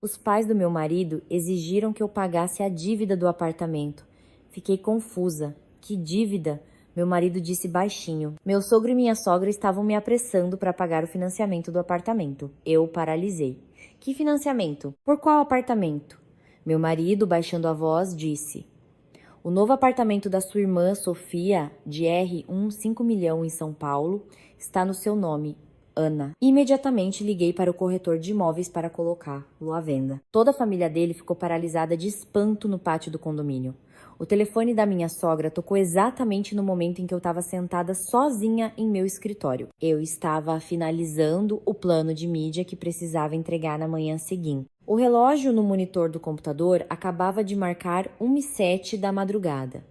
Os pais do meu marido exigiram que eu pagasse a dívida do apartamento. Fiquei confusa. Que dívida? Meu marido disse baixinho. Meu sogro e minha sogra estavam me apressando para pagar o financiamento do apartamento. Eu paralisei. Que financiamento? Por qual apartamento? Meu marido, baixando a voz, disse: o novo apartamento da sua irmã, Sofia, de R1 5 milhão em São Paulo, está no seu nome, Ana. Imediatamente liguei para o corretor de imóveis para colocá-lo à venda. Toda a família dele ficou paralisada de espanto no pátio do condomínio. O telefone da minha sogra tocou exatamente no momento em que eu estava sentada sozinha em meu escritório. Eu estava finalizando o plano de mídia que precisava entregar na manhã seguinte. O relógio no monitor do computador acabava de marcar 1h07 da madrugada.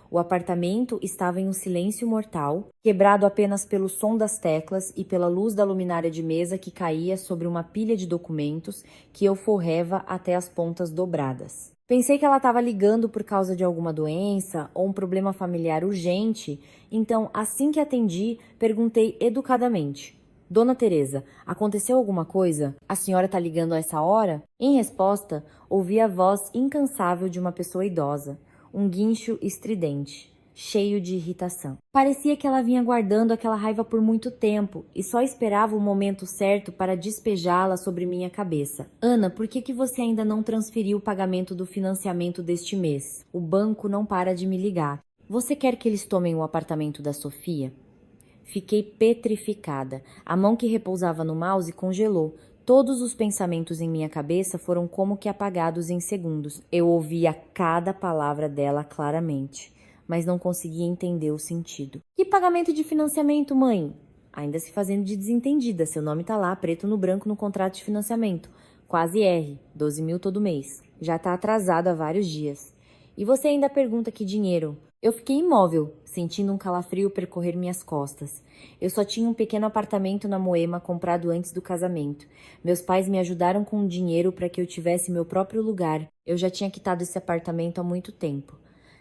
O apartamento estava em um silêncio mortal, quebrado apenas pelo som das teclas e pela luz da luminária de mesa que caía sobre uma pilha de documentos que eu forreva até as pontas dobradas. Pensei que ela estava ligando por causa de alguma doença ou um problema familiar urgente, então, assim que atendi, perguntei educadamente: Dona Teresa, aconteceu alguma coisa? A senhora está ligando a essa hora? Em resposta, ouvi a voz incansável de uma pessoa idosa, um guincho estridente, cheio de irritação. Parecia que ela vinha guardando aquela raiva por muito tempo e só esperava o momento certo para despejá-la sobre minha cabeça. Ana, por que você ainda não transferiu o pagamento do financiamento deste mês? O banco não para de me ligar. Você quer que eles tomem o apartamento da Sofia? Fiquei petrificada. A mão que repousava no mouse congelou. Todos os pensamentos em minha cabeça foram como que apagados em segundos. Eu ouvia cada palavra dela claramente, mas não conseguia entender o sentido. Que pagamento de financiamento, mãe? Ainda se fazendo de desentendida. Seu nome tá lá, preto no branco, no contrato de financiamento. Quase R, 12 mil todo mês. Já tá atrasado há vários dias. E você ainda pergunta que dinheiro? Eu fiquei imóvel, sentindo um calafrio percorrer minhas costas. Eu só tinha um pequeno apartamento na Moema comprado antes do casamento. Meus pais me ajudaram com o dinheiro para que eu tivesse meu próprio lugar. Eu já tinha quitado esse apartamento há muito tempo.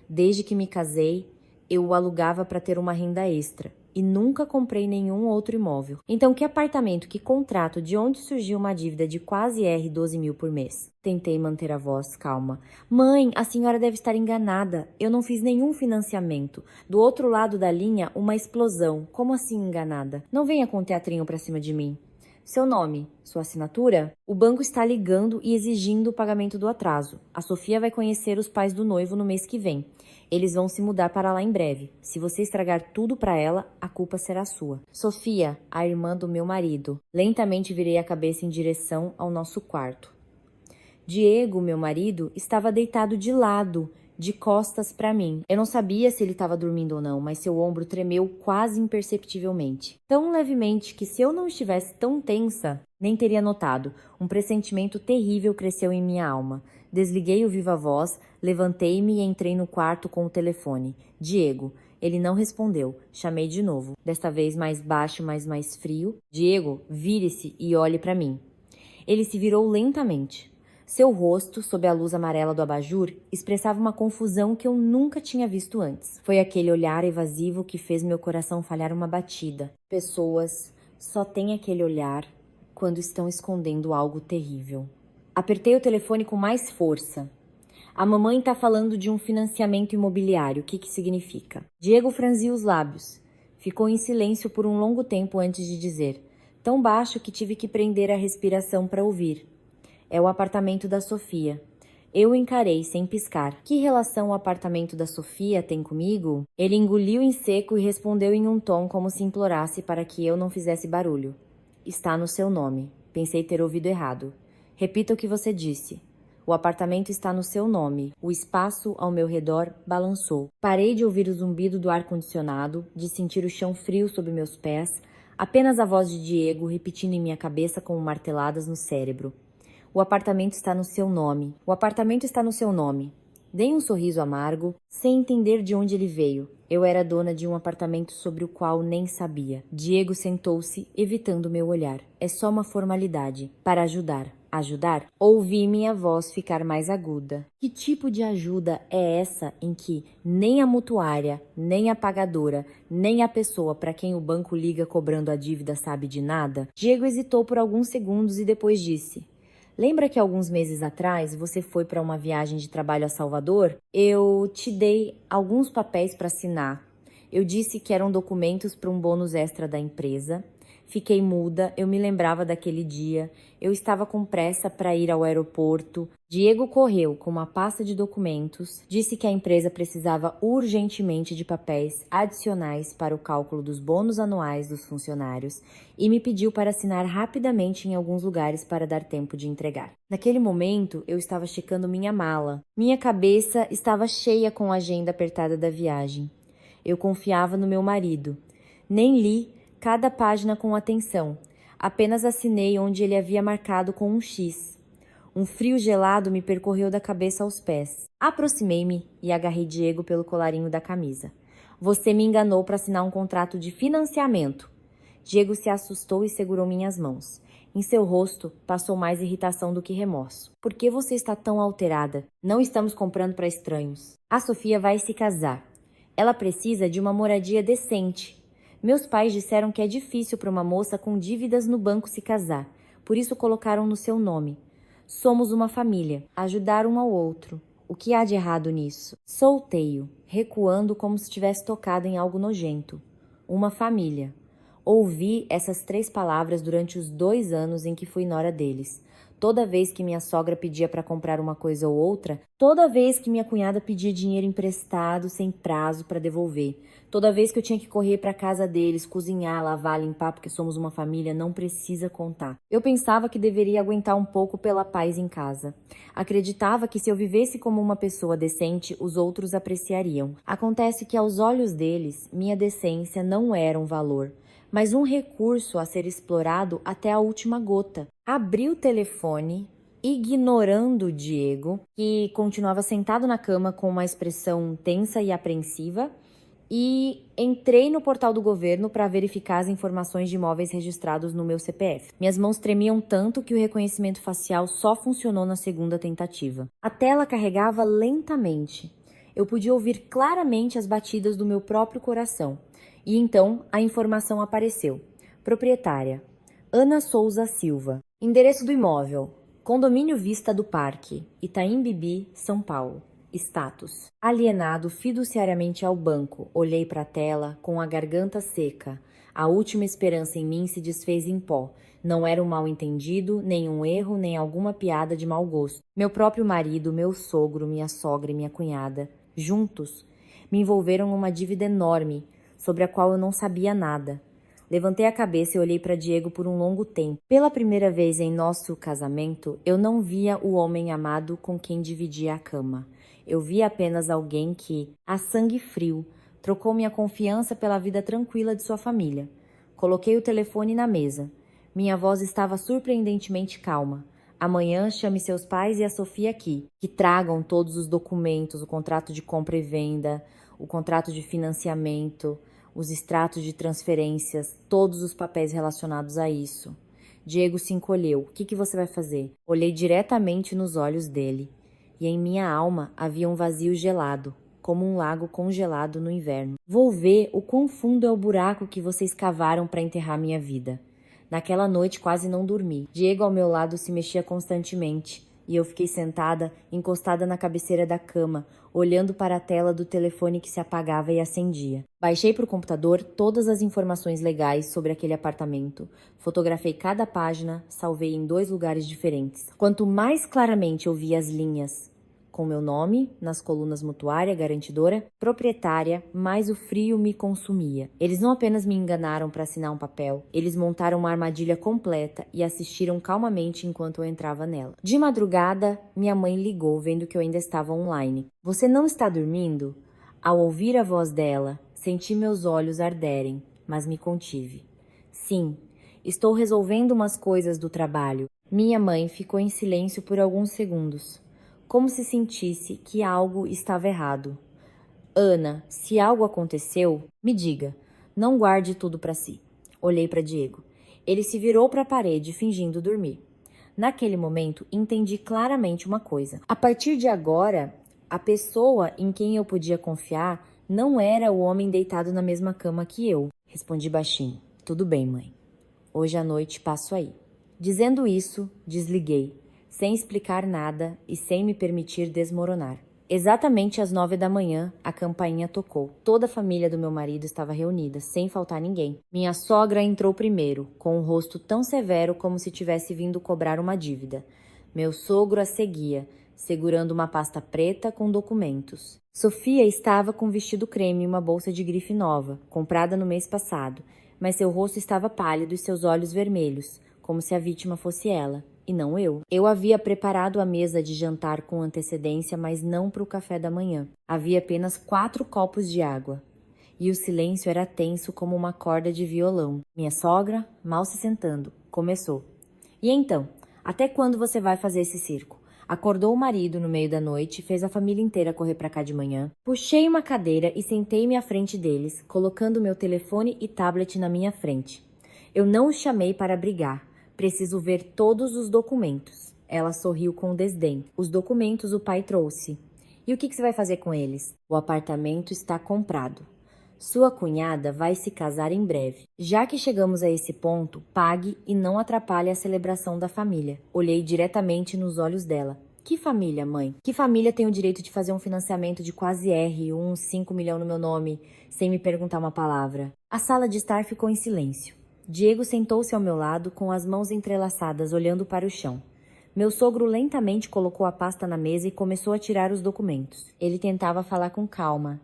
Desde que me casei, eu o alugava para ter uma renda extra. E nunca comprei nenhum outro imóvel. Então, que apartamento, que contrato, de onde surgiu uma dívida de quase R 12 mil por mês? Tentei manter a voz calma. Mãe, a senhora deve estar enganada. Eu não fiz nenhum financiamento. Do outro lado da linha, uma explosão. Como assim enganada? Não venha com teatrinho pra cima de mim. Seu nome, sua assinatura? O banco está ligando e exigindo o pagamento do atraso. A Sofia vai conhecer os pais do noivo no mês que vem. Eles vão se mudar para lá em breve. Se você estragar tudo para ela, a culpa será sua. Sofia, a irmã do meu marido. Lentamente virei a cabeça em direção ao nosso quarto. Diego, meu marido, estava deitado de lado, de costas para mim. Eu não sabia se ele estava dormindo ou não, mas seu ombro tremeu quase imperceptivelmente. Tão levemente que, se eu não estivesse tão tensa, nem teria notado. Um pressentimento terrível cresceu em minha alma. Desliguei o viva-voz, levantei-me e entrei no quarto com o telefone. Diego. Ele não respondeu. Chamei de novo, desta vez mais baixo, mas mais frio. Diego, vire-se e olhe para mim. Ele se virou lentamente. Seu rosto, sob a luz amarela do abajur, expressava uma confusão que eu nunca tinha visto antes. Foi aquele olhar evasivo que fez meu coração falhar uma batida. Pessoas só têm aquele olhar quando estão escondendo algo terrível. Apertei o telefone com mais força. A mamãe está falando de um financiamento imobiliário. O que significa? Diego franziu os lábios. Ficou em silêncio por um longo tempo antes de dizer, tão baixo que tive que prender a respiração para ouvir. É o apartamento da Sofia. Eu encarei sem piscar. Que relação o apartamento da Sofia tem comigo? Ele engoliu em seco e respondeu em um tom como se implorasse para que eu não fizesse barulho. Está no seu nome. Pensei ter ouvido errado. Repita o que você disse. O apartamento está no seu nome. O espaço ao meu redor balançou. Parei de ouvir o zumbido do ar-condicionado, de sentir o chão frio sob meus pés, apenas a voz de Diego repetindo em minha cabeça como marteladas no cérebro. O apartamento está no seu nome. O apartamento está no seu nome. Dei um sorriso amargo, sem entender de onde ele veio. Eu era dona de um apartamento sobre o qual nem sabia. Diego sentou-se, evitando meu olhar. É só uma formalidade. Para ajudar. Ajudar? Ouvi minha voz ficar mais aguda. Que tipo de ajuda é essa em que nem a mutuária, nem a pagadora, nem a pessoa para quem o banco liga cobrando a dívida sabe de nada? Diego hesitou por alguns segundos e depois disse: Lembra que alguns meses atrás você foi para uma viagem de trabalho a Salvador? Eu te dei alguns papéis para assinar. Eu disse que eram documentos para um bônus extra da empresa. Fiquei muda, eu me lembrava daquele dia. Eu estava com pressa para ir ao aeroporto. Diego correu com uma pasta de documentos, disse que a empresa precisava urgentemente de papéis adicionais para o cálculo dos bônus anuais dos funcionários e me pediu para assinar rapidamente em alguns lugares para dar tempo de entregar. Naquele momento, eu estava checando minha mala. Minha cabeça estava cheia com a agenda apertada da viagem. Eu confiava no meu marido. Nem li cada página com atenção. Apenas assinei onde ele havia marcado com um X. Um frio gelado me percorreu da cabeça aos pés. Aproximei-me e agarrei Diego pelo colarinho da camisa. Você me enganou para assinar um contrato de financiamento. Diego se assustou e segurou minhas mãos. Em seu rosto passou mais irritação do que remorso. Por que você está tão alterada? Não estamos comprando para estranhos. A Sofia vai se casar. Ela precisa de uma moradia decente. Meus pais disseram que é difícil para uma moça com dívidas no banco se casar. Por isso colocaram no seu nome. Somos uma família. Ajudar um ao outro. O que há de errado nisso? Solteio, recuando como se tivesse tocado em algo nojento. Uma família. Ouvi essas 3 palavras durante os 2 anos em que fui nora deles. Toda vez que minha sogra pedia para comprar uma coisa ou outra, toda vez que minha cunhada pedia dinheiro emprestado sem prazo para devolver, toda vez que eu tinha que correr para casa deles, cozinhar, lavar, limpar, porque somos uma família, não precisa contar. Eu pensava que deveria aguentar um pouco pela paz em casa. Acreditava que se eu vivesse como uma pessoa decente, os outros apreciariam. Acontece que aos olhos deles, minha decência não era um valor, mas um recurso a ser explorado até a última gota. Abri o telefone, ignorando o Diego, que continuava sentado na cama com uma expressão tensa e apreensiva, e entrei no portal do governo para verificar as informações de imóveis registrados no meu CPF. Minhas mãos tremiam tanto que o reconhecimento facial só funcionou na segunda tentativa. A tela carregava lentamente. Eu podia ouvir claramente as batidas do meu próprio coração. E então a informação apareceu. Proprietária: Ana Souza Silva. Endereço do imóvel: Condomínio Vista do Parque, Itaim Bibi, São Paulo. Status: alienado fiduciariamente ao banco. Olhei para a tela com a garganta seca. A última esperança em mim se desfez em pó. Não era um mal-entendido, nem um erro, nem alguma piada de mau gosto. Meu próprio marido, meu sogro, minha sogra e minha cunhada, juntos, me envolveram numa dívida enorme, sobre a qual eu não sabia nada. Levantei a cabeça e olhei para Diego por um longo tempo. Pela primeira vez em nosso casamento, eu não via o homem amado com quem dividia a cama. Eu via apenas alguém que, a sangue frio, trocou minha confiança pela vida tranquila de sua família. Coloquei o telefone na mesa. Minha voz estava surpreendentemente calma. Amanhã chame seus pais e a Sofia aqui, que tragam todos os documentos, o contrato de compra e venda, o contrato de financiamento, os extratos de transferências, todos os papéis relacionados a isso. Diego se encolheu. O que você vai fazer? Olhei diretamente nos olhos dele, e em minha alma havia um vazio gelado, como um lago congelado no inverno. Vou ver o quão fundo é o buraco que vocês cavaram para enterrar minha vida. Naquela noite quase não dormi. Diego ao meu lado se mexia constantemente, e eu fiquei sentada, encostada na cabeceira da cama, olhando para a tela do telefone que se apagava e acendia. Baixei para o computador todas as informações legais sobre aquele apartamento. Fotografei cada página, salvei em 2 lugares diferentes. Quanto mais claramente eu via as linhas com meu nome, nas colunas mutuária, garantidora, proprietária, mais o frio me consumia. Eles não apenas me enganaram para assinar um papel, eles montaram uma armadilha completa e assistiram calmamente enquanto eu entrava nela. De madrugada, minha mãe ligou, vendo que eu ainda estava online. Você não está dormindo? Ao ouvir a voz dela, senti meus olhos arderem, mas me contive. Sim, estou resolvendo umas coisas do trabalho. Minha mãe ficou em silêncio por alguns segundos, como se sentisse que algo estava errado. Ana, se algo aconteceu, me diga. Não guarde tudo para si. Olhei para Diego. Ele se virou para a parede, fingindo dormir. Naquele momento, entendi claramente uma coisa. A partir de agora, a pessoa em quem eu podia confiar não era o homem deitado na mesma cama que eu. Respondi baixinho. Tudo bem, mãe. Hoje à noite passo aí. Dizendo isso, desliguei. sem explicar nada e sem me permitir desmoronar. Exatamente às 9 da manhã, a campainha tocou. Toda a família do meu marido estava reunida, sem faltar ninguém. Minha sogra entrou primeiro, com um rosto tão severo como se tivesse vindo cobrar uma dívida. Meu sogro a seguia, segurando uma pasta preta com documentos. Sofia estava com um vestido creme e uma bolsa de grife nova, comprada no mês passado, mas seu rosto estava pálido e seus olhos vermelhos, como se a vítima fosse ela. E não eu. Eu havia preparado a mesa de jantar com antecedência, mas não para o café da manhã. Havia apenas 4 copos de água. E o silêncio era tenso como uma corda de violão. Minha sogra, mal se sentando, começou. E então, até quando você vai fazer esse circo? Acordou o marido no meio da noite e fez a família inteira correr para cá de manhã. Puxei uma cadeira e sentei-me à frente deles, colocando meu telefone e tablet na minha frente. Eu não os chamei para brigar. Preciso ver todos os documentos. Ela sorriu com desdém. Os documentos o pai trouxe. E o que você vai fazer com eles? O apartamento está comprado. Sua cunhada vai se casar em breve. Já que chegamos a esse ponto, pague e não atrapalhe a celebração da família. Olhei diretamente nos olhos dela. Que família, mãe? Que família tem o direito de fazer um financiamento de quase uns 5 milhões no meu nome, sem me perguntar uma palavra? A sala de estar ficou em silêncio. Diego sentou-se ao meu lado, com as mãos entrelaçadas, olhando para o chão. Meu sogro lentamente colocou a pasta na mesa e começou a tirar os documentos. Ele tentava falar com calma.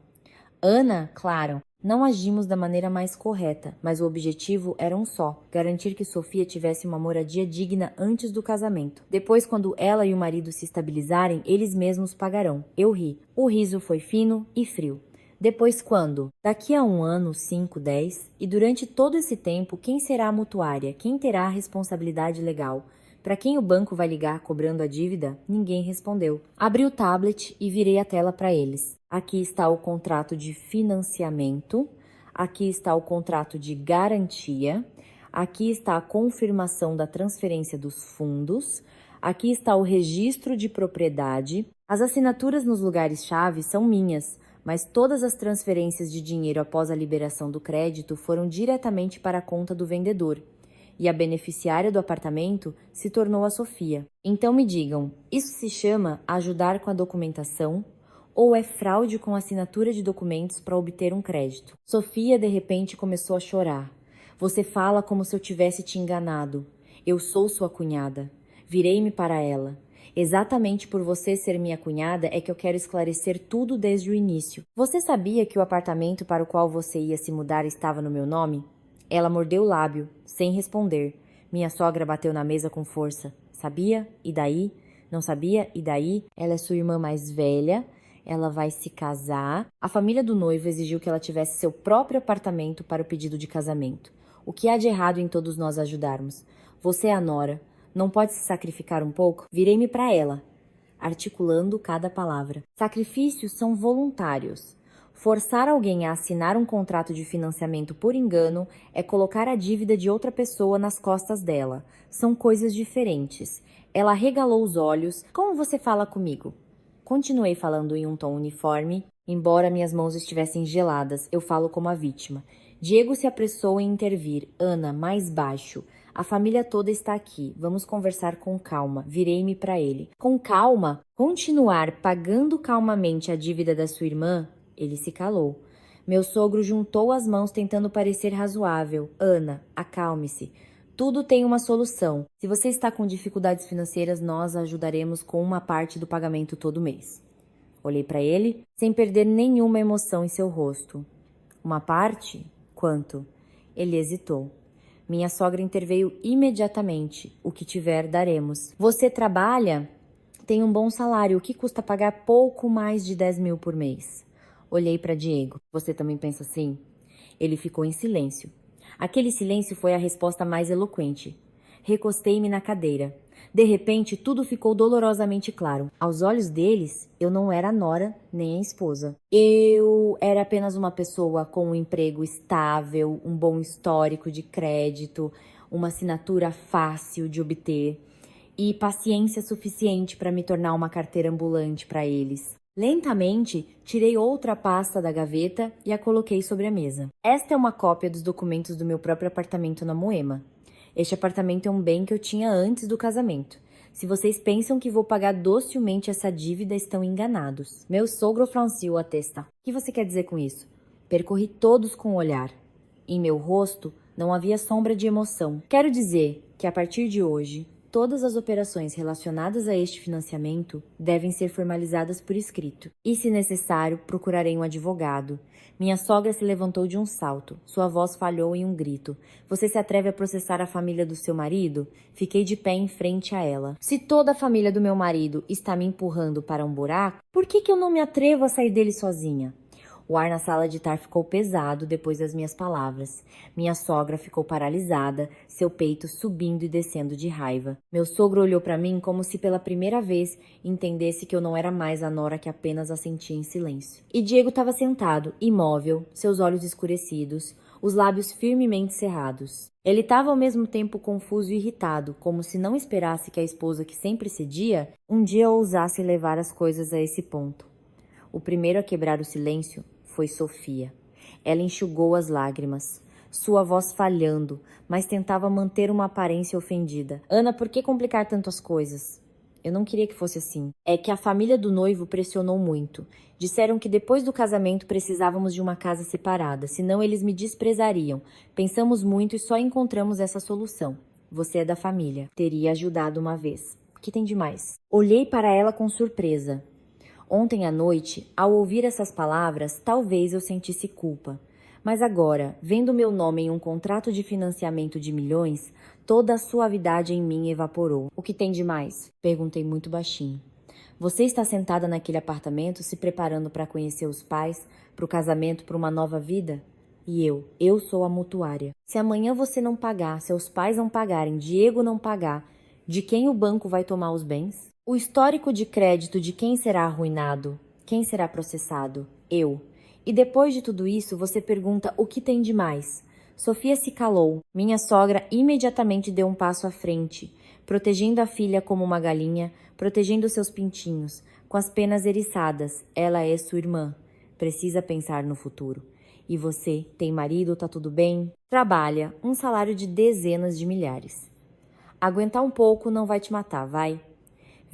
Ana, claro, não agimos da maneira mais correta, mas o objetivo era um só: garantir que Sofia tivesse uma moradia digna antes do casamento. Depois, quando ela e o marido se estabilizarem, eles mesmos pagarão. Eu ri. O riso foi fino e frio. Depois quando? Daqui a 1 ano, 5, 10? E durante todo esse tempo, quem será a mutuária? Quem terá a responsabilidade legal? Para quem o banco vai ligar cobrando a dívida? Ninguém respondeu. Abri o tablet e virei a tela para eles. Aqui está o contrato de financiamento. Aqui está o contrato de garantia. Aqui está a confirmação da transferência dos fundos. Aqui está o registro de propriedade. As assinaturas nos lugares-chave são minhas, mas todas as transferências de dinheiro após a liberação do crédito foram diretamente para a conta do vendedor. E a beneficiária do apartamento se tornou a Sofia. Então me digam, isso se chama ajudar com a documentação ou é fraude com assinatura de documentos para obter um crédito? Sofia de repente começou a chorar. Você fala como se eu tivesse te enganado. Eu sou sua cunhada. Virei-me para ela. Exatamente por você ser minha cunhada é que eu quero esclarecer tudo desde o início. Você sabia que o apartamento para o qual você ia se mudar estava no meu nome? Ela mordeu o lábio, sem responder. Minha sogra bateu na mesa com força. Sabia? E daí? Não sabia? E daí? Ela é sua irmã mais velha. Ela vai se casar. A família do noivo exigiu que ela tivesse seu próprio apartamento para o pedido de casamento. O que há de errado em todos nós ajudarmos? Você é a nora. Não pode se sacrificar um pouco? Virei-me para ela, articulando cada palavra. Sacrifícios são voluntários. Forçar alguém a assinar um contrato de financiamento por engano é colocar a dívida de outra pessoa nas costas dela. São coisas diferentes. Ela regalou os olhos. Como você fala comigo? Continuei falando em um tom uniforme, embora minhas mãos estivessem geladas. Eu falo como a vítima. Diego se apressou em intervir. Ana, mais baixo. A família toda está aqui. Vamos conversar com calma. Virei-me para ele. Com calma? Continuar pagando calmamente a dívida da sua irmã? Ele se calou. Meu sogro juntou as mãos tentando parecer razoável. Ana, acalme-se. Tudo tem uma solução. Se você está com dificuldades financeiras, nós a ajudaremos com uma parte do pagamento todo mês. Olhei para ele, sem perder nenhuma emoção em seu rosto. Uma parte? Quanto? Ele hesitou. Minha sogra interveio imediatamente. O que tiver, daremos. Você trabalha? Tem um bom salário. O que custa pagar pouco mais de 10 mil por mês? Olhei para Diego. Você também pensa assim? Ele ficou em silêncio. Aquele silêncio foi a resposta mais eloquente. Recostei-me na cadeira. De repente, tudo ficou dolorosamente claro. Aos olhos deles, eu não era a nora nem a esposa. Eu era apenas uma pessoa com um emprego estável, um bom histórico de crédito, uma assinatura fácil de obter e paciência suficiente para me tornar uma carteira ambulante para eles. Lentamente, tirei outra pasta da gaveta e a coloquei sobre a mesa. Esta é uma cópia dos documentos do meu próprio apartamento na Moema. Este apartamento é um bem que eu tinha antes do casamento. Se vocês pensam que vou pagar docilmente essa dívida, estão enganados. Meu sogro franziu a testa. O que você quer dizer com isso? Percorri todos com o olhar. Em meu rosto não havia sombra de emoção. Quero dizer que a partir de hoje, todas as operações relacionadas a este financiamento devem ser formalizadas por escrito. E, se necessário, procurarei um advogado. Minha sogra se levantou de um salto. Sua voz falhou em um grito. Você se atreve a processar a família do seu marido? Fiquei de pé em frente a ela. Se toda a família do meu marido está me empurrando para um buraco, por que eu não me atrevo a sair dele sozinha? O ar na sala de estar ficou pesado depois das minhas palavras. Minha sogra ficou paralisada, seu peito subindo e descendo de raiva. Meu sogro olhou para mim como se pela primeira vez entendesse que eu não era mais a nora que apenas assentia em silêncio. E Diego estava sentado, imóvel, seus olhos escurecidos, os lábios firmemente cerrados. Ele estava ao mesmo tempo confuso e irritado, como se não esperasse que a esposa que sempre cedia, um dia ousasse levar as coisas a esse ponto. O primeiro a quebrar o silêncio foi Sofia. Ela enxugou as lágrimas, sua voz falhando, mas tentava manter uma aparência ofendida. Ana, por que complicar tanto as coisas? Eu não queria que fosse assim. É que a família do noivo pressionou muito. Disseram que depois do casamento precisávamos de uma casa separada, senão eles me desprezariam. Pensamos muito e só encontramos essa solução. Você é da família. Teria ajudado uma vez. O que tem de mais? Olhei para ela com surpresa. Ontem à noite, ao ouvir essas palavras, talvez eu sentisse culpa. Mas agora, vendo meu nome em um contrato de financiamento de milhões, toda a suavidade em mim evaporou. O que tem de mais? Perguntei muito baixinho. Você está sentada naquele apartamento se preparando para conhecer os pais, para o casamento, para uma nova vida? E eu sou a mutuária. Se amanhã você não pagar, seus pais não pagarem, Diego não pagar, de quem o banco vai tomar os bens? O histórico de crédito de quem será arruinado? Quem será processado? Eu. E depois de tudo isso, você pergunta o que tem de mais. Sofia se calou. Minha sogra imediatamente deu um passo à frente, protegendo a filha como uma galinha, protegendo seus pintinhos, com as penas eriçadas. Ela é sua irmã. Precisa pensar no futuro. E você, tem marido, tá tudo bem? Trabalha, um salário de dezenas de milhares. Aguentar um pouco não vai te matar, vai?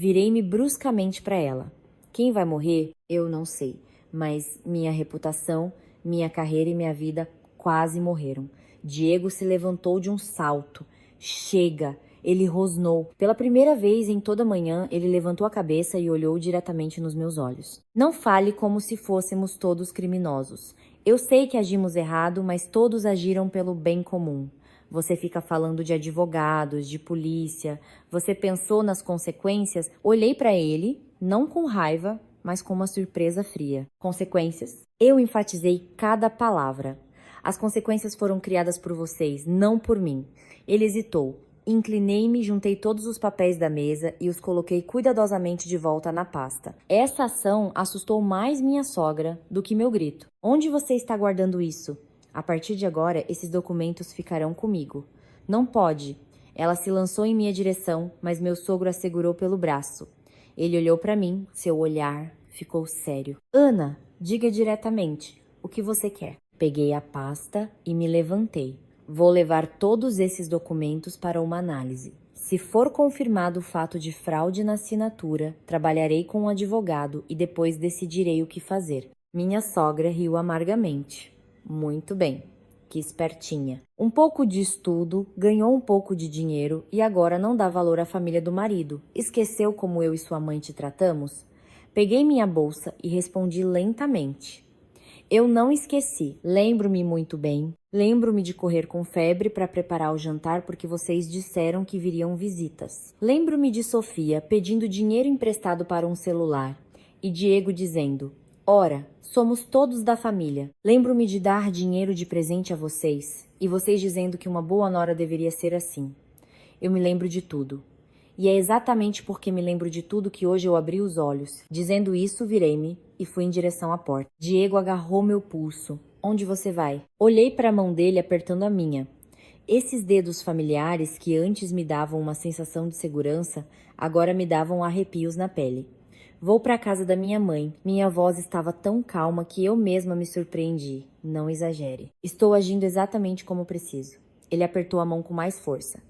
Virei-me bruscamente para ela. Quem vai morrer? Eu não sei, mas minha reputação, minha carreira e minha vida quase morreram. Diego se levantou de um salto. Chega! Ele rosnou. Pela primeira vez em toda a manhã, ele levantou a cabeça e olhou diretamente nos meus olhos. Não fale como se fôssemos todos criminosos. Eu sei que agimos errado, mas todos agiram pelo bem comum. Você fica falando de advogados, de polícia. Você pensou nas consequências? Olhei para ele, não com raiva, mas com uma surpresa fria. Consequências? Eu enfatizei cada palavra. As consequências foram criadas por vocês, não por mim. Ele hesitou. Inclinei-me, juntei todos os papéis da mesa e os coloquei cuidadosamente de volta na pasta. Essa ação assustou mais minha sogra do que meu grito. Onde você está guardando isso? A partir de agora, esses documentos ficarão comigo. Não pode. Ela se lançou em minha direção, mas meu sogro a segurou pelo braço. Ele olhou para mim, seu olhar ficou sério. Ana, diga diretamente, o que você quer? Peguei a pasta e me levantei. Vou levar todos esses documentos para uma análise. Se for confirmado o fato de fraude na assinatura, trabalharei com um advogado e depois decidirei o que fazer. Minha sogra riu amargamente. Muito bem, que espertinha. Um pouco de estudo, ganhou um pouco de dinheiro e agora não dá valor à família do marido. Esqueceu como eu e sua mãe te tratamos? Peguei minha bolsa e respondi lentamente. Eu não esqueci. Lembro-me muito bem. Lembro-me de correr com febre para preparar o jantar porque vocês disseram que viriam visitas. Lembro-me de Sofia pedindo dinheiro emprestado para um celular e Diego dizendo: ora, somos todos da família. Lembro-me de dar dinheiro de presente a vocês e vocês dizendo que uma boa nora deveria ser assim. Eu me lembro de tudo. E é exatamente porque me lembro de tudo que hoje eu abri os olhos. Dizendo isso, virei-me e fui em direção à porta. Diego agarrou meu pulso. Onde você vai? Olhei para a mão dele apertando a minha. Esses dedos familiares que antes me davam uma sensação de segurança, agora me davam arrepios na pele. Vou para a casa da minha mãe. Minha voz estava tão calma que eu mesma me surpreendi. Não exagere. Estou agindo exatamente como preciso. Ele apertou a mão com mais força.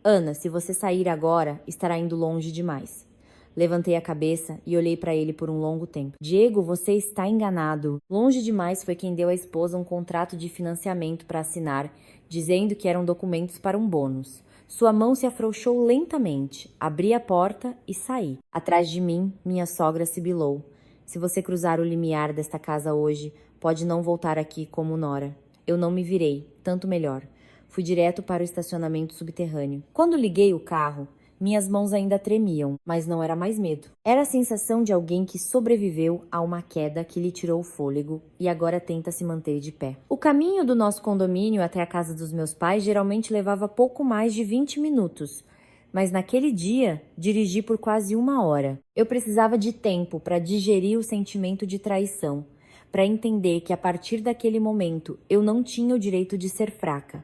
Ana, se você sair agora, estará indo longe demais. Levantei a cabeça e olhei para ele por um longo tempo. Diego, você está enganado. Longe demais foi quem deu à esposa um contrato de financiamento para assinar, dizendo que eram documentos para um bônus. Sua mão se afrouxou lentamente. Abri a porta e saí. Atrás de mim, minha sogra sibilou. Se você cruzar o limiar desta casa hoje, pode não voltar aqui como nora. Eu não me virei, tanto melhor. Fui direto para o estacionamento subterrâneo. Quando liguei o carro, minhas mãos ainda tremiam, mas não era mais medo. Era a sensação de alguém que sobreviveu a uma queda que lhe tirou o fôlego e agora tenta se manter de pé. O caminho do nosso condomínio até a casa dos meus pais geralmente levava pouco mais de 20 minutos. Mas naquele dia, dirigi por quase 1 hora. Eu precisava de tempo para digerir o sentimento de traição, para entender que a partir daquele momento eu não tinha o direito de ser fraca.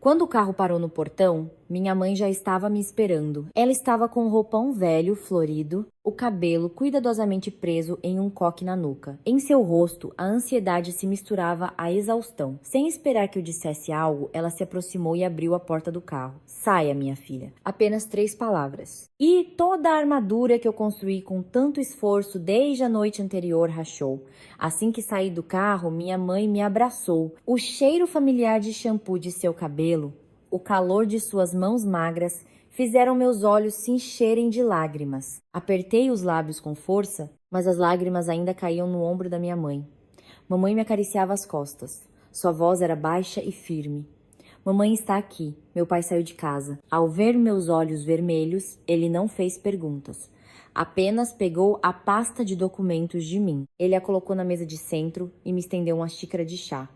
Quando o carro parou no portão, minha mãe já estava me esperando. Ela estava com um roupão velho, florido, o cabelo cuidadosamente preso em um coque na nuca. Em seu rosto, a ansiedade se misturava à exaustão. Sem esperar que eu dissesse algo, ela se aproximou e abriu a porta do carro. Saia, minha filha. Apenas 3 palavras. E toda a armadura que eu construí com tanto esforço desde a noite anterior rachou. Assim que saí do carro, minha mãe me abraçou. O cheiro familiar de shampoo de seu cabelo, o calor de suas mãos magras, fizeram meus olhos se encherem de lágrimas. Apertei os lábios com força, mas as lágrimas ainda caíam no ombro da minha mãe. Mamãe me acariciava as costas. Sua voz era baixa e firme. Mamãe está aqui. Meu pai saiu de casa. Ao ver meus olhos vermelhos, ele não fez perguntas. Apenas pegou a pasta de documentos de mim. Ele a colocou na mesa de centro e me estendeu uma xícara de chá.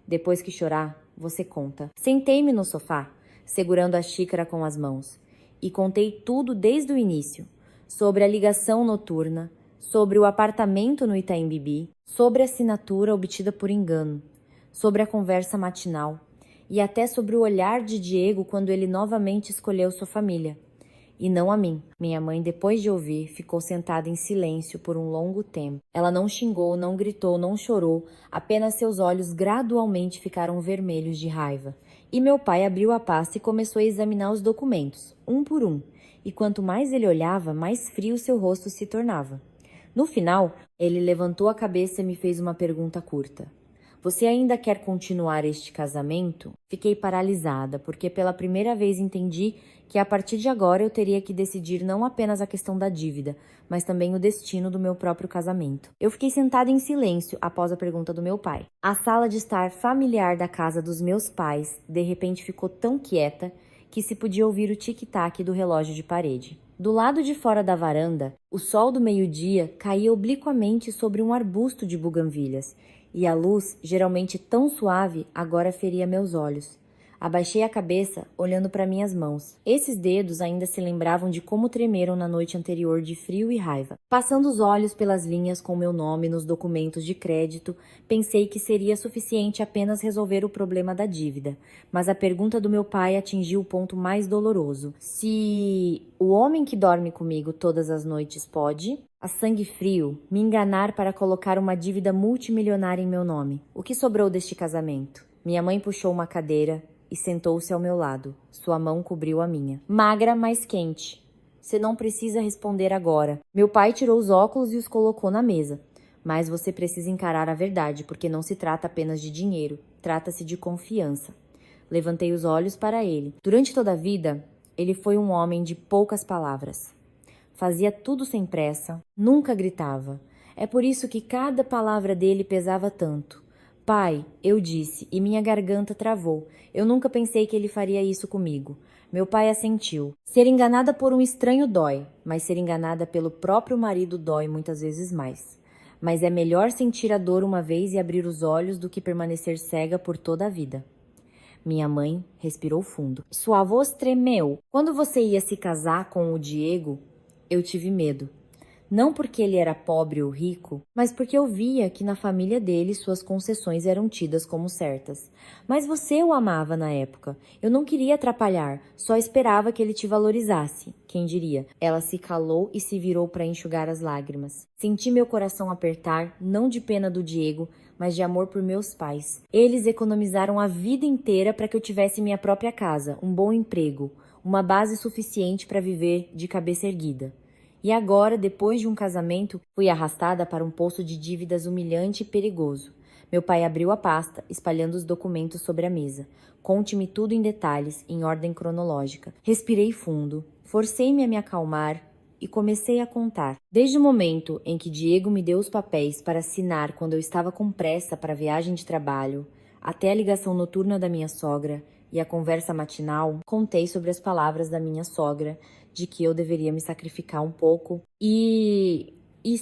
Depois que chorar, você conta. Sentei-me no sofá, segurando a xícara com as mãos, e contei tudo desde o início. Sobre a ligação noturna, sobre o apartamento no Itaim Bibi, sobre a assinatura obtida por engano, sobre a conversa matinal e até sobre o olhar de Diego quando ele novamente escolheu sua família. E não a mim. Minha mãe, depois de ouvir, ficou sentada em silêncio por um longo tempo. Ela não xingou, não gritou, não chorou, apenas seus olhos gradualmente ficaram vermelhos de raiva. E meu pai abriu a pasta e começou a examinar os documentos, um por um. E quanto mais ele olhava, mais frio seu rosto se tornava. No final, ele levantou a cabeça e me fez uma pergunta curta. Você ainda quer continuar este casamento? Fiquei paralisada, porque pela primeira vez entendi que a partir de agora eu teria que decidir não apenas a questão da dívida, mas também o destino do meu próprio casamento. Eu fiquei sentada em silêncio após a pergunta do meu pai. A sala de estar familiar da casa dos meus pais de repente ficou tão quieta que se podia ouvir o tic-tac do relógio de parede. Do lado de fora da varanda, o sol do meio-dia caía obliquamente sobre um arbusto de buganvílias, e a luz, geralmente tão suave, agora feria meus olhos. Abaixei a cabeça, olhando para minhas mãos. Esses dedos ainda se lembravam de como tremeram na noite anterior de frio e raiva. Passando os olhos pelas linhas com meu nome nos documentos de crédito, pensei que seria suficiente apenas resolver o problema da dívida. Mas a pergunta do meu pai atingiu o ponto mais doloroso. Se o homem que dorme comigo todas as noites pode, a sangue frio, me enganar para colocar uma dívida multimilionária em meu nome, o que sobrou deste casamento? Minha mãe puxou uma cadeira e sentou-se ao meu lado. Sua mão cobriu a minha. Magra, mas quente. Você não precisa responder agora. Meu pai tirou os óculos e os colocou na mesa. Mas você precisa encarar a verdade, porque não se trata apenas de dinheiro. Trata-se de confiança. Levantei os olhos para ele. Durante toda a vida, ele foi um homem de poucas palavras. Fazia tudo sem pressa, nunca gritava. É por isso que cada palavra dele pesava tanto. Pai, eu disse, e minha garganta travou. Eu nunca pensei que ele faria isso comigo. Meu pai assentiu. Ser enganada por um estranho dói, mas ser enganada pelo próprio marido dói muitas vezes mais. Mas é melhor sentir a dor uma vez e abrir os olhos do que permanecer cega por toda a vida. Minha mãe respirou fundo. Sua voz tremeu. Quando você ia se casar com o Diego, eu tive medo. Não porque ele era pobre ou rico, mas porque eu via que na família dele suas concessões eram tidas como certas. Mas você o amava na época. Eu não queria atrapalhar, só esperava que ele te valorizasse. Quem diria? Ela se calou e se virou para enxugar as lágrimas. Senti meu coração apertar, não de pena do Diego, mas de amor por meus pais. Eles economizaram a vida inteira para que eu tivesse minha própria casa, um bom emprego, uma base suficiente para viver de cabeça erguida. E agora, depois de um casamento, fui arrastada para um poço de dívidas humilhante e perigoso. Meu pai abriu a pasta, espalhando os documentos sobre a mesa. Conte-me tudo em detalhes, em ordem cronológica. Respirei fundo, forcei-me a me acalmar e comecei a contar. Desde o momento em que Diego me deu os papéis para assinar quando eu estava com pressa para a viagem de trabalho, até a ligação noturna da minha sogra e a conversa matinal, contei sobre as palavras da minha sogra de que eu deveria me sacrificar um pouco e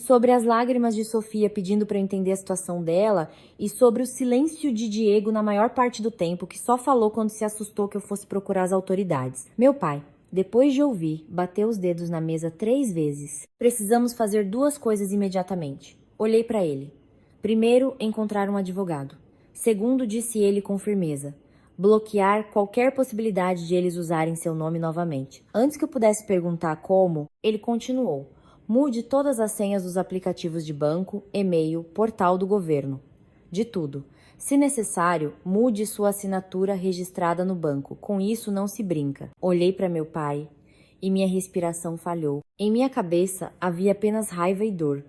sobre as lágrimas de Sofia pedindo para eu entender a situação dela e sobre o silêncio de Diego na maior parte do tempo, que só falou quando se assustou que eu fosse procurar as autoridades. Meu pai, depois de ouvir, bateu os dedos na mesa 3 vezes. Precisamos fazer 2 coisas imediatamente. Olhei para ele. Primeiro, encontrar um advogado. Segundo, disse ele com firmeza, bloquear qualquer possibilidade de eles usarem seu nome novamente. Antes que eu pudesse perguntar como, ele continuou. Mude todas as senhas dos aplicativos de banco, e-mail, portal do governo. De tudo. Se necessário, mude sua assinatura registrada no banco. Com isso não se brinca. Olhei para meu pai e minha respiração falhou. Em minha cabeça havia apenas raiva e dor.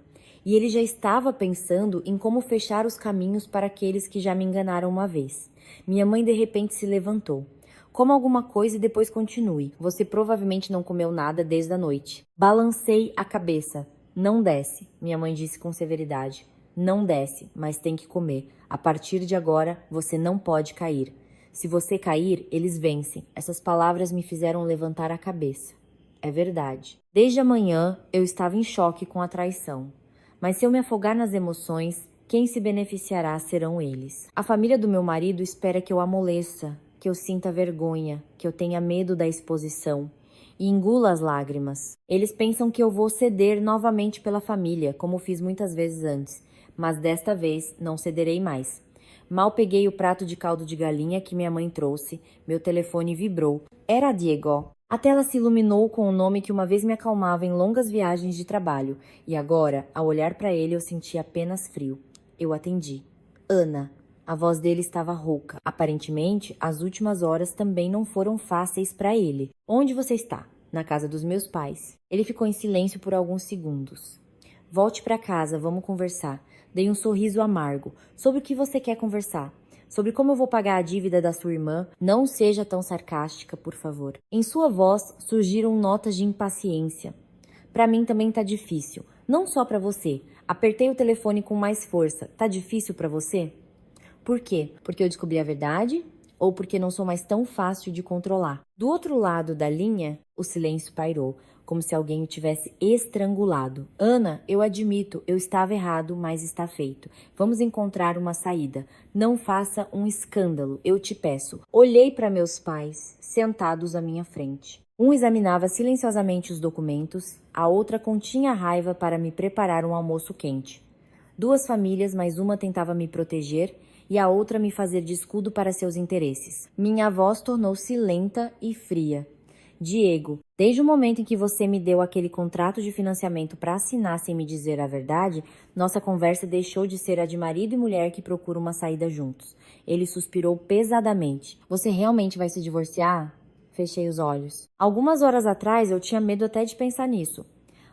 E ele já estava pensando em como fechar os caminhos para aqueles que já me enganaram uma vez. Minha mãe de repente se levantou. Coma alguma coisa e depois continue. Você provavelmente não comeu nada desde a noite. Balancei a cabeça. Não desce, minha mãe disse com severidade. Não desce, mas tem que comer. A partir de agora, você não pode cair. Se você cair, eles vencem. Essas palavras me fizeram levantar a cabeça. É verdade. Desde amanhã, eu estava em choque com a traição. Mas se eu me afogar nas emoções, quem se beneficiará serão eles. A família do meu marido espera que eu amoleça, que eu sinta vergonha, que eu tenha medo da exposição e engula as lágrimas. Eles pensam que eu vou ceder novamente pela família, como fiz muitas vezes antes, mas desta vez não cederei mais. Mal peguei o prato de caldo de galinha que minha mãe trouxe, meu telefone vibrou. Era a Diego. A tela se iluminou com o nome que uma vez me acalmava em longas viagens de trabalho, e agora, ao olhar para ele, eu senti apenas frio. Eu atendi. Ana. A voz dele estava rouca. Aparentemente, as últimas horas também não foram fáceis para ele. Onde você está? Na casa dos meus pais. Ele ficou em silêncio por alguns segundos. Volte para casa, vamos conversar. Dei um sorriso amargo. Sobre o que você quer conversar? Sobre como eu vou pagar a dívida da sua irmã? Não seja tão sarcástica, por favor. Em sua voz surgiram notas de impaciência. Para mim também tá difícil. Não só para você. Apertei o telefone com mais força. Tá difícil para você? Por quê? Porque eu descobri a verdade? Ou porque não sou mais tão fácil de controlar? Do outro lado da linha, o silêncio pairou, como se alguém o tivesse estrangulado. Ana, eu admito, eu estava errado, mas está feito. Vamos encontrar uma saída. Não faça um escândalo, eu te peço. Olhei para meus pais, sentados à minha frente. Um examinava silenciosamente os documentos, a outra continha raiva para me preparar um almoço quente. 2 famílias, mas uma tentava me proteger e a outra me fazer de escudo para seus interesses. Minha voz tornou-se lenta e fria. Diego, desde o momento em que você me deu aquele contrato de financiamento para assinar sem me dizer a verdade, nossa conversa deixou de ser a de marido e mulher que procuram uma saída juntos. Ele suspirou pesadamente. Você realmente vai se divorciar? Fechei os olhos. Algumas horas atrás eu tinha medo até de pensar nisso.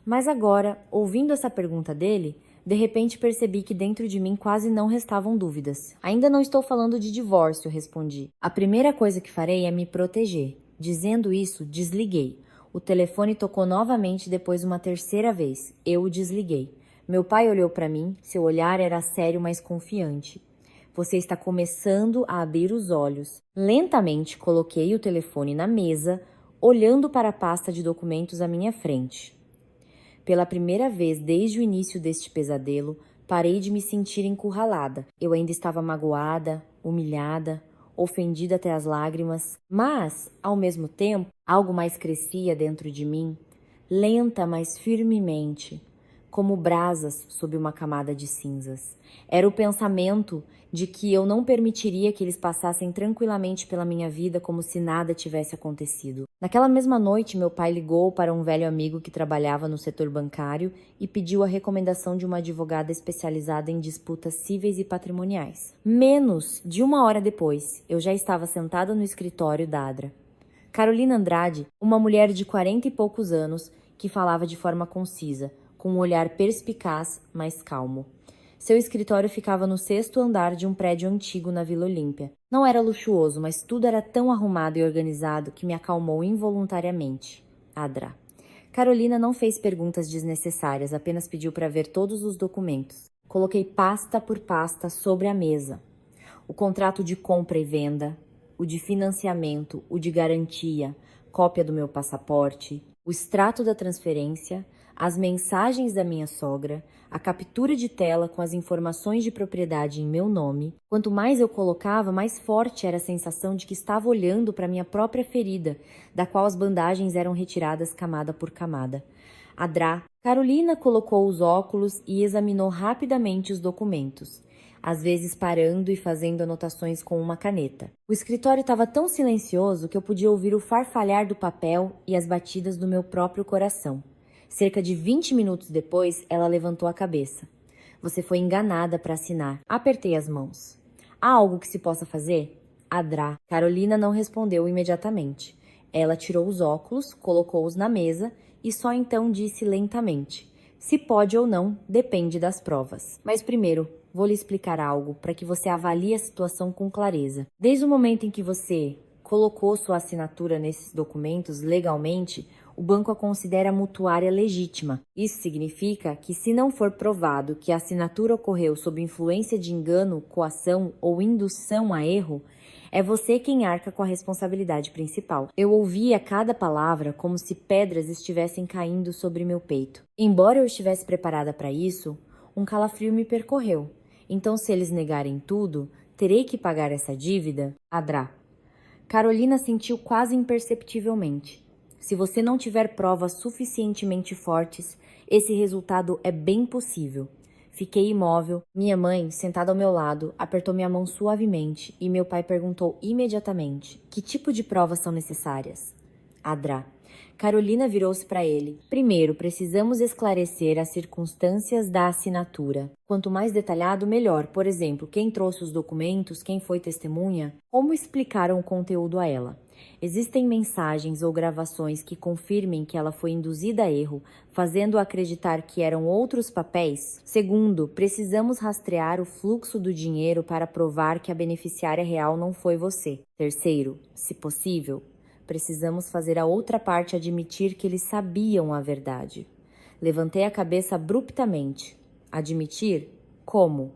Mas agora, ouvindo essa pergunta dele, de repente percebi que dentro de mim quase não restavam dúvidas. Ainda não estou falando de divórcio, respondi. A primeira coisa que farei é me proteger. Dizendo isso, desliguei. O telefone tocou novamente depois uma terceira vez. Eu o desliguei. Meu pai olhou para mim, seu olhar era sério, mas confiante. Você está começando a abrir os olhos. Lentamente coloquei o telefone na mesa, olhando para a pasta de documentos à minha frente. Pela primeira vez desde o início deste pesadelo, parei de me sentir encurralada. Eu ainda estava magoada, humilhada, ofendida até as lágrimas, mas, ao mesmo tempo, algo mais crescia dentro de mim, lenta, mas firmemente, como brasas sob uma camada de cinzas. Era o pensamento de que eu não permitiria que eles passassem tranquilamente pela minha vida como se nada tivesse acontecido. Naquela mesma noite, meu pai ligou para um velho amigo que trabalhava no setor bancário e pediu a recomendação de uma advogada especializada em disputas cíveis e patrimoniais. Menos de 1 hora depois, eu já estava sentada no escritório da Adra. Carolina Andrade, uma mulher de 40 e poucos anos que falava de forma concisa, com um olhar perspicaz, mas calmo. Seu escritório ficava no 6º andar de um prédio antigo na Vila Olímpia. Não era luxuoso, mas tudo era tão arrumado e organizado que me acalmou involuntariamente. Adra. Carolina não fez perguntas desnecessárias, apenas pediu para ver todos os documentos. Coloquei pasta por pasta sobre a mesa. O contrato de compra e venda, o de financiamento, o de garantia, cópia do meu passaporte, o extrato da transferência, as mensagens da minha sogra, a captura de tela com as informações de propriedade em meu nome. Quanto mais eu colocava, mais forte era a sensação de que estava olhando para minha própria ferida, da qual as bandagens eram retiradas camada por camada. Adrá. Carolina colocou os óculos e examinou rapidamente os documentos, às vezes parando e fazendo anotações com uma caneta. O escritório estava tão silencioso que eu podia ouvir o farfalhar do papel e as batidas do meu próprio coração. Cerca de 20 minutos depois, ela levantou a cabeça. Você foi enganada para assinar. Apertei as mãos. Há algo que se possa fazer? Adrá. Carolina não respondeu imediatamente. Ela tirou os óculos, colocou-os na mesa e só então disse lentamente: se pode ou não, depende das provas. Mas primeiro, vou lhe explicar algo para que você avalie a situação com clareza. Desde o momento em que você colocou sua assinatura nesses documentos legalmente, o banco a considera mutuária legítima. Isso significa que, se não for provado que a assinatura ocorreu sob influência de engano, coação ou indução a erro, é você quem arca com a responsabilidade principal. Eu ouvia cada palavra como se pedras estivessem caindo sobre meu peito. Embora eu estivesse preparada para isso, um calafrio me percorreu. Então, se eles negarem tudo, terei que pagar essa dívida? Adrá. Carolina sentiu quase imperceptivelmente. Se você não tiver provas suficientemente fortes, esse resultado é bem possível. Fiquei imóvel. Minha mãe, sentada ao meu lado, apertou minha mão suavemente e meu pai perguntou imediatamente: que tipo de provas são necessárias? Adrá. Carolina virou-se para ele. Primeiro, precisamos esclarecer as circunstâncias da assinatura. Quanto mais detalhado, melhor. Por exemplo, quem trouxe os documentos, quem foi testemunha, como explicaram o conteúdo a ela. Existem mensagens ou gravações que confirmem que ela foi induzida a erro, fazendo-a acreditar que eram outros papéis? Segundo, precisamos rastrear o fluxo do dinheiro para provar que a beneficiária real não foi você. Terceiro, se possível, precisamos fazer a outra parte admitir que eles sabiam a verdade. Levantei a cabeça abruptamente. Admitir? Como?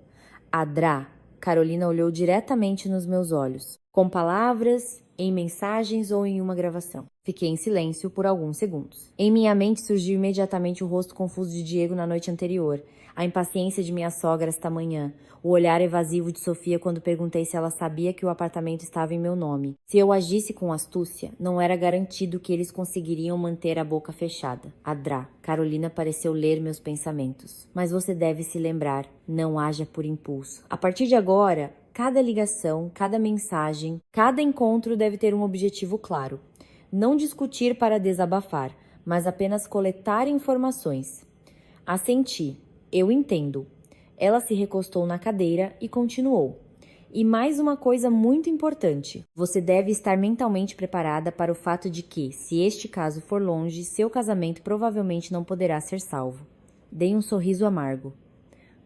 Adrá. Carolina olhou diretamente nos meus olhos. Com palavras, em mensagens ou em uma gravação. Fiquei em silêncio por alguns segundos. Em minha mente surgiu imediatamente o rosto confuso de Diego na noite anterior, a impaciência de minha sogra esta manhã, o olhar evasivo de Sofia quando perguntei se ela sabia que o apartamento estava em meu nome. Se eu agisse com astúcia, não era garantido que eles conseguiriam manter a boca fechada. Adrá. Carolina pareceu ler meus pensamentos. Mas você deve se lembrar, não haja por impulso. A partir de agora, cada ligação, cada mensagem, cada encontro deve ter um objetivo claro. Não discutir para desabafar, mas apenas coletar informações. Assenti. Eu entendo. Ela se recostou na cadeira e continuou. E mais uma coisa muito importante. Você deve estar mentalmente preparada para o fato de que, se este caso for longe, seu casamento provavelmente não poderá ser salvo. Dei um sorriso amargo.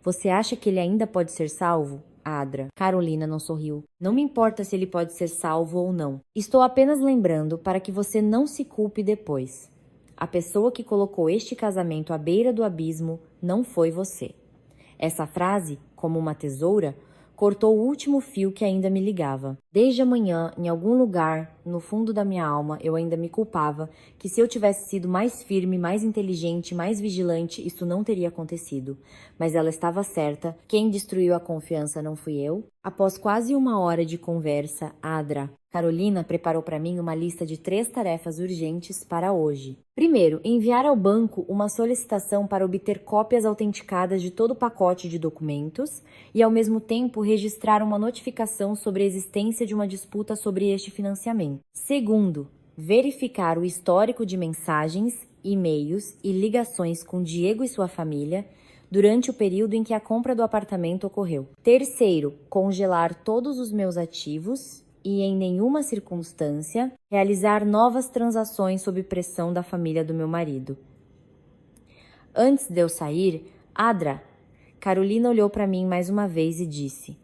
Você acha que ele ainda pode ser salvo? Adrá. Carolina não sorriu. Não me importa se ele pode ser salvo ou não. Estou apenas lembrando para que você não se culpe depois. A pessoa que colocou este casamento à beira do abismo não foi você. Essa frase, como uma tesoura, cortou o último fio que ainda me ligava. Desde amanhã, em algum lugar, no fundo da minha alma, eu ainda me culpava que se eu tivesse sido mais firme, mais inteligente, mais vigilante, isso não teria acontecido. Mas ela estava certa, quem destruiu a confiança não fui eu. Após quase uma hora de conversa, Adrá. Carolina preparou para mim uma lista de 3 tarefas urgentes para hoje. Primeiro, enviar ao banco uma solicitação para obter cópias autenticadas de todo o pacote de documentos e, ao mesmo tempo, registrar uma notificação sobre a existência de uma disputa sobre este financiamento. Segundo, verificar o histórico de mensagens, e-mails e ligações com Diego e sua família durante o período em que a compra do apartamento ocorreu. Terceiro, congelar todos os meus ativos e, em nenhuma circunstância, realizar novas transações sob pressão da família do meu marido. Antes de eu sair, Adra, Carolina olhou para mim mais uma vez e disse: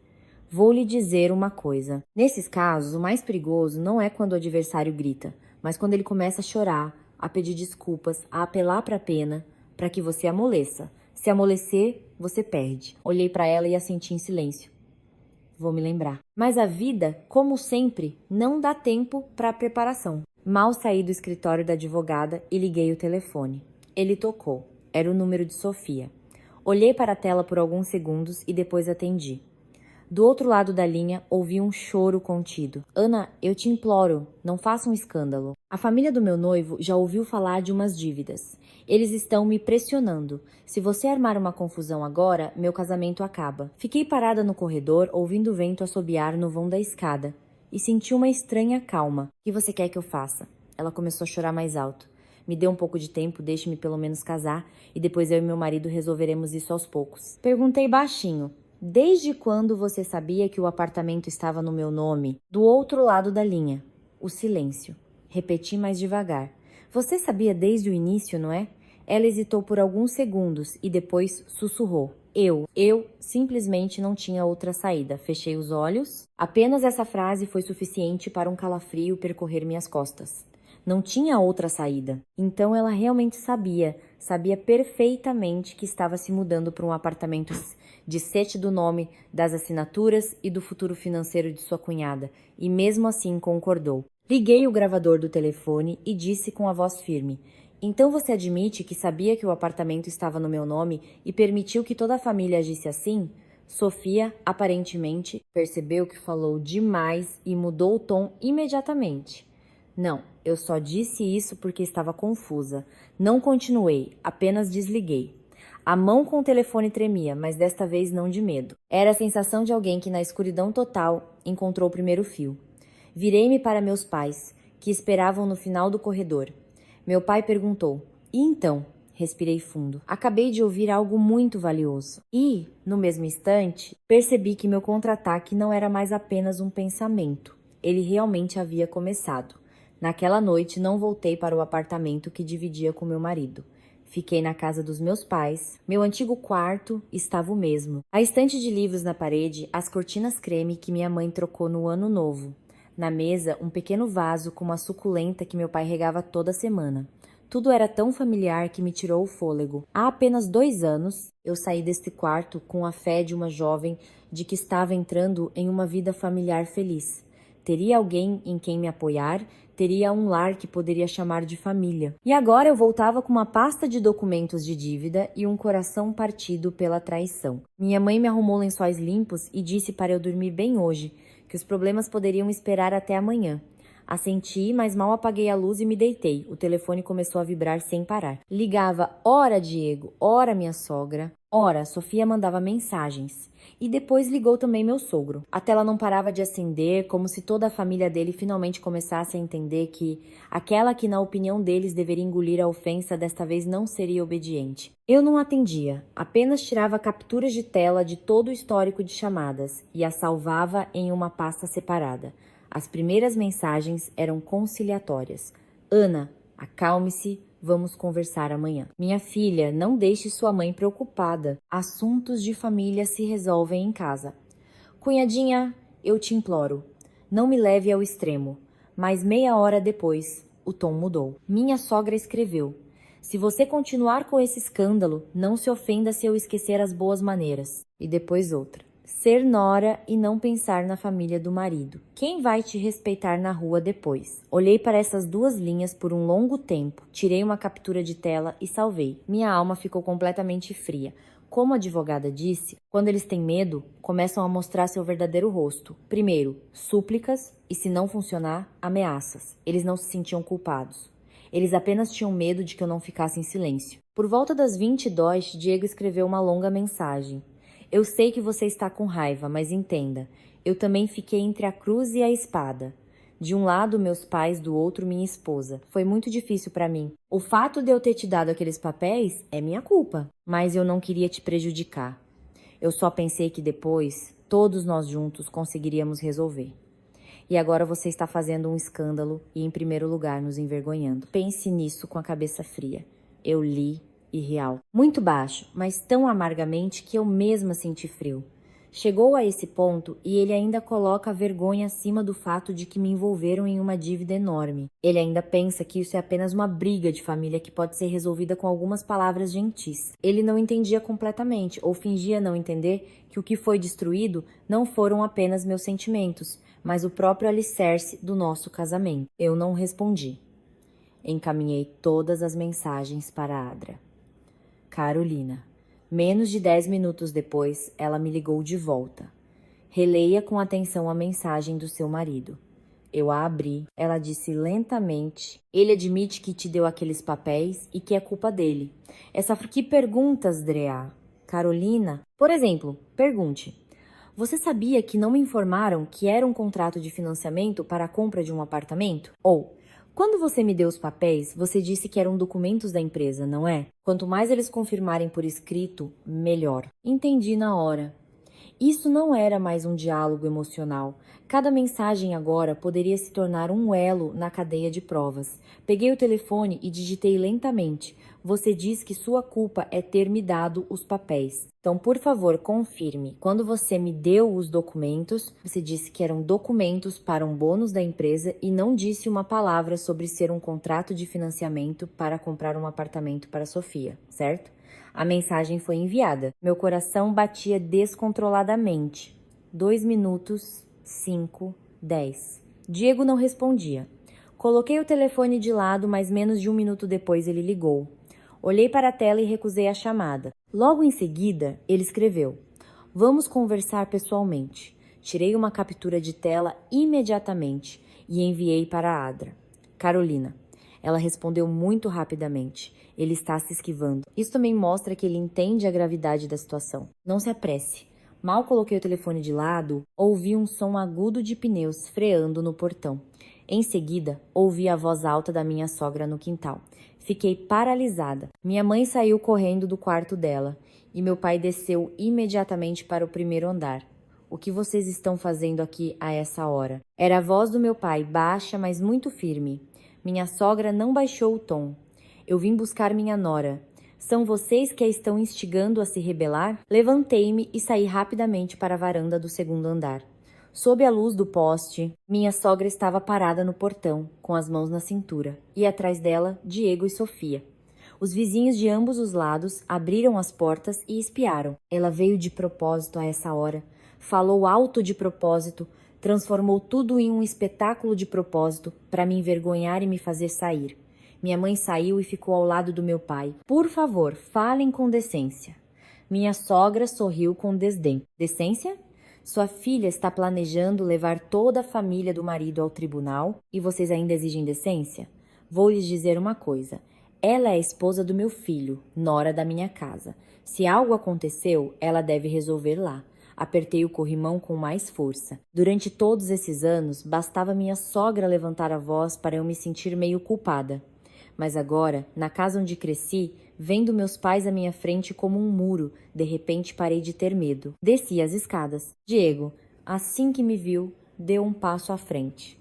vou lhe dizer uma coisa. Nesses casos, o mais perigoso não é quando o adversário grita, mas quando ele começa a chorar, a pedir desculpas, a apelar para a pena, para que você amoleça. Se amolecer, você perde. Olhei para ela e assenti em silêncio. Vou me lembrar. Mas a vida, como sempre, não dá tempo para preparação. Mal saí do escritório da advogada e liguei o telefone. Ele tocou. Era o número de Sofia. Olhei para a tela por alguns segundos e depois atendi. Do outro lado da linha, ouvi um choro contido. Ana, eu te imploro, não faça um escândalo. A família do meu noivo já ouviu falar de umas dívidas. Eles estão me pressionando. Se você armar uma confusão agora, meu casamento acaba. Fiquei parada no corredor, ouvindo o vento assobiar no vão da escada. E senti uma estranha calma. O que você quer que eu faça? Ela começou a chorar mais alto. Me dê um pouco de tempo, deixe-me pelo menos casar, e depois eu e meu marido resolveremos isso aos poucos. Perguntei baixinho. Desde quando você sabia que o apartamento estava no meu nome? Do outro lado da linha. O silêncio. Repeti mais devagar. Você sabia desde o início, não é? Ela hesitou por alguns segundos e depois sussurrou. Eu simplesmente não tinha outra saída. Fechei os olhos. Apenas essa frase foi suficiente para um calafrio percorrer minhas costas. Não tinha outra saída. Então ela realmente sabia perfeitamente que estava se mudando para um apartamento de sete do nome, das assinaturas e do futuro financeiro de sua cunhada, e mesmo assim concordou. Liguei o gravador do telefone e disse com a voz firme: então você admite que sabia que o apartamento estava no meu nome e permitiu que toda a família agisse assim? Sofia, aparentemente, percebeu que falou demais e mudou o tom imediatamente. Não, eu só disse isso porque estava confusa. Não continuei, apenas desliguei. A mão com o telefone tremia, mas desta vez não de medo. Era a sensação de alguém que na escuridão total encontrou o primeiro fio. Virei-me para meus pais, que esperavam no final do corredor. Meu pai perguntou: e então? Respirei fundo. Acabei de ouvir algo muito valioso. E, no mesmo instante, percebi que meu contra-ataque não era mais apenas um pensamento. Ele realmente havia começado. Naquela noite, não voltei para o apartamento que dividia com meu marido. Fiquei na casa dos meus pais. Meu antigo quarto estava o mesmo. A estante de livros na parede, as cortinas creme que minha mãe trocou no ano novo. Na mesa, um pequeno vaso com uma suculenta que meu pai regava toda semana. Tudo era tão familiar que me tirou o fôlego. Há apenas 2 anos, eu saí deste quarto com a fé de uma jovem de que estava entrando em uma vida familiar feliz. Teria alguém em quem me apoiar, teria um lar que poderia chamar de família. E agora eu voltava com uma pasta de documentos de dívida e um coração partido pela traição. Minha mãe me arrumou lençóis limpos e disse para eu dormir bem hoje, que os problemas poderiam esperar até amanhã. Assenti, mas mal apaguei a luz e me deitei. O telefone começou a vibrar sem parar. Ligava, ora Diego, ora minha sogra, ora Sofia mandava mensagens. E depois ligou também meu sogro. A tela não parava de acender, como se toda a família dele finalmente começasse a entender que aquela que na opinião deles deveria engolir a ofensa desta vez não seria obediente. Eu não atendia, apenas tirava capturas de tela de todo o histórico de chamadas e as salvava em uma pasta separada. As primeiras mensagens eram conciliatórias. Ana, acalme-se, vamos conversar amanhã. Minha filha, não deixe sua mãe preocupada. Assuntos de família se resolvem em casa. Cunhadinha, eu te imploro, não me leve ao extremo. Mas meia hora depois, o tom mudou. Minha sogra escreveu: se você continuar com esse escândalo, não se ofenda se eu esquecer as boas maneiras. E depois outra: ser nora e não pensar na família do marido. Quem vai te respeitar na rua depois? Olhei para essas 2 linhas por um longo tempo, tirei uma captura de tela e salvei. Minha alma ficou completamente fria. Como a advogada disse, quando eles têm medo, começam a mostrar seu verdadeiro rosto. Primeiro, súplicas e, se não funcionar, ameaças. Eles não se sentiam culpados. Eles apenas tinham medo de que eu não ficasse em silêncio. Por volta das 20h, Diego escreveu uma longa mensagem. Eu sei que você está com raiva, mas entenda, eu também fiquei entre a cruz e a espada. De um lado, meus pais, do outro, minha esposa. Foi muito difícil para mim. O fato de eu ter te dado aqueles papéis é minha culpa, mas eu não queria te prejudicar. Eu só pensei que depois, todos nós juntos conseguiríamos resolver. E agora você está fazendo um escândalo e, em primeiro lugar, nos envergonhando. Pense nisso com a cabeça fria. Eu li irreal. Muito baixo, mas tão amargamente que eu mesma senti frio. Chegou a esse ponto e ele ainda coloca a vergonha acima do fato de que me envolveram em uma dívida enorme. Ele ainda pensa que isso é apenas uma briga de família que pode ser resolvida com algumas palavras gentis. Ele não entendia completamente, ou fingia não entender, que o que foi destruído não foram apenas meus sentimentos, mas o próprio alicerce do nosso casamento. Eu não respondi. Encaminhei todas as mensagens para a Adra. Carolina. Menos de 10 minutos depois, ela me ligou de volta. Releia com atenção a mensagem do seu marido. Eu a abri. Ela disse lentamente. Ele admite que te deu aqueles papéis e que é culpa dele. Que perguntas, Drea? Carolina? Por exemplo, pergunte. Você sabia que não me informaram que era um contrato de financiamento para a compra de um apartamento? Ou, quando você me deu os papéis, você disse que eram documentos da empresa, não é? Quanto mais eles confirmarem por escrito, melhor. Entendi na hora. Isso não era mais um diálogo emocional. Cada mensagem agora poderia se tornar um elo na cadeia de provas. Peguei o telefone e digitei lentamente. Você diz que sua culpa é ter me dado os papéis. Então, por favor, confirme. Quando você me deu os documentos, você disse que eram documentos para um bônus da empresa e não disse uma palavra sobre ser um contrato de financiamento para comprar um apartamento para Sofia, certo? A mensagem foi enviada. Meu coração batia descontroladamente. 2 minutos, 5, 10. Diego não respondia. Coloquei o telefone de lado, mas menos de 1 minuto depois ele ligou. Olhei para a tela e recusei a chamada. Logo em seguida, ele escreveu: Vamos conversar pessoalmente. Tirei uma captura de tela imediatamente e enviei para a Adra. Carolina. Ela respondeu muito rapidamente. Ele está se esquivando. Isso também mostra que ele entende a gravidade da situação. Não se apresse. Mal coloquei o telefone de lado, ouvi um som agudo de pneus freando no portão. Em seguida, ouvi a voz alta da minha sogra no quintal. Fiquei paralisada. Minha mãe saiu correndo do quarto dela e meu pai desceu imediatamente para o primeiro andar. O que vocês estão fazendo aqui a essa hora? Era a voz do meu pai, baixa, mas muito firme. Minha sogra não baixou o tom. Eu vim buscar minha nora. São vocês que a estão instigando a se rebelar? Levantei-me e saí rapidamente para a varanda do segundo andar. Sob a luz do poste, minha sogra estava parada no portão, com as mãos na cintura, e atrás dela, Diego e Sofia. Os vizinhos de ambos os lados abriram as portas e espiaram. Ela veio de propósito a essa hora, falou alto de propósito, transformou tudo em um espetáculo de propósito para me envergonhar e me fazer sair. Minha mãe saiu e ficou ao lado do meu pai. Por favor, falem com decência. Minha sogra sorriu com desdém. Decência? Sua filha está planejando levar toda a família do marido ao tribunal e vocês ainda exigem decência? Vou lhes dizer uma coisa. Ela é a esposa do meu filho, nora da minha casa. Se algo aconteceu, ela deve resolver lá. Apertei o corrimão com mais força. Durante todos esses anos, bastava minha sogra levantar a voz para eu me sentir meio culpada. Mas agora, na casa onde cresci, vendo meus pais à minha frente como um muro, de repente parei de ter medo. Desci as escadas. Diego, assim que me viu, deu um passo à frente.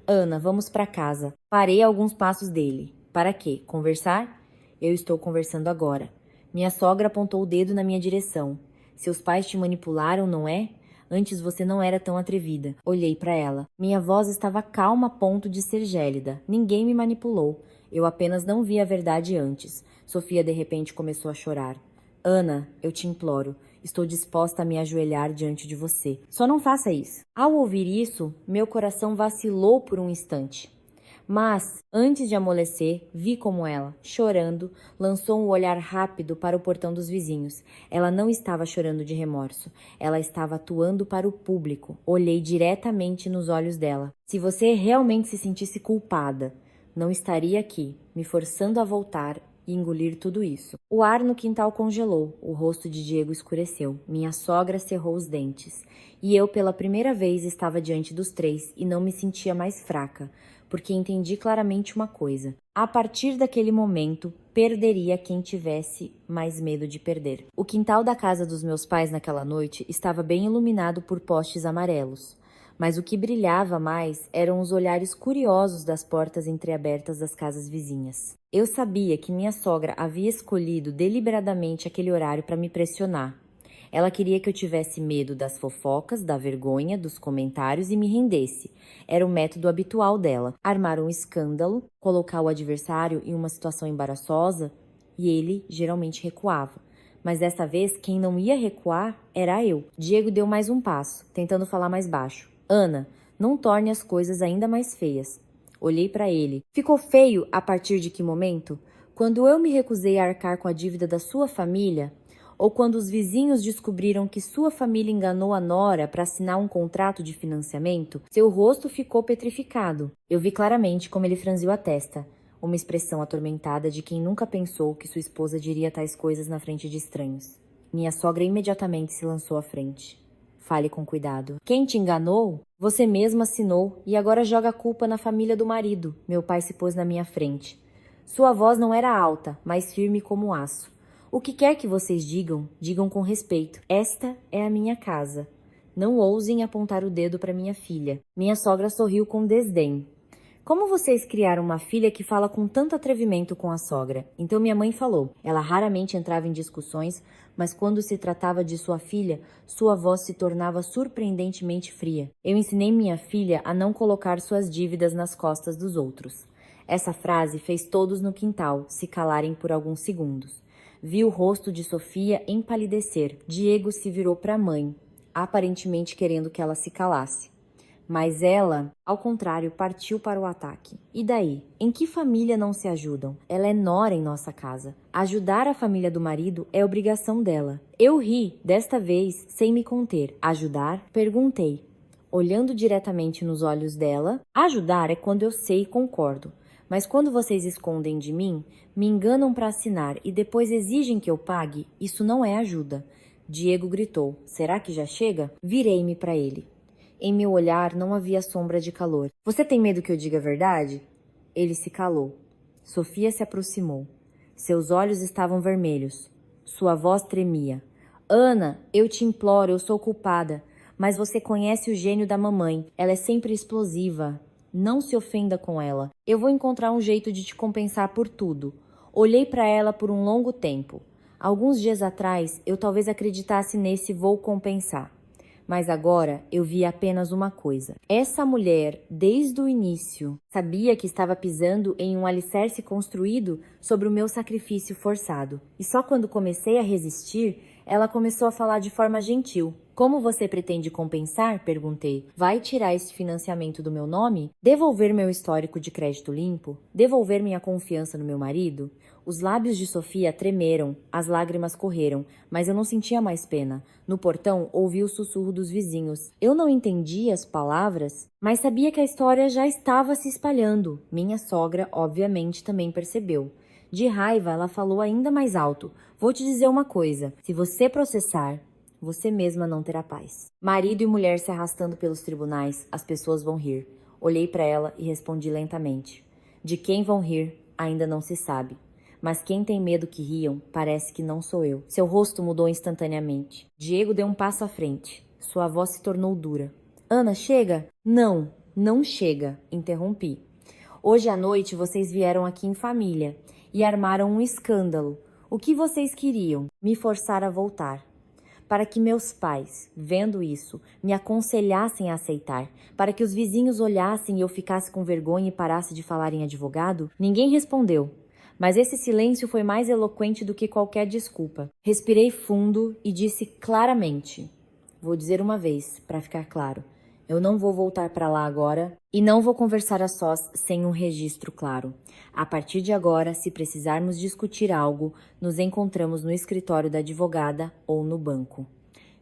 Ana, vamos para casa. Parei a alguns passos dele. Para quê? Conversar? Eu estou conversando agora. Minha sogra apontou o dedo na minha direção. Seus pais te manipularam, não é? Antes você não era tão atrevida. Olhei para ela. Minha voz estava calma a ponto de ser gélida. Ninguém me manipulou. Eu apenas não vi a verdade antes. Sofia de repente começou a chorar. Ana, eu te imploro. Estou disposta a me ajoelhar diante de você. Só não faça isso. Ao ouvir isso, meu coração vacilou por um instante. Mas, antes de amolecer, vi como ela, chorando, lançou um olhar rápido para o portão dos vizinhos. Ela não estava chorando de remorso. Ela estava atuando para o público. Olhei diretamente nos olhos dela. Se você realmente se sentisse culpada, não estaria aqui, me forçando a voltar e engolir tudo isso. O ar no quintal congelou, o rosto de Diego escureceu. Minha sogra cerrou os dentes. E eu, pela primeira vez, estava diante dos três e não me sentia mais fraca, porque entendi claramente uma coisa. A partir daquele momento, perderia quem tivesse mais medo de perder. O quintal da casa dos meus pais naquela noite estava bem iluminado por postes amarelos. Mas o que brilhava mais eram os olhares curiosos das portas entreabertas das casas vizinhas. Eu sabia que minha sogra havia escolhido deliberadamente aquele horário para me pressionar. Ela queria que eu tivesse medo das fofocas, da vergonha, dos comentários e me rendesse. Era o método habitual dela: armar um escândalo, colocar o adversário em uma situação embaraçosa, e ele geralmente recuava. Mas dessa vez, quem não ia recuar era eu. Diego deu mais um passo, tentando falar mais baixo. Ana, não torne as coisas ainda mais feias. Olhei para ele. Ficou feio a partir de que momento? Quando eu me recusei a arcar com a dívida da sua família? Ou quando os vizinhos descobriram que sua família enganou a nora para assinar um contrato de financiamento? Seu rosto ficou petrificado. Eu vi claramente como ele franziu a testa. Uma expressão atormentada de quem nunca pensou que sua esposa diria tais coisas na frente de estranhos. Minha sogra imediatamente se lançou à frente. Fale com cuidado. Quem te enganou? Você mesma assinou e agora joga a culpa na família do marido. Meu pai se pôs na minha frente. Sua voz não era alta, mas firme como aço. O que quer que vocês digam, digam com respeito. Esta é a minha casa. Não ousem apontar o dedo para minha filha. Minha sogra sorriu com desdém. Como vocês criaram uma filha que fala com tanto atrevimento com a sogra? Então minha mãe falou. Ela raramente entrava em discussões, mas quando se tratava de sua filha, sua voz se tornava surpreendentemente fria. Eu ensinei minha filha a não colocar suas dívidas nas costas dos outros. Essa frase fez todos no quintal se calarem por alguns segundos. Vi o rosto de Sofia empalidecer. Diego se virou para a mãe, aparentemente querendo que ela se calasse. Mas ela, ao contrário, partiu para o ataque. E daí? Em que família não se ajudam? Ela é nora em nossa casa. Ajudar a família do marido é obrigação dela. Eu ri, desta vez, sem me conter. Ajudar? Perguntei, olhando diretamente nos olhos dela. Ajudar é quando eu sei e concordo. Mas quando vocês escondem de mim, me enganam para assinar e depois exigem que eu pague, isso não é ajuda. Diego gritou. Será que já chega? Virei-me para ele. Em meu olhar não havia sombra de calor. Você tem medo que eu diga a verdade? Ele se calou. Sofia se aproximou. Seus olhos estavam vermelhos. Sua voz tremia. Ana, eu te imploro, eu sou culpada. Mas você conhece o gênio da mamãe. Ela é sempre explosiva. Não se ofenda com ela. Eu vou encontrar um jeito de te compensar por tudo. Olhei para ela por um longo tempo. Alguns dias atrás, eu talvez acreditasse nesse vou compensar. Mas agora eu vi apenas uma coisa. Essa mulher, desde o início, sabia que estava pisando em um alicerce construído sobre o meu sacrifício forçado. E só quando comecei a resistir, ela começou a falar de forma gentil. Como você pretende compensar? Perguntei. Vai tirar esse financiamento do meu nome? Devolver meu histórico de crédito limpo? Devolver minha confiança no meu marido? Os lábios de Sofia tremeram, as lágrimas correram, mas eu não sentia mais pena. No portão, ouvi o sussurro dos vizinhos. Eu não entendia as palavras, mas sabia que a história já estava se espalhando. Minha sogra, obviamente, também percebeu. De raiva, ela falou ainda mais alto. Vou te dizer uma coisa. Se você processar, você mesma não terá paz. Marido e mulher se arrastando pelos tribunais, as pessoas vão rir. Olhei para ela e respondi lentamente. De quem vão rir, ainda não se sabe. Mas quem tem medo que riam, parece que não sou eu. Seu rosto mudou instantaneamente. Diego deu um passo à frente. Sua voz se tornou dura. Ana, chega? Não, não chega, interrompi. Hoje à noite vocês vieram aqui em família e armaram um escândalo. O que vocês queriam? Me forçar a voltar. Para que meus pais, vendo isso, me aconselhassem a aceitar, para que os vizinhos olhassem e eu ficasse com vergonha e parasse de falar em advogado? Ninguém respondeu. Mas esse silêncio foi mais eloquente do que qualquer desculpa. Respirei fundo e disse claramente. Vou dizer uma vez, para ficar claro. Eu não vou voltar para lá agora e não vou conversar a sós sem um registro claro. A partir de agora, se precisarmos discutir algo, nos encontramos no escritório da advogada ou no banco.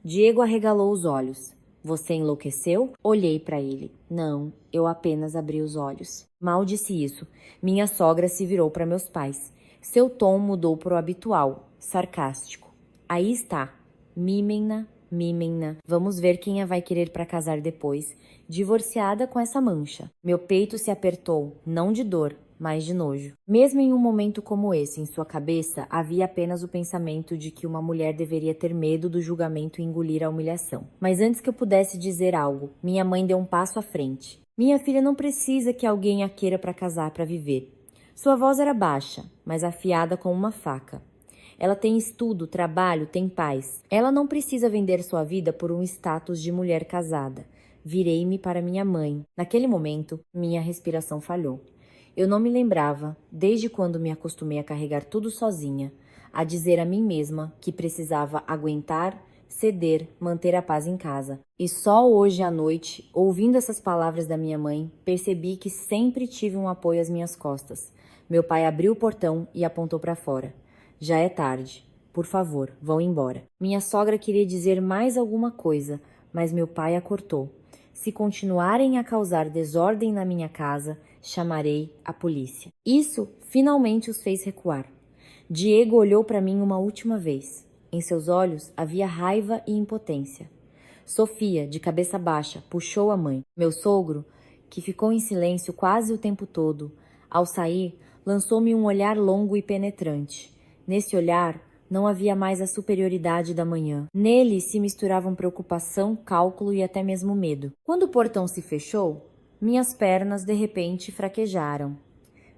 Diego arregalou os olhos. Você enlouqueceu? Olhei para ele. Não, eu apenas abri os olhos. Mal disse isso. Minha sogra se virou para meus pais. Seu tom mudou para o habitual, sarcástico. Aí está. Mimem-na, mimem-na. Vamos ver quem a vai querer para casar depois, divorciada com essa mancha. Meu peito se apertou, não de dor, mais de nojo. Mesmo em um momento como esse, em sua cabeça, havia apenas o pensamento de que uma mulher deveria ter medo do julgamento e engolir a humilhação. Mas antes que eu pudesse dizer algo, minha mãe deu um passo à frente. Minha filha não precisa que alguém a queira para casar para viver. Sua voz era baixa, mas afiada como uma faca. Ela tem estudo, trabalho, tem paz. Ela não precisa vender sua vida por um status de mulher casada. Virei-me para minha mãe. Naquele momento, minha respiração falhou. Eu não me lembrava, desde quando me acostumei a carregar tudo sozinha, a dizer a mim mesma que precisava aguentar, ceder, manter a paz em casa. E só hoje à noite, ouvindo essas palavras da minha mãe, percebi que sempre tive um apoio às minhas costas. Meu pai abriu o portão e apontou para fora. Já é tarde. Por favor, vão embora. Minha sogra queria dizer mais alguma coisa, mas meu pai a cortou. Se continuarem a causar desordem na minha casa, chamarei a polícia. Isso finalmente os fez recuar. Diego olhou para mim uma última vez. Em seus olhos havia raiva e impotência. Sofia, de cabeça baixa, puxou a mãe. Meu sogro, que ficou em silêncio quase o tempo todo, ao sair, lançou-me um olhar longo e penetrante. Nesse olhar, não havia mais a superioridade da manhã. Nele se misturavam preocupação, cálculo e até mesmo medo. Quando o portão se fechou, minhas pernas de repente fraquejaram.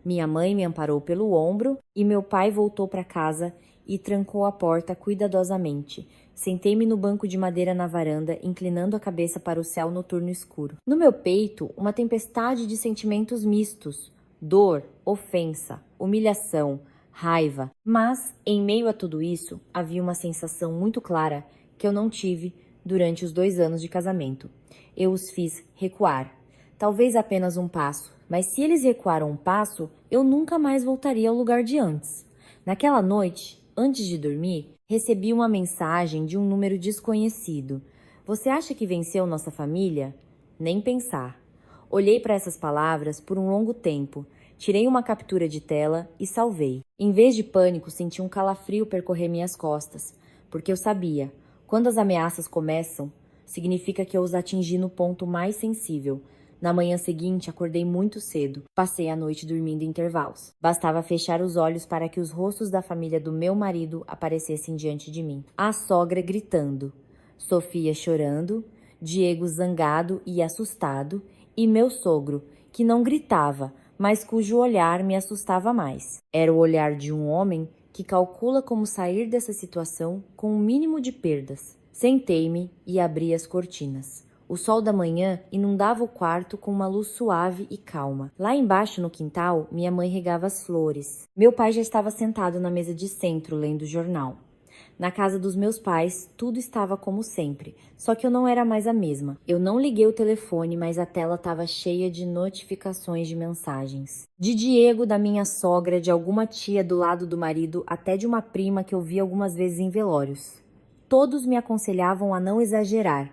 Minha mãe me amparou pelo ombro e meu pai voltou para casa e trancou a porta cuidadosamente. Sentei-me no banco de madeira na varanda, inclinando a cabeça para o céu noturno escuro. No meu peito, uma tempestade de sentimentos mistos: dor, ofensa, humilhação, raiva. Mas, em meio a tudo isso, havia uma sensação muito clara que eu não tive durante os 2 anos de casamento. Eu os fiz recuar. Talvez apenas um passo, mas se eles recuaram um passo, eu nunca mais voltaria ao lugar de antes. Naquela noite, antes de dormir, recebi uma mensagem de um número desconhecido. Você acha que venceu nossa família? Nem pensar. Olhei para essas palavras por um longo tempo. Tirei uma captura de tela e salvei. Em vez de pânico, senti um calafrio percorrer minhas costas, porque eu sabia, quando as ameaças começam, significa que eu os atingi no ponto mais sensível. Na manhã seguinte, acordei muito cedo. Passei a noite dormindo em intervalos. Bastava fechar os olhos para que os rostos da família do meu marido aparecessem diante de mim. A sogra gritando, Sofia chorando, Diego zangado e assustado, e meu sogro, que não gritava, mas cujo olhar me assustava mais. Era o olhar de um homem que calcula como sair dessa situação com o mínimo de perdas. Sentei-me e abri as cortinas. O sol da manhã inundava o quarto com uma luz suave e calma. Lá embaixo no quintal, minha mãe regava as flores. Meu pai já estava sentado na mesa de centro, lendo o jornal. Na casa dos meus pais, tudo estava como sempre, só que eu não era mais a mesma. Eu não liguei o telefone, mas a tela estava cheia de notificações de mensagens. De Diego, da minha sogra, de alguma tia do lado do marido, até de uma prima que eu vi algumas vezes em velórios. Todos me aconselhavam a não exagerar.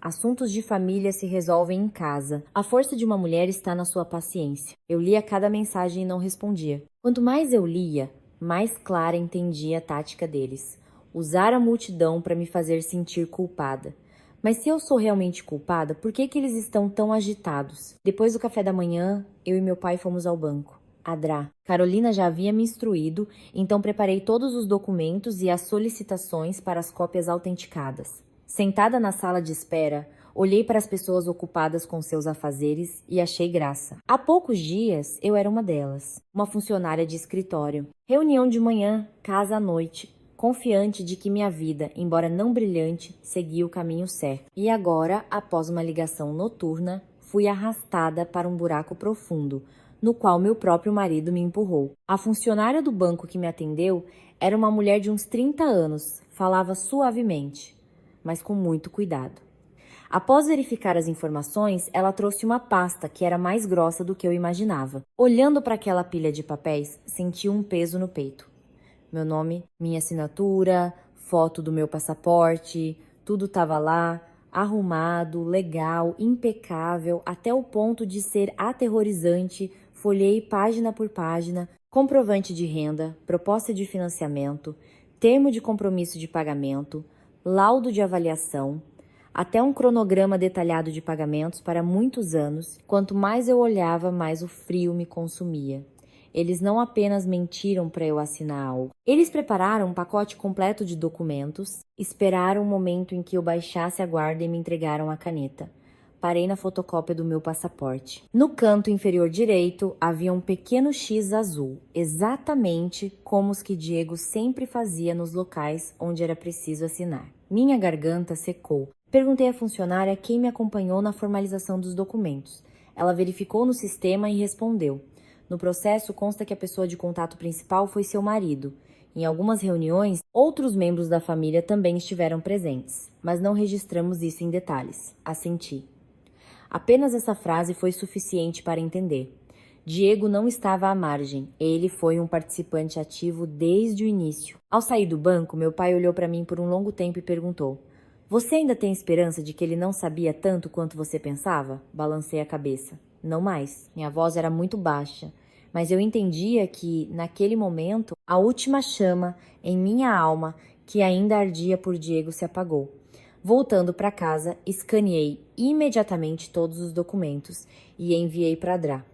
Assuntos de família se resolvem em casa. A força de uma mulher está na sua paciência. Eu lia cada mensagem e não respondia. Quanto mais eu lia, mais clara entendia a tática deles. Usar a multidão para me fazer sentir culpada. Mas se eu sou realmente culpada, por que eles estão tão agitados? Depois do café da manhã, eu e meu pai fomos ao banco. Adrá. Carolina já havia me instruído, então preparei todos os documentos e as solicitações para as cópias autenticadas. Sentada na sala de espera, olhei para as pessoas ocupadas com seus afazeres e achei graça. Há poucos dias, eu era uma delas, uma funcionária de escritório. Reunião de manhã, casa à noite, confiante de que minha vida, embora não brilhante, seguia o caminho certo. E agora, após uma ligação noturna, fui arrastada para um buraco profundo, no qual meu próprio marido me empurrou. A funcionária do banco que me atendeu era uma mulher de uns 30 anos, falava suavemente, mas com muito cuidado. Após verificar as informações, ela trouxe uma pasta que era mais grossa do que eu imaginava. Olhando para aquela pilha de papéis, senti um peso no peito. Meu nome, minha assinatura, foto do meu passaporte, tudo estava lá, arrumado, legal, impecável, até o ponto de ser aterrorizante. Folhei página por página, comprovante de renda, proposta de financiamento, termo de compromisso de pagamento, laudo de avaliação, até um cronograma detalhado de pagamentos para muitos anos. Quanto mais eu olhava, mais o frio me consumia. Eles não apenas mentiram para eu assinar algo. Eles prepararam um pacote completo de documentos, esperaram o momento em que eu baixasse a guarda e me entregaram a caneta. Parei na fotocópia do meu passaporte. No canto inferior direito havia um pequeno X azul, exatamente como os que Diego sempre fazia nos locais onde era preciso assinar. Minha garganta secou. Perguntei à funcionária quem me acompanhou na formalização dos documentos. Ela verificou no sistema e respondeu. No processo consta que a pessoa de contato principal foi seu marido. Em algumas reuniões, outros membros da família também estiveram presentes, mas não registramos isso em detalhes. Assenti. Apenas essa frase foi suficiente para entender. Diego não estava à margem, ele foi um participante ativo desde o início. Ao sair do banco, meu pai olhou para mim por um longo tempo e perguntou: "Você ainda tem esperança de que ele não sabia tanto quanto você pensava?" Balancei a cabeça. Não mais. Minha voz era muito baixa, mas eu entendia que, naquele momento, a última chama em minha alma que ainda ardia por Diego se apagou. Voltando para casa, escaneei imediatamente todos os documentos e enviei para Drá.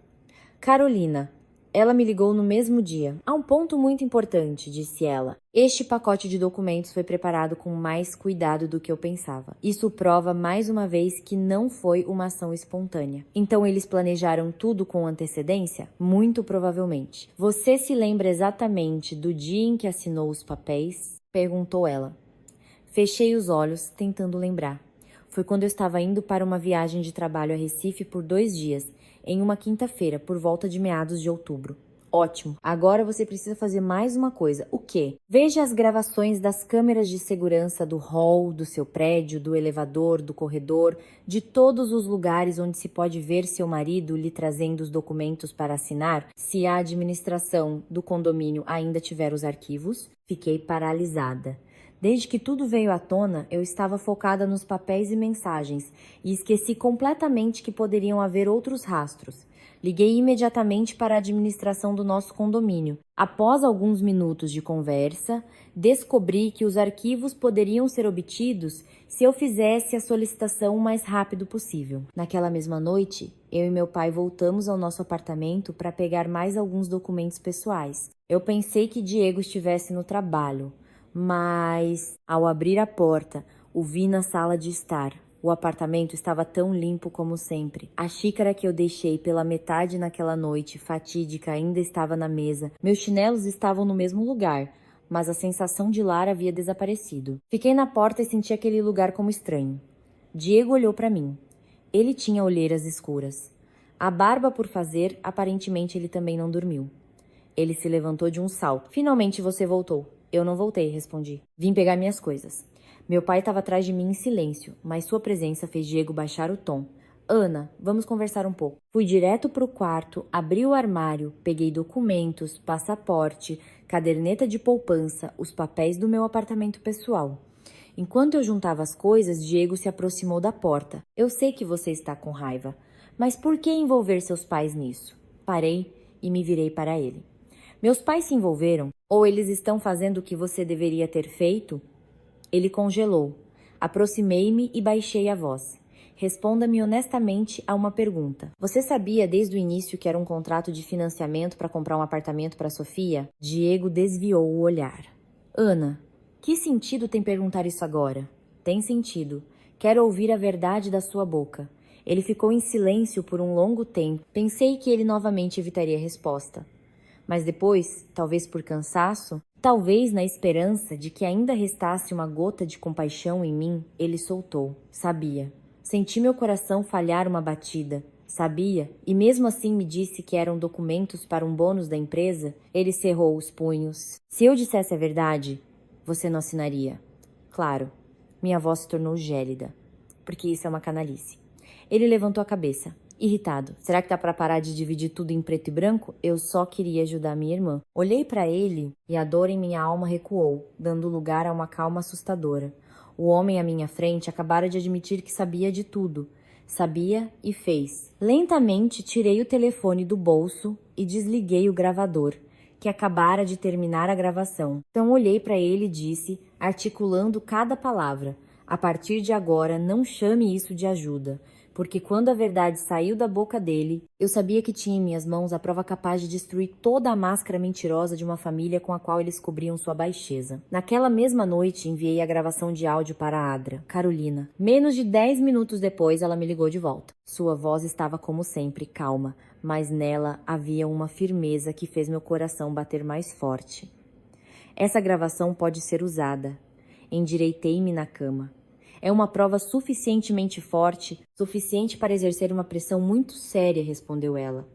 Carolina. Ela me ligou no mesmo dia. Há um ponto muito importante, disse ela. Este pacote de documentos foi preparado com mais cuidado do que eu pensava. Isso prova mais uma vez que não foi uma ação espontânea. Então eles planejaram tudo com antecedência? Muito provavelmente. Você se lembra exatamente do dia em que assinou os papéis? Perguntou ela. Fechei os olhos, tentando lembrar. Foi quando eu estava indo para uma viagem de trabalho a Recife por 2 dias, em uma quinta-feira, por volta de meados de outubro. Ótimo. Agora você precisa fazer mais uma coisa. O quê? Veja as gravações das câmeras de segurança do hall, do seu prédio, do elevador, do corredor, de todos os lugares onde se pode ver seu marido lhe trazendo os documentos para assinar, se a administração do condomínio ainda tiver os arquivos. Fiquei paralisada. Desde que tudo veio à tona, eu estava focada nos papéis e mensagens e esqueci completamente que poderiam haver outros rastros. Liguei imediatamente para a administração do nosso condomínio. Após alguns minutos de conversa, descobri que os arquivos poderiam ser obtidos se eu fizesse a solicitação o mais rápido possível. Naquela mesma noite, eu e meu pai voltamos ao nosso apartamento para pegar mais alguns documentos pessoais. Eu pensei que Diego estivesse no trabalho, mas, ao abrir a porta, o vi na sala de estar. O apartamento estava tão limpo como sempre. A xícara que eu deixei pela metade naquela noite fatídica ainda estava na mesa. Meus chinelos estavam no mesmo lugar, mas a sensação de lar havia desaparecido. Fiquei na porta e senti aquele lugar como estranho. Diego olhou para mim. Ele tinha olheiras escuras. A barba por fazer, aparentemente ele também não dormiu. Ele se levantou de um salto. Finalmente você voltou. Eu não voltei, respondi. Vim pegar minhas coisas. Meu pai estava atrás de mim em silêncio, mas sua presença fez Diego baixar o tom. Ana, vamos conversar um pouco. Fui direto para o quarto, abri o armário, peguei documentos, passaporte, caderneta de poupança, os papéis do meu apartamento pessoal. Enquanto eu juntava as coisas, Diego se aproximou da porta. Eu sei que você está com raiva, mas por que envolver seus pais nisso? Parei e me virei para ele. Meus pais se envolveram? Ou eles estão fazendo o que você deveria ter feito? Ele congelou. Aproximei-me e baixei a voz. Responda-me honestamente a uma pergunta. Você sabia desde o início que era um contrato de financiamento para comprar um apartamento para Sofia? Diego desviou o olhar. Ana, que sentido tem perguntar isso agora? Tem sentido. Quero ouvir a verdade da sua boca. Ele ficou em silêncio por um longo tempo. Pensei que ele novamente evitaria a resposta. Mas depois, talvez por cansaço, talvez na esperança de que ainda restasse uma gota de compaixão em mim, ele soltou. Sabia. Senti meu coração falhar uma batida. Sabia, e mesmo assim me disse que eram documentos para um bônus da empresa. Ele cerrou os punhos. Se eu dissesse a verdade, você não assinaria. Claro. Minha voz se tornou gélida, porque isso é uma canalice. Ele levantou a cabeça. Irritado. Será que dá para parar de dividir tudo em preto e branco? Eu só queria ajudar minha irmã. Olhei para ele e a dor em minha alma recuou, dando lugar a uma calma assustadora. O homem à minha frente acabara de admitir que sabia de tudo. Sabia e fez. Lentamente tirei o telefone do bolso e desliguei o gravador, que acabara de terminar a gravação. Então olhei para ele e disse, articulando cada palavra: a partir de agora, não chame isso de ajuda. porque quando a verdade saiu da boca dele, eu sabia que tinha em minhas mãos a prova capaz de destruir toda a máscara mentirosa de uma família com a qual eles cobriam sua baixeza. Naquela mesma noite, enviei a gravação de áudio para a Adra, Carolina. Menos de 10 minutos depois, ela me ligou de volta. Sua voz estava, como sempre, calma, mas nela havia uma firmeza que fez meu coração bater mais forte. Essa gravação pode ser usada. Endireitei-me na cama. É uma prova suficientemente forte, suficiente para exercer uma pressão muito séria, respondeu ela.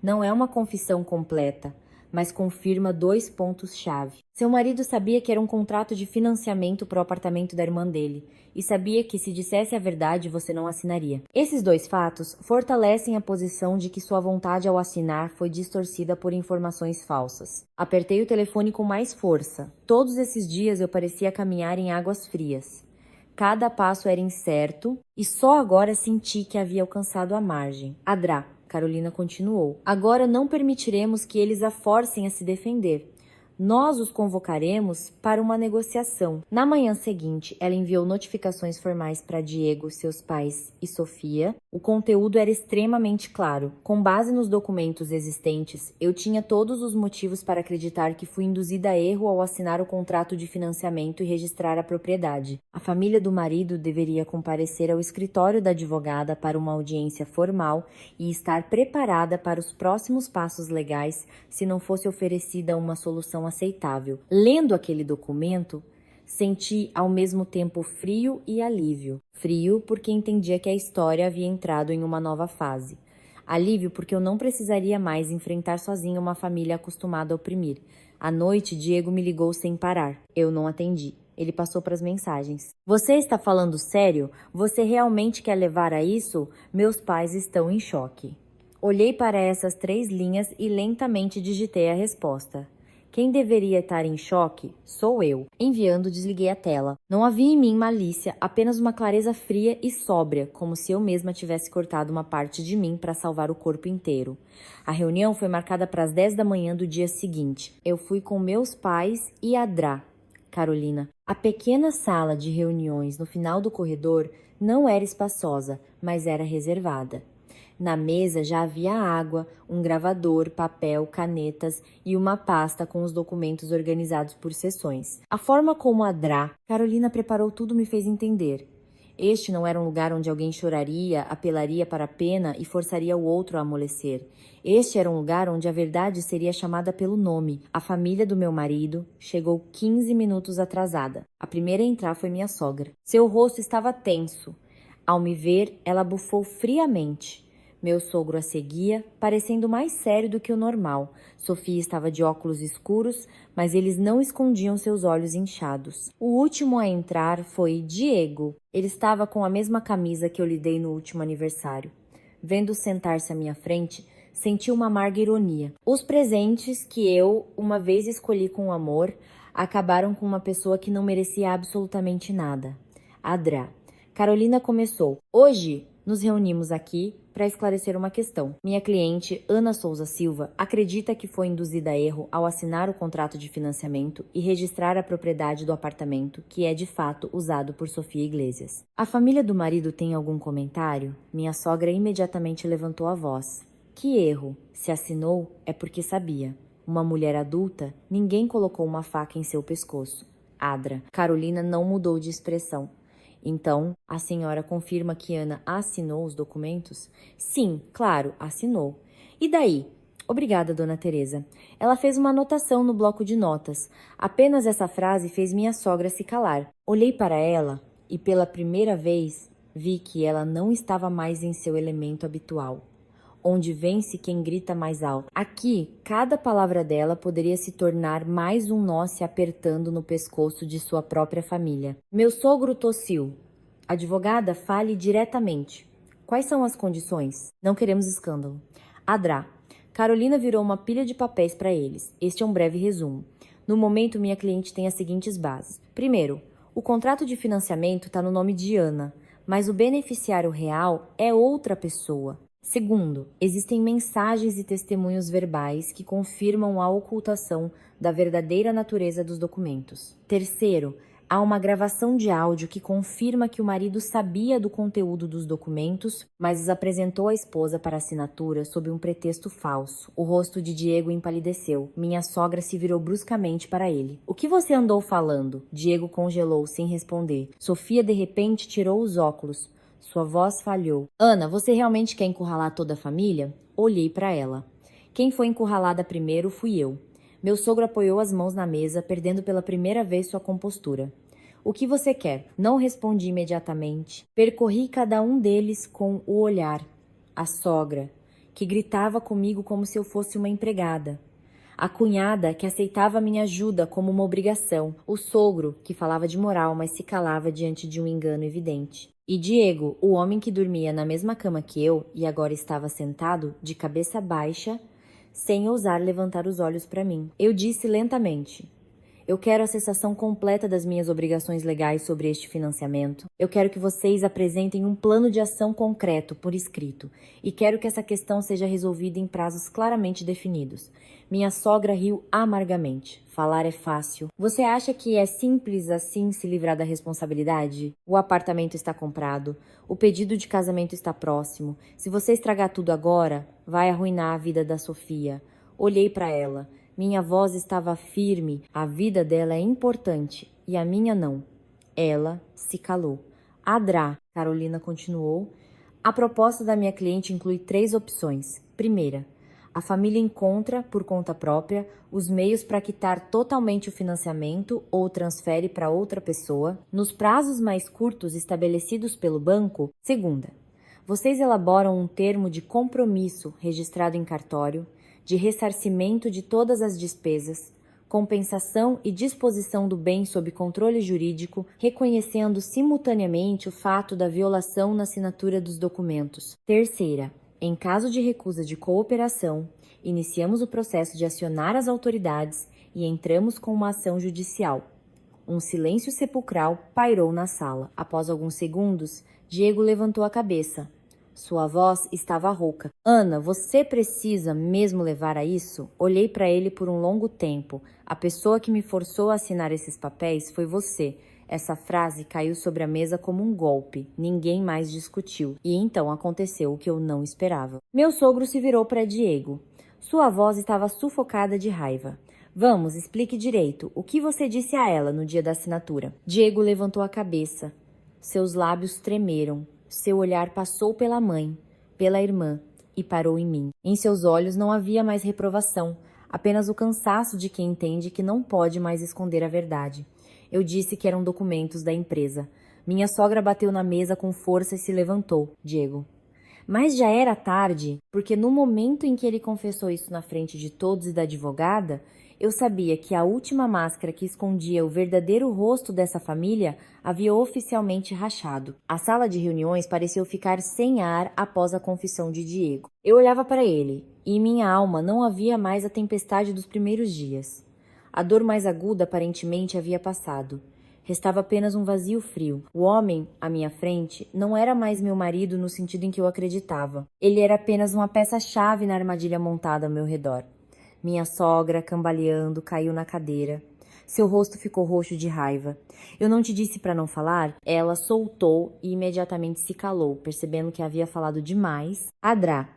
Não é uma confissão completa, mas confirma 2 pontos-chave. Seu marido sabia que era um contrato de financiamento para o apartamento da irmã dele, e sabia que se dissesse a verdade você não assinaria. Esses 2 fatos fortalecem a posição de que sua vontade ao assinar foi distorcida por informações falsas. Apertei o telefone com mais força. Todos esses dias eu parecia caminhar em águas frias. Cada passo era incerto e só agora senti que havia alcançado a margem. Adra, Carolina continuou. Agora não permitiremos que eles a forcem a se defender. Nós os convocaremos para uma negociação. Na manhã seguinte, ela enviou notificações formais para Diego, seus pais e Sofia. O conteúdo era extremamente claro. Com base nos documentos existentes, eu tinha todos os motivos para acreditar que fui induzida a erro ao assinar o contrato de financiamento e registrar a propriedade. A família do marido deveria comparecer ao escritório da advogada para uma audiência formal e estar preparada para os próximos passos legais se não fosse oferecida uma solução aceitável. Lendo aquele documento, senti ao mesmo tempo frio e alívio. Frio porque entendia que a história havia entrado em uma nova fase. Alívio porque eu não precisaria mais enfrentar sozinha uma família acostumada a oprimir. À noite, Diego me ligou sem parar. Eu não atendi. Ele passou para as mensagens. Você está falando sério? Você realmente quer levar a isso? Meus pais estão em choque. Olhei para essas 3 linhas e lentamente digitei a resposta. Quem deveria estar em choque sou eu. Enviando, desliguei a tela. Não havia em mim malícia, apenas uma clareza fria e sóbria, como se eu mesma tivesse cortado uma parte de mim para salvar o corpo inteiro. A reunião foi marcada para as 10 da manhã do dia seguinte. Eu fui com meus pais e a Dra, Carolina. A pequena sala de reuniões no final do corredor não era espaçosa, mas era reservada. Na mesa já havia água, um gravador, papel, canetas e uma pasta com os documentos organizados por seções. A forma como a Dra, Carolina preparou tudo me fez entender. Este não era um lugar onde alguém choraria, apelaria para a pena e forçaria o outro a amolecer. Este era um lugar onde a verdade seria chamada pelo nome. A família do meu marido chegou 15 minutos atrasada. A primeira a entrar foi minha sogra. Seu rosto estava tenso. Ao me ver, ela bufou friamente. Meu sogro a seguia, parecendo mais sério do que o normal. Sofia estava de óculos escuros, mas eles não escondiam seus olhos inchados. O último a entrar foi Diego. Ele estava com a mesma camisa que eu lhe dei no último aniversário. Vendo sentar-se à minha frente, senti uma amarga ironia. Os presentes que eu, uma vez escolhi com amor, acabaram com uma pessoa que não merecia absolutamente nada. Adra. Carolina começou. Hoje, nos reunimos aqui para esclarecer uma questão. Minha cliente, Ana Souza Silva, acredita que foi induzida a erro ao assinar o contrato de financiamento e registrar a propriedade do apartamento, que é de fato usado por Sofia Iglesias. A família do marido tem algum comentário? Minha sogra imediatamente levantou a voz. Que erro? Se assinou, é porque sabia. Uma mulher adulta, ninguém colocou uma faca em seu pescoço. Adra. Carolina não mudou de expressão. Então, a senhora confirma que Ana assinou os documentos? Sim, claro, assinou. E daí? Obrigada, dona Teresa. Ela fez uma anotação no bloco de notas. Apenas essa frase fez minha sogra se calar. Olhei para ela e, pela primeira vez, vi que ela não estava mais em seu elemento habitual. Onde vence quem grita mais alto. Aqui, cada palavra dela poderia se tornar mais um nó se apertando no pescoço de sua própria família. Meu sogro tossiu. Advogada, fale diretamente. Quais são as condições? Não queremos escândalo. Adra. Carolina virou uma pilha de papéis para eles. Este é um breve resumo. No momento, minha cliente tem as seguintes bases. Primeiro, o contrato de financiamento está no nome de Ana, mas o beneficiário real é outra pessoa. Segundo, existem mensagens e testemunhos verbais que confirmam a ocultação da verdadeira natureza dos documentos. Terceiro, Há uma gravação de áudio que confirma que o marido sabia do conteúdo dos documentos, mas os apresentou à esposa para assinatura sob um pretexto falso. O rosto de Diego empalideceu. Minha sogra se virou bruscamente para ele. O que você andou falando? Diego congelou sem responder. Sofia de repente tirou os óculos. Sua voz falhou. Ana, você realmente quer encurralar toda a família? Olhei para ela. Quem foi encurralada primeiro fui eu. Meu sogro apoiou as mãos na mesa, perdendo pela primeira vez sua compostura. O que você quer? Não respondi imediatamente. Percorri cada um deles com o olhar. A sogra, que gritava comigo como se eu fosse uma empregada. A cunhada, que aceitava minha ajuda como uma obrigação. O sogro, que falava de moral, mas se calava diante de um engano evidente. E Diego, o homem que dormia na mesma cama que eu e agora estava sentado, de cabeça baixa, sem ousar levantar os olhos para mim. Eu disse lentamente: eu quero a cessação completa das minhas obrigações legais sobre este financiamento. Eu quero que vocês apresentem um plano de ação concreto, por escrito, e quero que essa questão seja resolvida em prazos claramente definidos. Minha sogra riu amargamente. Falar é fácil. Você acha que é simples assim se livrar da responsabilidade? O apartamento está comprado. O pedido de casamento está próximo. Se você estragar tudo agora, vai arruinar a vida da Sofia. Olhei para ela. Minha voz estava firme. A vida dela é importante e a minha não. Ela se calou. Adrá, Carolina continuou. A proposta da minha cliente inclui 3 opções. Primeira, a família encontra, por conta própria, os meios para quitar totalmente o financiamento ou transfere para outra pessoa, nos prazos mais curtos estabelecidos pelo banco. Segunda, vocês elaboram um termo de compromisso registrado em cartório, de ressarcimento de todas as despesas, compensação e disposição do bem sob controle jurídico, reconhecendo simultaneamente o fato da violação na assinatura dos documentos. Terceira, em caso de recusa de cooperação, iniciamos o processo de acionar as autoridades e entramos com uma ação judicial. Um silêncio sepulcral pairou na sala. Após alguns segundos, Diego levantou a cabeça. Sua voz estava rouca. Ana, você precisa mesmo levar a isso? Olhei para ele por um longo tempo. A pessoa que me forçou a assinar esses papéis foi você. Essa frase caiu sobre a mesa como um golpe. Ninguém mais discutiu. E então aconteceu o que eu não esperava. Meu sogro se virou para Diego. Sua voz estava sufocada de raiva. Vamos, explique direito. O que você disse a ela no dia da assinatura? Diego levantou a cabeça. Seus lábios tremeram. Seu olhar passou pela mãe, pela irmã e parou em mim. Em seus olhos não havia mais reprovação, apenas o cansaço de quem entende que não pode mais esconder a verdade. Eu disse que eram documentos da empresa. Minha sogra bateu na mesa com força e se levantou. Diego. Mas já era tarde, porque no momento em que ele confessou isso na frente de todos e da advogada, eu sabia que a última máscara que escondia o verdadeiro rosto dessa família havia oficialmente rachado. A sala de reuniões pareceu ficar sem ar após a confissão de Diego. Eu olhava para ele, e em minha alma não havia mais a tempestade dos primeiros dias. A dor mais aguda aparentemente havia passado. Restava apenas um vazio frio. O homem, à minha frente, não era mais meu marido no sentido em que eu acreditava. Ele era apenas uma peça-chave na armadilha montada ao meu redor. Minha sogra, cambaleando, caiu na cadeira. Seu rosto ficou roxo de raiva. Eu não te disse para não falar? Ela soltou e imediatamente se calou, percebendo que havia falado demais. Adrá.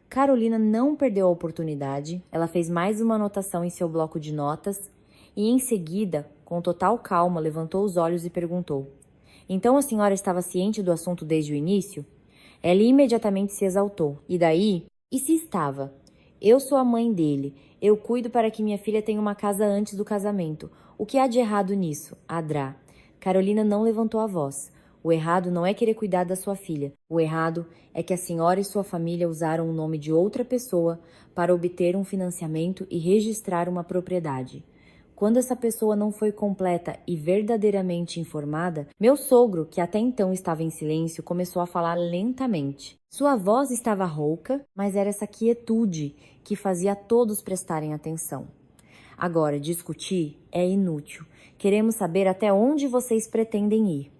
Carolina não perdeu a oportunidade. Ela fez mais uma anotação em seu bloco de notas e, em seguida, com total calma, levantou os olhos e perguntou: então a senhora estava ciente do assunto desde o início? Ela imediatamente se exaltou. E daí? E se estava? Eu sou a mãe dele. Eu cuido para que minha filha tenha uma casa antes do casamento. O que há de errado nisso, Adrá? Carolina não levantou a voz. O errado não é querer cuidar da sua filha. O errado é que a senhora e sua família usaram o nome de outra pessoa para obter um financiamento e registrar uma propriedade. Quando essa pessoa não foi completa e verdadeiramente informada, meu sogro, que até então estava em silêncio, começou a falar lentamente. Sua voz estava rouca, mas era essa quietude que fazia todos prestarem atenção. Agora, discutir é inútil. Queremos saber até onde vocês pretendem ir.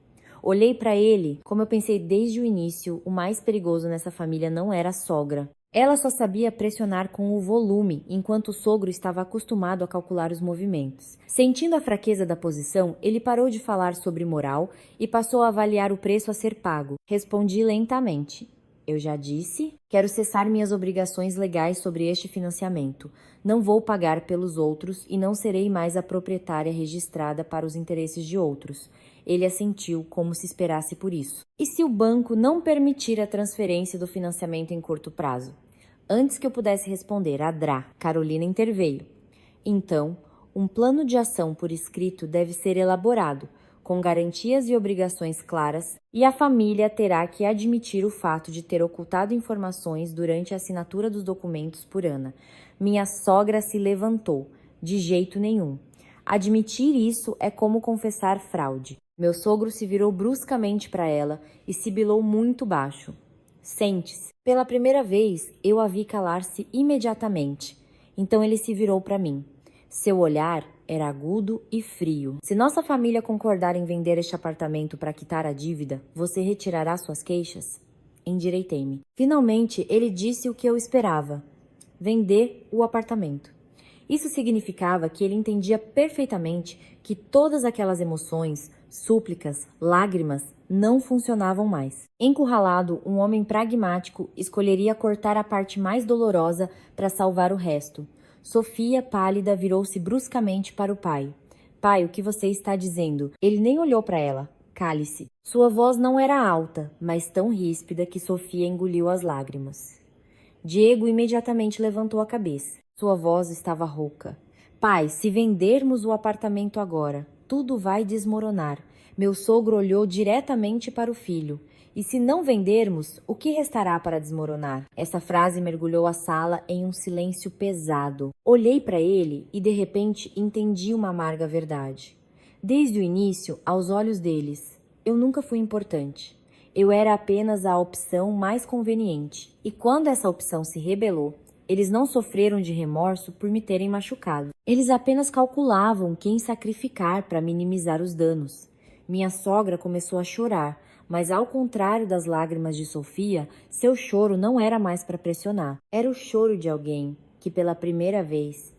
Olhei para ele, como eu pensei desde o início, o mais perigoso nessa família não era a sogra. Ela só sabia pressionar com o volume, enquanto o sogro estava acostumado a calcular os movimentos. Sentindo a fraqueza da posição, ele parou de falar sobre moral e passou a avaliar o preço a ser pago. Respondi lentamente. Eu já disse, quero cessar minhas obrigações legais sobre este financiamento. Não vou pagar pelos outros e não serei mais a proprietária registrada para os interesses de outros. Ele assentiu, como se esperasse por isso. E se o banco não permitir a transferência do financiamento em curto prazo? Antes que eu pudesse responder, Carolina interveio. Então, um plano de ação por escrito deve ser elaborado, com garantias e obrigações claras, e a família terá que admitir o fato de ter ocultado informações durante a assinatura dos documentos por Ana. Minha sogra se levantou. De jeito nenhum. Admitir isso é como confessar fraude. Meu sogro se virou bruscamente para ela e sibilou muito baixo. Sente-se. Pela primeira vez, eu a vi calar-se imediatamente. Então ele se virou para mim. Seu olhar era agudo e frio. Se nossa família concordar em vender este apartamento para quitar a dívida, você retirará suas queixas? Endireitei-me. Finalmente, ele disse o que eu esperava. Vender o apartamento. Isso significava que ele entendia perfeitamente que todas aquelas emoções, súplicas, lágrimas, não funcionavam mais. Encurralado, um homem pragmático escolheria cortar a parte mais dolorosa para salvar o resto. Sofia, pálida, virou-se bruscamente para o pai. Pai, o que você está dizendo? Ele nem olhou para ela. Cale-se. Sua voz não era alta, mas tão ríspida que Sofia engoliu as lágrimas. Diego imediatamente levantou a cabeça. Sua voz estava rouca. Pai, se vendermos o apartamento agora, tudo vai desmoronar. Meu sogro olhou diretamente para o filho. E se não vendermos, o que restará para desmoronar? Essa frase mergulhou a sala em um silêncio pesado. Olhei para ele e, de repente, entendi uma amarga verdade. Desde o início, aos olhos deles, eu nunca fui importante. Eu era apenas a opção mais conveniente. E quando essa opção se rebelou, eles não sofreram de remorso por me terem machucado. Eles apenas calculavam quem sacrificar para minimizar os danos. Minha sogra começou a chorar. Mas ao contrário das lágrimas de Sofia, seu choro não era mais para pressionar. Era o choro de alguém que, pela primeira vez,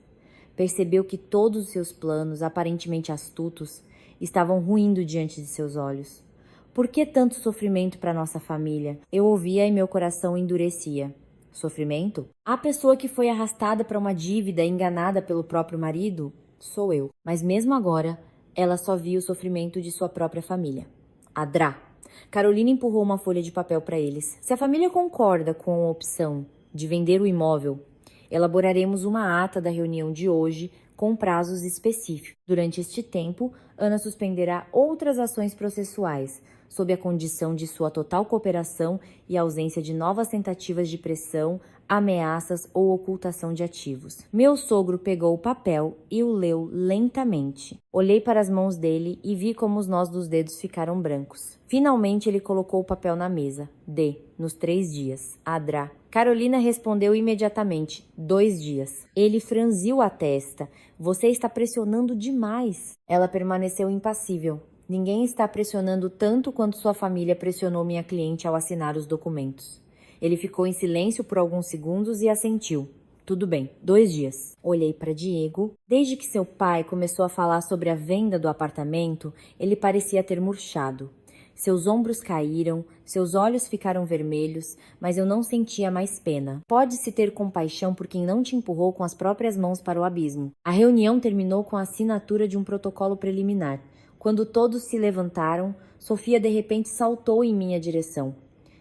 percebeu que todos os seus planos, aparentemente astutos, estavam ruindo diante de seus olhos. Por que tanto sofrimento para nossa família? Eu ouvia e meu coração endurecia. Sofrimento? A pessoa que foi arrastada para uma dívida enganada pelo próprio marido? Sou eu. Mas mesmo agora, ela só via o sofrimento de sua própria família. Carolina empurrou uma folha de papel para eles. Se a família concorda com a opção de vender o imóvel, elaboraremos uma ata da reunião de hoje com prazos específicos. Durante este tempo, Ana suspenderá outras ações processuais, sob a condição de sua total cooperação e ausência de novas tentativas de pressão, ameaças ou ocultação de ativos. Meu sogro pegou o papel e o leu lentamente. Olhei para as mãos dele e vi como os nós dos dedos ficaram brancos. Finalmente ele colocou o papel na mesa. Nos 3 dias. Carolina respondeu imediatamente. 2 dias. Ele franziu a testa. Você está pressionando demais. Ela permaneceu impassível. Ninguém está pressionando tanto quanto sua família pressionou minha cliente ao assinar os documentos. Ele ficou em silêncio por alguns segundos e assentiu. Tudo bem, 2 dias. Olhei para Diego. Desde que seu pai começou a falar sobre a venda do apartamento, ele parecia ter murchado. Seus ombros caíram, seus olhos ficaram vermelhos, mas eu não sentia mais pena. Pode-se ter compaixão por quem não te empurrou com as próprias mãos para o abismo. A reunião terminou com a assinatura de um protocolo preliminar. Quando todos se levantaram, Sofia de repente saltou em minha direção.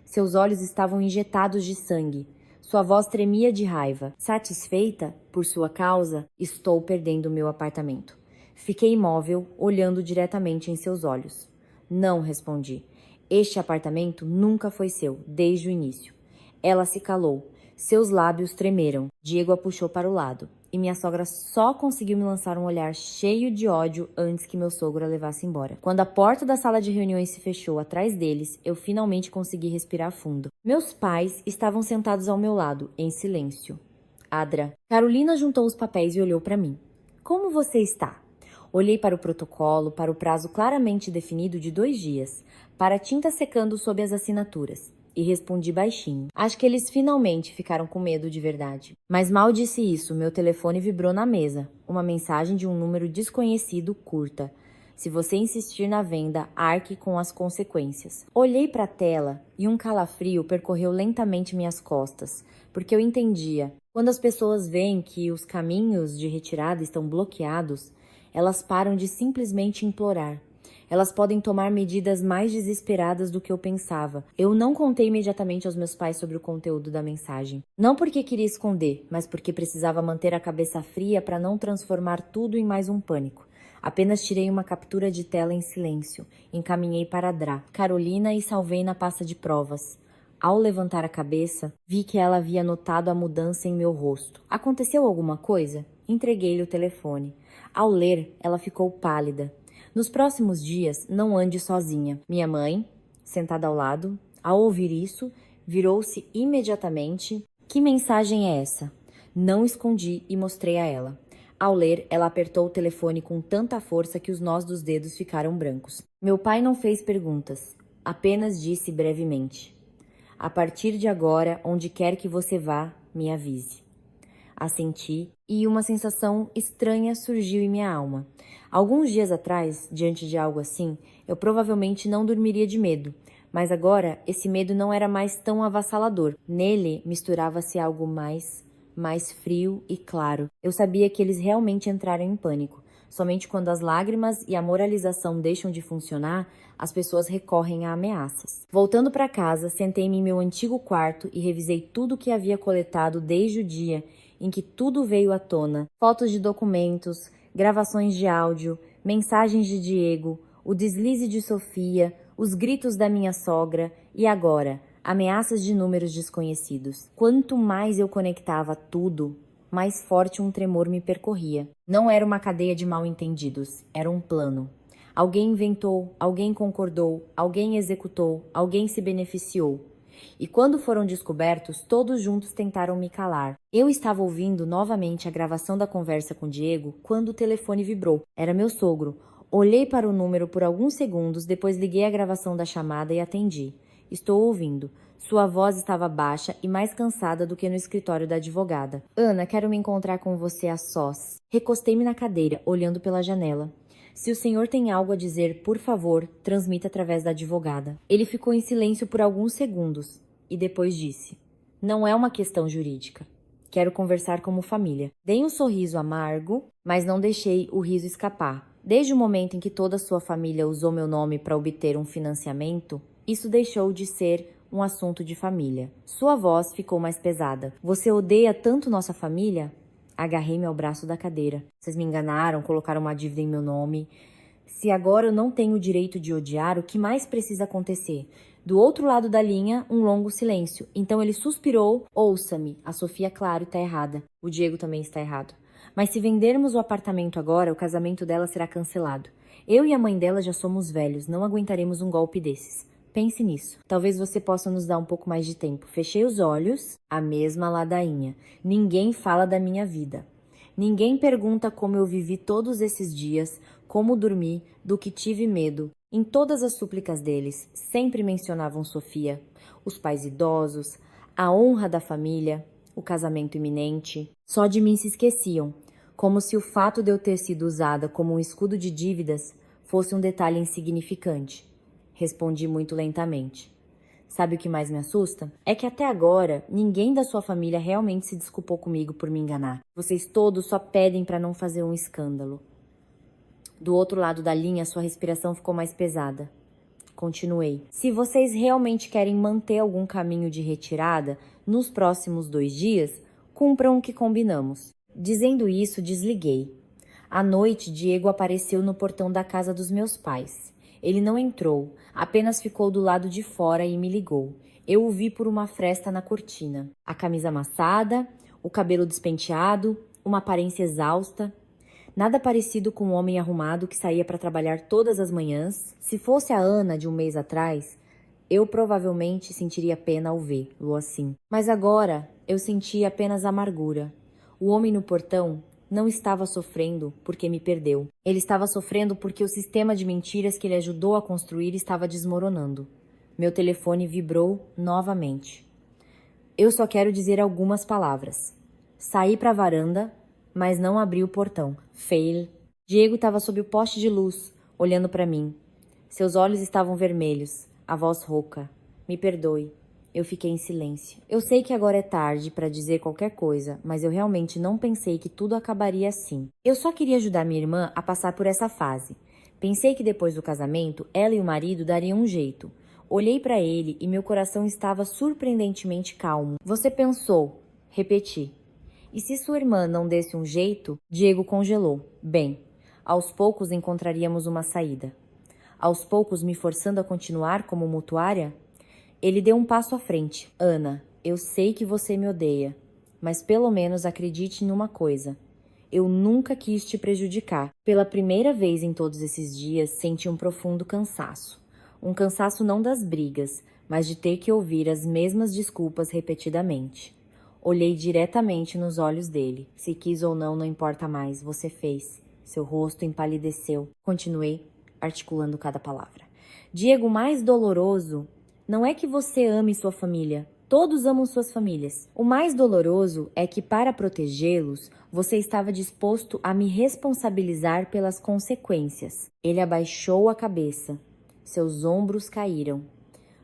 Seus olhos estavam injetados de sangue. Sua voz tremia de raiva. Satisfeita por sua causa, estou perdendo meu apartamento. Fiquei imóvel, olhando diretamente em seus olhos. Não, respondi. Este apartamento nunca foi seu, desde o início. Ela se calou. Seus lábios tremeram. Diego a puxou para o lado. E minha sogra só conseguiu me lançar um olhar cheio de ódio antes que meu sogro a levasse embora. Quando a porta da sala de reuniões se fechou atrás deles, eu finalmente consegui respirar fundo. Meus pais estavam sentados ao meu lado, em silêncio. Carolina juntou os papéis e olhou para mim. Como você está? Olhei para o protocolo, para o prazo claramente definido de 2 dias, para a tinta secando sob as assinaturas. e respondi baixinho. Acho que eles finalmente ficaram com medo de verdade. Mas mal disse isso, meu telefone vibrou na mesa. Uma mensagem de um número desconhecido curta. Se você insistir na venda, arque com as consequências. Olhei para a tela e um calafrio percorreu lentamente minhas costas, porque eu entendia. Quando as pessoas veem que os caminhos de retirada estão bloqueados, elas param de simplesmente implorar. Elas podem tomar medidas mais desesperadas do que eu pensava. Eu não contei imediatamente aos meus pais sobre o conteúdo da mensagem. Não porque queria esconder, mas porque precisava manter a cabeça fria para não transformar tudo em mais um pânico. Apenas tirei uma captura de tela em silêncio. Encaminhei para Drá, Carolina e salvei na pasta de provas. Ao levantar a cabeça, vi que ela havia notado a mudança em meu rosto. Aconteceu alguma coisa? Entreguei-lhe o telefone. Ao ler, ela ficou pálida. Nos próximos dias, não ande sozinha. Minha mãe, sentada ao lado, ao ouvir isso, virou-se imediatamente. Que mensagem é essa? Não escondi e mostrei a ela. Ao ler, ela apertou o telefone com tanta força que os nós dos dedos ficaram brancos. Meu pai não fez perguntas, apenas disse brevemente: a partir de agora, onde quer que você vá, me avise. Assenti e uma sensação estranha surgiu em minha alma. Alguns dias atrás, diante de algo assim, eu provavelmente não dormiria de medo, mas agora esse medo não era mais tão avassalador. Nele misturava-se algo mais frio e claro. Eu sabia que eles realmente entraram em pânico. Somente quando as lágrimas e a moralização deixam de funcionar, as pessoas recorrem a ameaças. Voltando para casa, sentei-me em meu antigo quarto e revisei tudo o que havia coletado desde o dia em que tudo veio à tona. Fotos de documentos, gravações de áudio, mensagens de Diego, o deslize de Sofia, os gritos da minha sogra e agora, ameaças de números desconhecidos. Quanto mais eu conectava tudo, mais forte um tremor me percorria. Não era uma cadeia de mal-entendidos, era um plano. Alguém inventou, alguém concordou, alguém executou, alguém se beneficiou. E quando foram descobertos, todos juntos tentaram me calar. Eu estava ouvindo novamente a gravação da conversa com Diego quando o telefone vibrou. Era meu sogro. Olhei para o número por alguns segundos, depois liguei a gravação da chamada e atendi. Estou ouvindo. Sua voz estava baixa e mais cansada do que no escritório da advogada. Ana, quero me encontrar com você a sós. Recostei-me na cadeira, olhando pela janela. Se o senhor tem algo a dizer, por favor, transmita através da advogada. Ele ficou em silêncio por alguns segundos e depois disse: não é uma questão jurídica. Quero conversar como família. Dei um sorriso amargo, mas não deixei o riso escapar. Desde o momento em que toda a sua família usou meu nome para obter um financiamento, isso deixou de ser um assunto de família. Sua voz ficou mais pesada. Você odeia tanto nossa família? Agarrei-me ao braço da cadeira. Vocês me enganaram, colocaram uma dívida em meu nome. Se agora eu não tenho o direito de odiar, o que mais precisa acontecer? Do outro lado da linha, um longo silêncio. Então ele suspirou. Ouça-me, a Sofia, claro, está errada. O Diego também está errado. Mas se vendermos o apartamento agora, o casamento dela será cancelado. Eu e a mãe dela já somos velhos, não aguentaremos um golpe desses. Pense nisso. Talvez você possa nos dar um pouco mais de tempo. Fechei os olhos, a mesma ladainha. Ninguém fala da minha vida. Ninguém pergunta como eu vivi todos esses dias, como dormi, do que tive medo. Em todas as súplicas deles, sempre mencionavam Sofia, os pais idosos, a honra da família, o casamento iminente. Só de mim se esqueciam, como se o fato de eu ter sido usada como um escudo de dívidas fosse um detalhe insignificante. Respondi muito lentamente. Sabe o que mais me assusta? É que até agora, ninguém da sua família realmente se desculpou comigo por me enganar. Vocês todos só pedem para não fazer um escândalo. Do outro lado da linha, sua respiração ficou mais pesada. Continuei. Se vocês realmente querem manter algum caminho de retirada, nos próximos 2 dias, cumpram o que combinamos. Dizendo isso, desliguei. À noite, Diego apareceu no portão da casa dos meus pais. Ele não entrou, apenas ficou do lado de fora e me ligou. Eu o vi por uma fresta na cortina. A camisa amassada, o cabelo despenteado, uma aparência exausta. Nada parecido com um homem arrumado que saía para trabalhar todas as manhãs. Se fosse a Ana de um mês atrás, eu provavelmente sentiria pena ao vê-lo assim. Mas agora eu sentia apenas amargura. O homem no portão não estava sofrendo porque me perdeu. Ele estava sofrendo porque o sistema de mentiras que ele ajudou a construir estava desmoronando. Meu telefone vibrou novamente. Eu só quero dizer algumas palavras. Saí para a varanda, mas não abri o portão. Fail. Diego estava sob o poste de luz, olhando para mim. Seus olhos estavam vermelhos, a voz rouca. Me perdoe. Eu fiquei em silêncio. Eu sei que agora é tarde para dizer qualquer coisa, mas eu realmente não pensei que tudo acabaria assim. Eu só queria ajudar minha irmã a passar por essa fase. Pensei que depois do casamento, ela e o marido dariam um jeito. Olhei para ele e meu coração estava surpreendentemente calmo. Você pensou? Repeti. E se sua irmã não desse um jeito? Diego congelou. Bem, aos poucos encontraríamos uma saída. Aos poucos me forçando a continuar como mutuária? Ele deu um passo à frente. Ana, eu sei que você me odeia, mas pelo menos acredite em uma coisa. Eu nunca quis te prejudicar. Pela primeira vez em todos esses dias, senti um profundo cansaço. Um cansaço não das brigas, mas de ter que ouvir as mesmas desculpas repetidamente. Olhei diretamente nos olhos dele. Se quis ou não, não importa mais, você fez. Seu rosto empalideceu. Continuei, articulando cada palavra. Diego, mais doloroso não é que você ame sua família. Todos amam suas famílias. O mais doloroso é que, para protegê-los, você estava disposto a me responsabilizar pelas consequências. Ele abaixou a cabeça. Seus ombros caíram.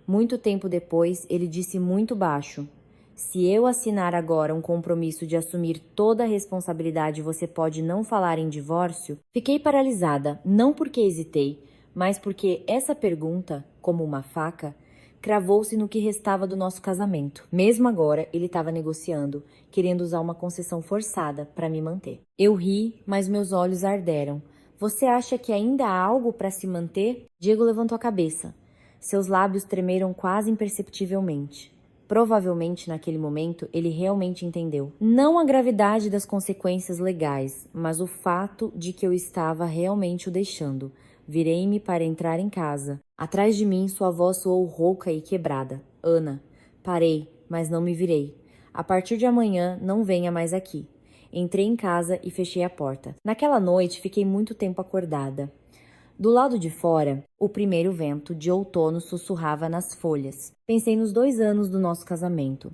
Muito tempo depois, ele disse muito baixo: se eu assinar agora um compromisso de assumir toda a responsabilidade, você pode não falar em divórcio? Fiquei paralisada, não porque hesitei, mas porque essa pergunta, como uma faca, cravou-se no que restava do nosso casamento. Mesmo agora, ele estava negociando, querendo usar uma concessão forçada para me manter. Eu ri, mas meus olhos arderam. Você acha que ainda há algo para se manter? Diego levantou a cabeça. Seus lábios tremeram quase imperceptivelmente. Provavelmente, naquele momento, ele realmente entendeu. Não a gravidade das consequências legais, mas o fato de que eu estava realmente o deixando. Virei-me para entrar em casa. Atrás de mim, sua voz soou rouca e quebrada. Ana. Parei, mas não me virei. A partir de amanhã, não venha mais aqui. Entrei em casa e fechei a porta. Naquela noite, fiquei muito tempo acordada. Do lado de fora, o primeiro vento de outono sussurrava nas folhas. Pensei nos 2 anos do nosso casamento,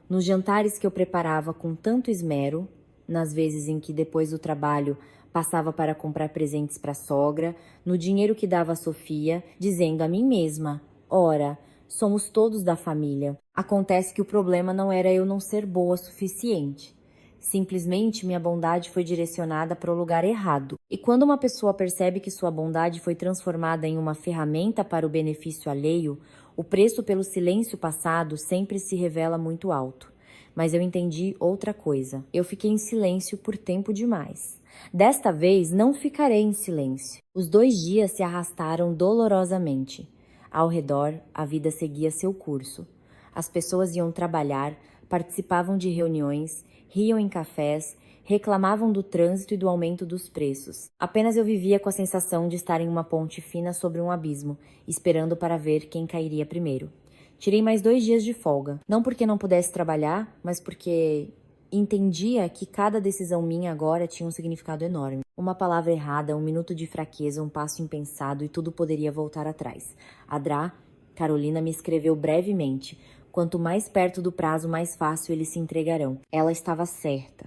nos jantares que eu preparava com tanto esmero, nas vezes em que, depois do trabalho, passava para comprar presentes para a sogra, no dinheiro que dava a Sofia, dizendo a mim mesma: ora, somos todos da família. Acontece que o problema não era eu não ser boa o suficiente. Simplesmente minha bondade foi direcionada para o lugar errado. E quando uma pessoa percebe que sua bondade foi transformada em uma ferramenta para o benefício alheio, o preço pelo silêncio passado sempre se revela muito alto. Mas eu entendi outra coisa. Eu fiquei em silêncio por tempo demais. Desta vez não ficarei em silêncio. Os 2 dias se arrastaram dolorosamente. Ao redor, a vida seguia seu curso. As pessoas iam trabalhar, participavam de reuniões, riam em cafés, reclamavam do trânsito e do aumento dos preços. Apenas eu vivia com a sensação de estar em uma ponte fina sobre um abismo, esperando para ver quem cairia primeiro. Tirei mais 2 dias de folga, não porque não pudesse trabalhar, mas porque entendia que cada decisão minha agora tinha um significado enorme. Uma palavra errada, um minuto de fraqueza, um passo impensado e tudo poderia voltar atrás. A Carolina me escreveu brevemente. Quanto mais perto do prazo, mais fácil eles se entregarão. Ela estava certa.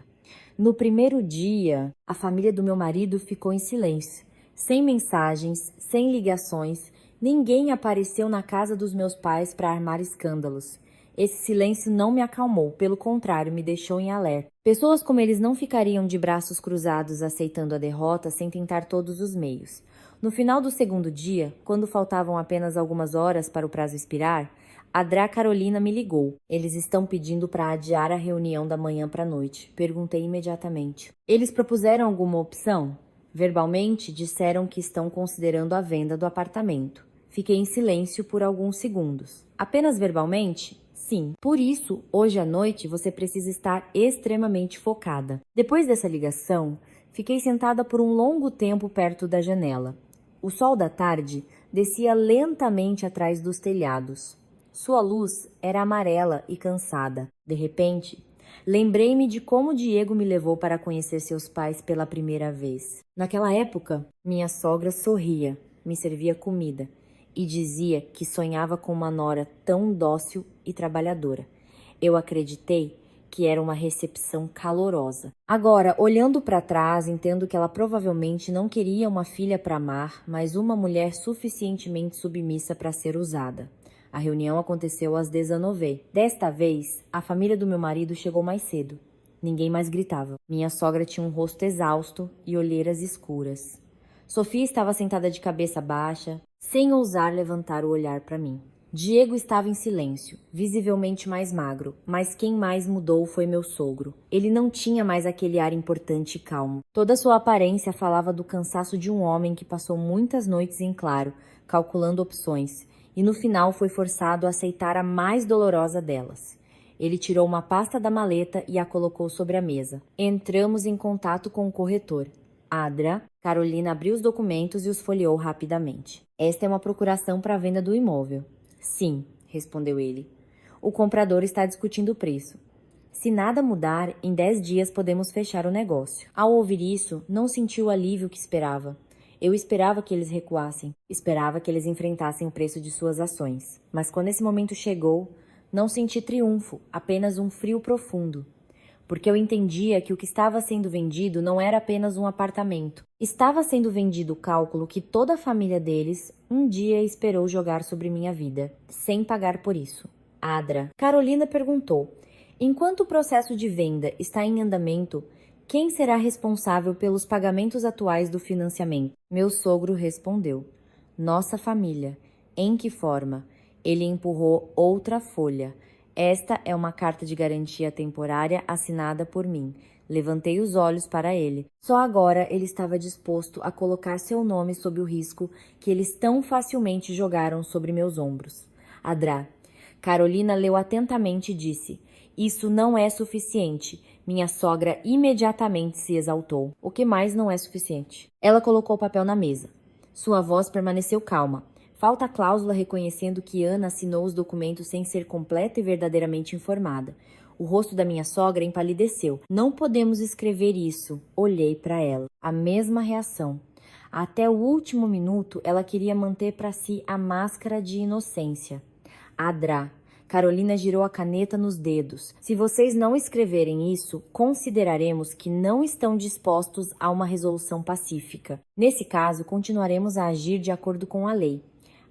No primeiro dia, a família do meu marido ficou em silêncio. Sem mensagens, sem ligações, ninguém apareceu na casa dos meus pais para armar escândalos. Esse silêncio não me acalmou, pelo contrário, me deixou em alerta. Pessoas como eles não ficariam de braços cruzados aceitando a derrota sem tentar todos os meios. No final do segundo dia, quando faltavam apenas algumas horas para o prazo expirar, a Carolina me ligou. Eles estão pedindo para adiar a reunião da manhã para a noite. Perguntei imediatamente. Eles propuseram alguma opção? Verbalmente, disseram que estão considerando a venda do apartamento. Fiquei em silêncio por alguns segundos. Apenas verbalmente? Sim. Por isso, hoje à noite você precisa estar extremamente focada. Depois dessa ligação, fiquei sentada por um longo tempo perto da janela. O sol da tarde descia lentamente atrás dos telhados. Sua luz era amarela e cansada. De repente, lembrei-me de como Diego me levou para conhecer seus pais pela primeira vez. Naquela época, minha sogra sorria, me servia comida e dizia que sonhava com uma nora tão dócil e trabalhadora. Eu acreditei que era uma recepção calorosa. Agora, olhando para trás, entendo que ela provavelmente não queria uma filha para amar, mas uma mulher suficientemente submissa para ser usada. A reunião aconteceu às 19h. Desta vez, a família do meu marido chegou mais cedo. Ninguém mais gritava. Minha sogra tinha um rosto exausto e olheiras escuras. Sofia estava sentada de cabeça baixa, sem ousar levantar o olhar para mim. Diego estava em silêncio, visivelmente mais magro, mas quem mais mudou foi meu sogro. Ele não tinha mais aquele ar importante e calmo. Toda sua aparência falava do cansaço de um homem que passou muitas noites em claro, calculando opções, e no final foi forçado a aceitar a mais dolorosa delas. Ele tirou uma pasta da maleta e a colocou sobre a mesa. Entramos em contato com o corretor. Adra. Carolina abriu os documentos e os folheou rapidamente. Esta é uma procuração para a venda do imóvel. Sim, respondeu ele. O comprador está discutindo o preço. Se nada mudar, em 10 dias podemos fechar o negócio. Ao ouvir isso, não senti o alívio que esperava. Eu esperava que eles recuassem. Esperava que eles enfrentassem o preço de suas ações. Mas quando esse momento chegou, não senti triunfo, apenas um frio profundo. Porque eu entendia que o que estava sendo vendido não era apenas um apartamento. Estava sendo vendido o cálculo que toda a família deles um dia esperou jogar sobre minha vida, sem pagar por isso. Adra. Carolina perguntou: enquanto o processo de venda está em andamento, quem será responsável pelos pagamentos atuais do financiamento? Meu sogro respondeu: nossa família. Em que forma? Ele empurrou outra folha. Esta é uma carta de garantia temporária assinada por mim. Levantei os olhos para ele. Só agora ele estava disposto a colocar seu nome sob o risco que eles tão facilmente jogaram sobre meus ombros. Adra. Carolina leu atentamente e disse: isso não é suficiente. Minha sogra imediatamente se exaltou. O que mais não é suficiente? Ela colocou o papel na mesa. Sua voz permaneceu calma. Falta a cláusula reconhecendo que Ana assinou os documentos sem ser completa e verdadeiramente informada. O rosto da minha sogra empalideceu. Não podemos escrever isso. Olhei para ela. A mesma reação. Até o último minuto, ela queria manter para si a máscara de inocência. Adra. Carolina girou a caneta nos dedos. Se vocês não escreverem isso, consideraremos que não estão dispostos a uma resolução pacífica. Nesse caso, continuaremos a agir de acordo com a lei.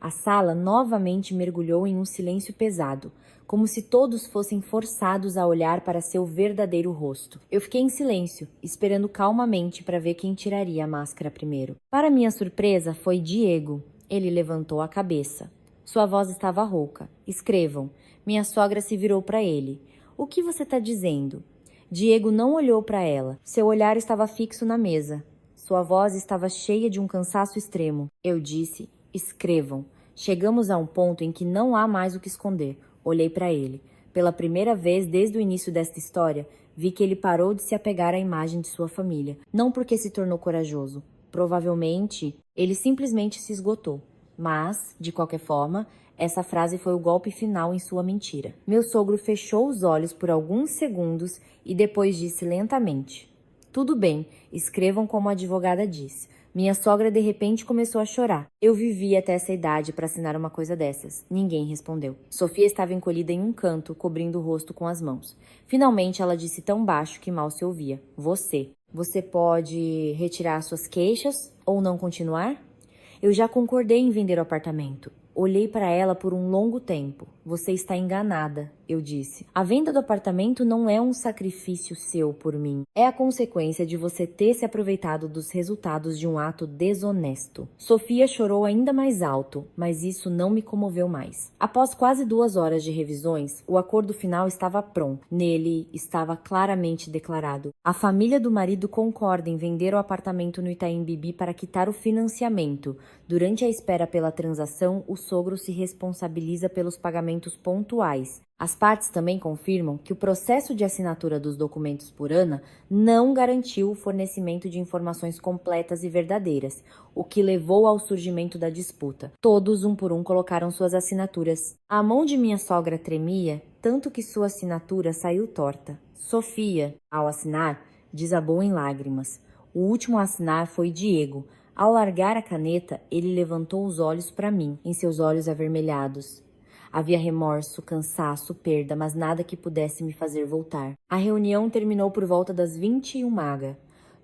A sala novamente mergulhou em um silêncio pesado, como se todos fossem forçados a olhar para seu verdadeiro rosto. Eu fiquei em silêncio, esperando calmamente para ver quem tiraria a máscara primeiro. Para minha surpresa, foi Diego. Ele levantou a cabeça. Sua voz estava rouca. Escrevam. Minha sogra se virou para ele. O que você está dizendo? Diego não olhou para ela. Seu olhar estava fixo na mesa. Sua voz estava cheia de um cansaço extremo. Eu disse: escrevam. Chegamos a um ponto em que não há mais o que esconder. Olhei para ele. Pela primeira vez desde o início desta história, vi que ele parou de se apegar à imagem de sua família. Não porque se tornou corajoso. Provavelmente, ele simplesmente se esgotou. Mas, de qualquer forma, essa frase foi o golpe final em sua mentira. Meu sogro fechou os olhos por alguns segundos e depois disse lentamente: tudo bem, escrevam como a advogada diz. Minha sogra de repente começou a chorar. Eu vivi até essa idade para assinar uma coisa dessas. Ninguém respondeu. Sofia estava encolhida em um canto, cobrindo o rosto com as mãos. Finalmente ela disse tão baixo que mal se ouvia: Você pode retirar suas queixas ou não continuar? Eu já concordei em vender o apartamento. Olhei para ela por um longo tempo. Você está enganada, eu disse. A venda do apartamento não é um sacrifício seu por mim. É a consequência de você ter se aproveitado dos resultados de um ato desonesto. Sofia chorou ainda mais alto, mas isso não me comoveu mais. Após quase 2 horas de revisões, o acordo final estava pronto. Nele estava claramente declarado: a família do marido concorda em vender o apartamento no Itaim Bibi para quitar o financiamento. Durante a espera pela transação, o sogro se responsabiliza pelos pagamentos pontuais. As partes também confirmam que o processo de assinatura dos documentos por Ana não garantiu o fornecimento de informações completas e verdadeiras, o que levou ao surgimento da disputa. Todos, um por um, colocaram suas assinaturas. A mão de minha sogra tremia, tanto que sua assinatura saiu torta. Sofia, ao assinar, desabou em lágrimas. O último a assinar foi Diego. Ao largar a caneta, ele levantou os olhos para mim, em seus olhos avermelhados. Havia remorso, cansaço, perda, mas nada que pudesse me fazer voltar. A reunião terminou por volta das 21h.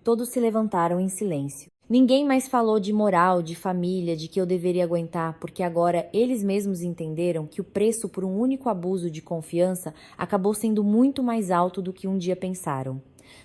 Todos se levantaram em silêncio. Ninguém mais falou de moral, de família, de que eu deveria aguentar, porque agora eles mesmos entenderam que o preço por um único abuso de confiança acabou sendo muito mais alto do que um dia pensaram.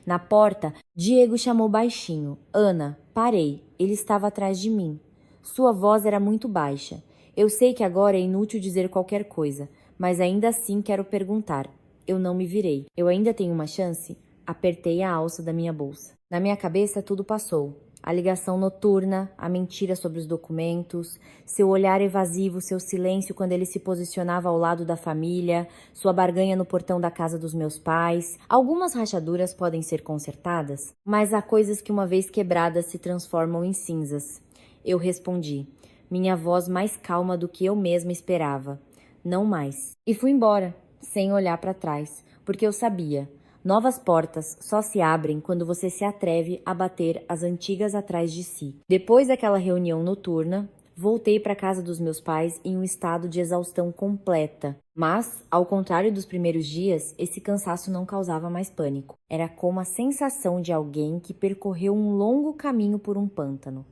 Na porta, Diego chamou baixinho. Ana, parei. Ele estava atrás de mim. Sua voz era muito baixa. Eu sei que agora é inútil dizer qualquer coisa, mas ainda assim quero perguntar. Eu não me virei. Eu ainda tenho uma chance? Apertei a alça da minha bolsa. Na minha cabeça tudo passou. A ligação noturna, a mentira sobre os documentos, seu olhar evasivo, seu silêncio quando ele se posicionava ao lado da família, sua barganha no portão da casa dos meus pais. Algumas rachaduras podem ser consertadas, mas há coisas que uma vez quebradas se transformam em cinzas. Eu respondi, minha voz mais calma do que eu mesma esperava. Não mais. E fui embora, sem olhar para trás, porque eu sabia. Novas portas só se abrem quando você se atreve a bater as antigas atrás de si. Depois daquela reunião noturna, voltei para a casa dos meus pais em um estado de exaustão completa. Mas, ao contrário dos primeiros dias, esse cansaço não causava mais pânico. Era como a sensação de alguém que percorreu um longo caminho por um pântano.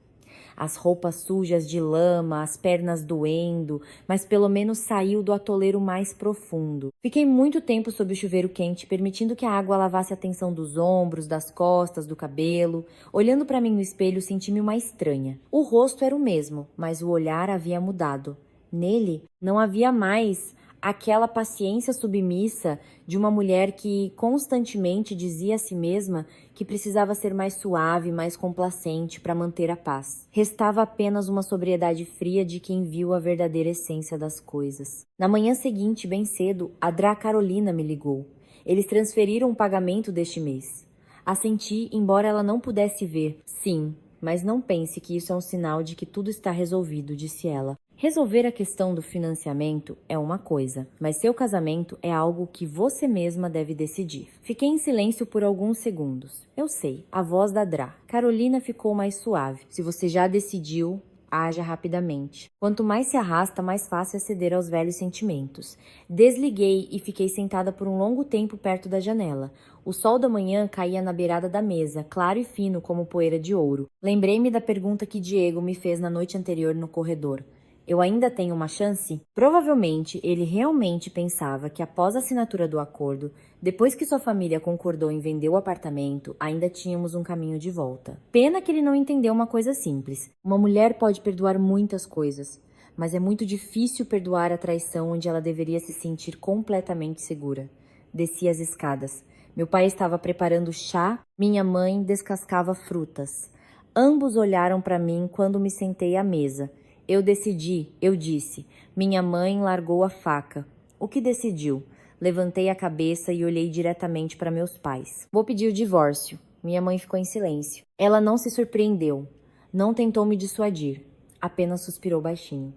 As roupas sujas de lama, as pernas doendo, mas pelo menos saiu do atoleiro mais profundo. Fiquei muito tempo sob o chuveiro quente, permitindo que a água lavasse a tensão dos ombros, das costas, do cabelo. Olhando para mim no espelho, senti-me uma estranha. O rosto era o mesmo, mas o olhar havia mudado. Nele, não havia mais aquela paciência submissa de uma mulher que constantemente dizia a si mesma que precisava ser mais suave, mais complacente para manter a paz. Restava apenas uma sobriedade fria de quem viu a verdadeira essência das coisas. Na manhã seguinte, bem cedo, a Drá Carolina me ligou. Eles transferiram o pagamento deste mês. Assenti, embora ela não pudesse ver. Sim, mas não pense que isso é um sinal de que tudo está resolvido, disse ela. Resolver a questão do financiamento é uma coisa, mas seu casamento é algo que você mesma deve decidir. Fiquei em silêncio por alguns segundos. Eu sei, a voz da Drá. Carolina ficou mais suave. Se você já decidiu, haja rapidamente. Quanto mais se arrasta, mais fácil é ceder aos velhos sentimentos. Desliguei e fiquei sentada por um longo tempo perto da janela. O sol da manhã caía na beirada da mesa, claro e fino como poeira de ouro. Lembrei-me da pergunta que Diego me fez na noite anterior no corredor. Eu ainda tenho uma chance? Provavelmente ele realmente pensava que após a assinatura do acordo, depois que sua família concordou em vender o apartamento, ainda tínhamos um caminho de volta. Pena que ele não entendeu uma coisa simples. Uma mulher pode perdoar muitas coisas, mas é muito difícil perdoar a traição onde ela deveria se sentir completamente segura. Desci as escadas. Meu pai estava preparando chá, minha mãe descascava frutas. Ambos olharam para mim quando me sentei à mesa. Eu decidi, eu disse. Minha mãe largou a faca. O que decidiu? Levantei a cabeça e olhei diretamente para meus pais. Vou pedir o divórcio. Minha mãe ficou em silêncio. Ela não se surpreendeu. Não tentou me dissuadir. Apenas suspirou baixinho.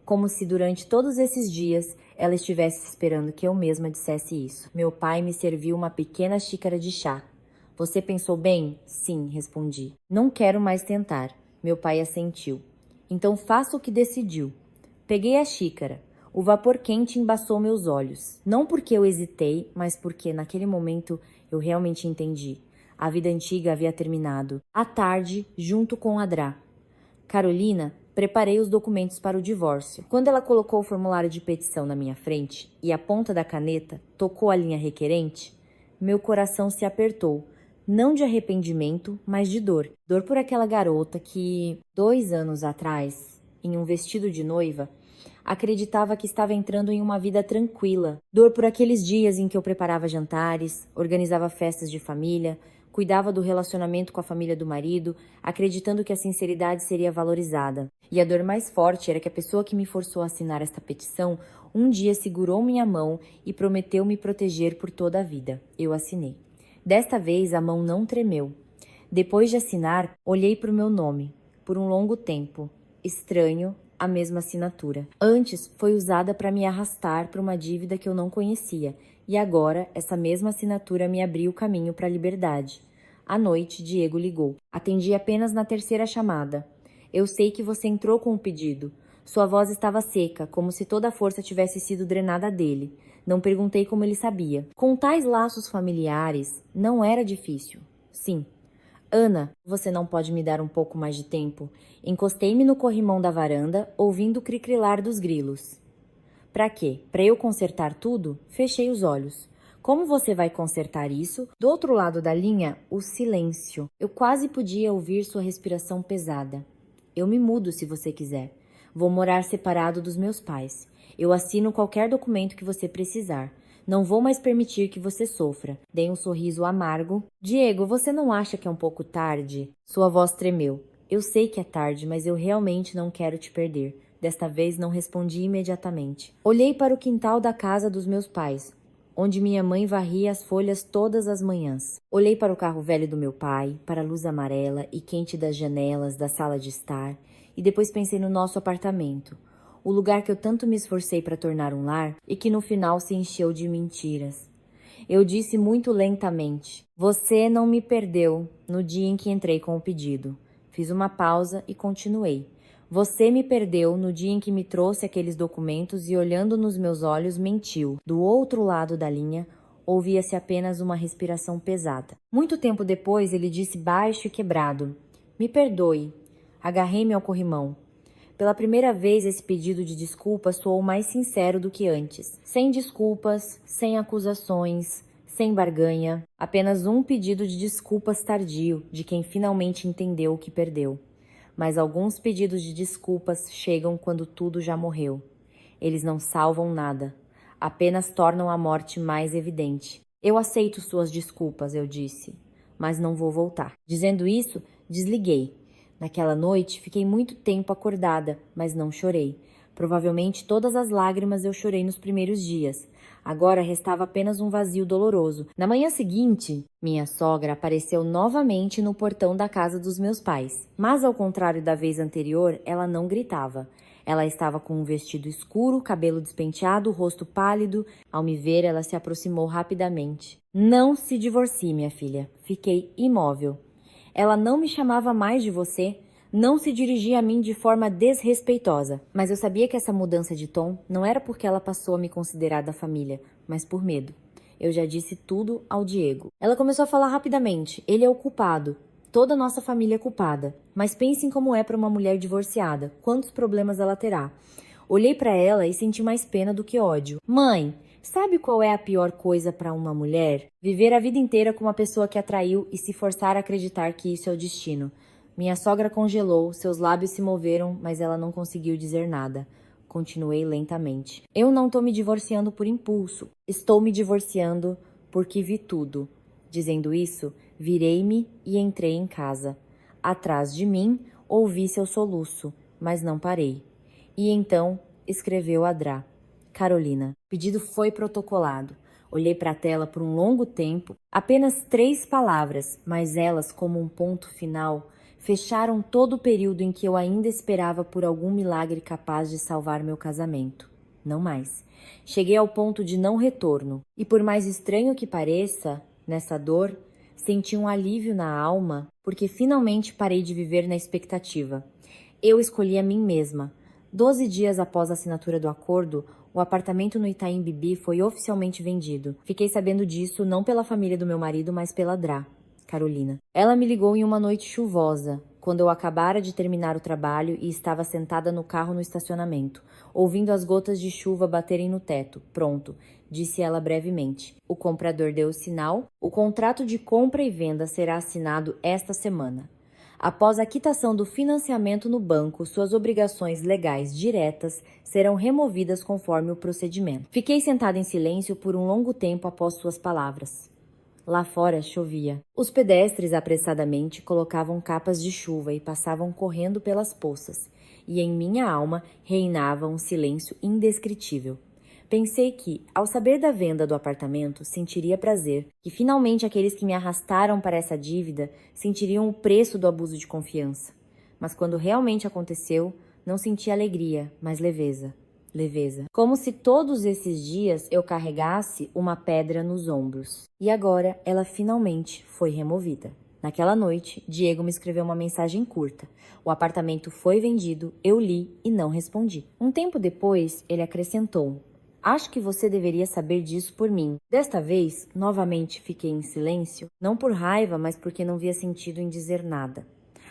Como se durante todos esses dias ela estivesse esperando que eu mesma dissesse isso. Meu pai me serviu uma pequena xícara de chá. Você pensou bem? Sim, respondi. Não quero mais tentar. Meu pai assentiu. Então faça o que decidiu. Peguei a xícara. O vapor quente embaçou meus olhos. Não porque eu hesitei, mas porque naquele momento eu realmente entendi. A vida antiga havia terminado. À tarde, junto com a Drá. Carolina, preparei os documentos para o divórcio. Quando ela colocou o formulário de petição na minha frente e a ponta da caneta tocou a linha requerente, meu coração se apertou. Não de arrependimento, mas de dor. Dor por aquela garota que, 2 anos atrás, em um vestido de noiva, acreditava que estava entrando em uma vida tranquila. Dor por aqueles dias em que eu preparava jantares, organizava festas de família, cuidava do relacionamento com a família do marido, acreditando que a sinceridade seria valorizada. E a dor mais forte era que a pessoa que me forçou a assinar esta petição um dia segurou minha mão e prometeu me proteger por toda a vida. Eu assinei. Desta vez a mão não tremeu. Depois de assinar, olhei para o meu nome. Por um longo tempo. Estranho, a mesma assinatura. Antes foi usada para me arrastar para uma dívida que eu não conhecia. E agora essa mesma assinatura me abriu o caminho para a liberdade. À noite, Diego ligou. Atendi apenas na terceira chamada. Eu sei que você entrou com o pedido. Sua voz estava seca, como se toda a força tivesse sido drenada dele. Não perguntei como ele sabia. Com tais laços familiares, não era difícil. Sim. Ana, você não pode me dar um pouco mais de tempo? Encostei-me no corrimão da varanda, ouvindo o cricrilar dos grilos. Pra quê? Pra eu consertar tudo? Fechei os olhos. Como você vai consertar isso? Do outro lado da linha, o silêncio. Eu quase podia ouvir sua respiração pesada. Eu me mudo se você quiser. Vou morar separado dos meus pais. Eu assino qualquer documento que você precisar. Não vou mais permitir que você sofra. Dei um sorriso amargo. Diego, você não acha que é um pouco tarde? Sua voz tremeu. Eu sei que é tarde, mas eu realmente não quero te perder. Desta vez não respondi imediatamente. Olhei para o quintal da casa dos meus pais, onde minha mãe varria as folhas todas as manhãs. Olhei para o carro velho do meu pai, para a luz amarela e quente das janelas da sala de estar, e depois pensei no nosso apartamento, o lugar que eu tanto me esforcei para tornar um lar e que no final se encheu de mentiras. Eu disse muito lentamente: você não me perdeu no dia em que entrei com o pedido. Fiz uma pausa e continuei. Você me perdeu no dia em que me trouxe aqueles documentos e, olhando nos meus olhos, mentiu. Do outro lado da linha, ouvia-se apenas uma respiração pesada. Muito tempo depois, ele disse baixo e quebrado: me perdoe. Agarrei-me ao corrimão. Pela primeira vez, esse pedido de desculpa soou mais sincero do que antes. Sem desculpas, sem acusações, sem barganha. Apenas um pedido de desculpas tardio de quem finalmente entendeu o que perdeu. Mas alguns pedidos de desculpas chegam quando tudo já morreu. Eles não salvam nada, apenas tornam a morte mais evidente. Eu aceito suas desculpas, eu disse, mas não vou voltar. Dizendo isso, desliguei. Naquela noite, fiquei muito tempo acordada, mas não chorei. Provavelmente todas as lágrimas eu chorei nos primeiros dias. Agora restava apenas um vazio doloroso. Na manhã seguinte, minha sogra apareceu novamente no portão da casa dos meus pais. Mas ao contrário da vez anterior, ela não gritava. Ela estava com um vestido escuro, cabelo despenteado, rosto pálido. Ao me ver, ela se aproximou rapidamente. Não se divorcie, minha filha. Fiquei imóvel. Ela não me chamava mais de você. Não se dirigia a mim de forma desrespeitosa, mas eu sabia que essa mudança de tom não era porque ela passou a me considerar da família, mas por medo. Eu já disse tudo ao Diego. Ela começou a falar rapidamente. Ele é o culpado. Toda a nossa família é culpada. Mas pensem como é para uma mulher divorciada. Quantos problemas ela terá. Olhei para ela e senti mais pena do que ódio. Mãe, sabe qual é a pior coisa para uma mulher? Viver a vida inteira com uma pessoa que a traiu e se forçar a acreditar que isso é o destino. Minha sogra congelou, seus lábios se moveram, mas ela não conseguiu dizer nada. Continuei lentamente. Eu não estou me divorciando por impulso. Estou me divorciando porque vi tudo. Dizendo isso, virei-me e entrei em casa. Atrás de mim, ouvi seu soluço, mas não parei. E então, escreveu Adrá. Carolina. O pedido foi protocolado. Olhei para a tela por um longo tempo. Apenas 3 palavras, mas elas, como um ponto final, fecharam todo o período em que eu ainda esperava por algum milagre capaz de salvar meu casamento. Não mais. Cheguei ao ponto de não retorno. E por mais estranho que pareça, nessa dor, senti um alívio na alma, porque finalmente parei de viver na expectativa. Eu escolhi a mim mesma. 12 dias após a assinatura do acordo, o apartamento no Itaim Bibi foi oficialmente vendido. Fiquei sabendo disso não pela família do meu marido, mas pela Drá. Carolina. Ela me ligou em uma noite chuvosa, quando eu acabara de terminar o trabalho e estava sentada no carro no estacionamento, ouvindo as gotas de chuva baterem no teto. Pronto, disse ela brevemente. O comprador deu o sinal. O contrato de compra e venda será assinado esta semana. Após a quitação do financiamento no banco, suas obrigações legais diretas serão removidas conforme o procedimento. Fiquei sentada em silêncio por um longo tempo após suas palavras. Lá fora chovia. Os pedestres apressadamente colocavam capas de chuva e passavam correndo pelas poças, e em minha alma reinava um silêncio indescritível. Pensei que, ao saber da venda do apartamento, sentiria prazer, que finalmente aqueles que me arrastaram para essa dívida sentiriam o preço do abuso de confiança. Mas quando realmente aconteceu, não senti alegria, mas leveza. Leveza. Como se todos esses dias eu carregasse uma pedra nos ombros. E agora ela finalmente foi removida. Naquela noite, Diego me escreveu uma mensagem curta. O apartamento foi vendido, eu li e não respondi. Um tempo depois, ele acrescentou: acho que você deveria saber disso por mim. Desta vez, novamente fiquei em silêncio, não por raiva, mas porque não via sentido em dizer nada.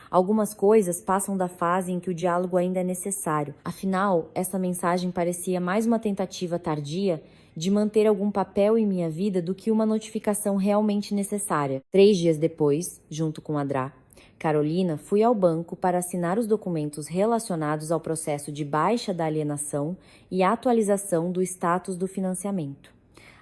Algumas coisas passam da fase em que o diálogo ainda é necessário. Afinal, essa mensagem parecia mais uma tentativa tardia de manter algum papel em minha vida do que uma notificação realmente necessária. 3 dias depois, junto com a Drá, Carolina, fui ao banco para assinar os documentos relacionados ao processo de baixa da alienação e atualização do status do financiamento.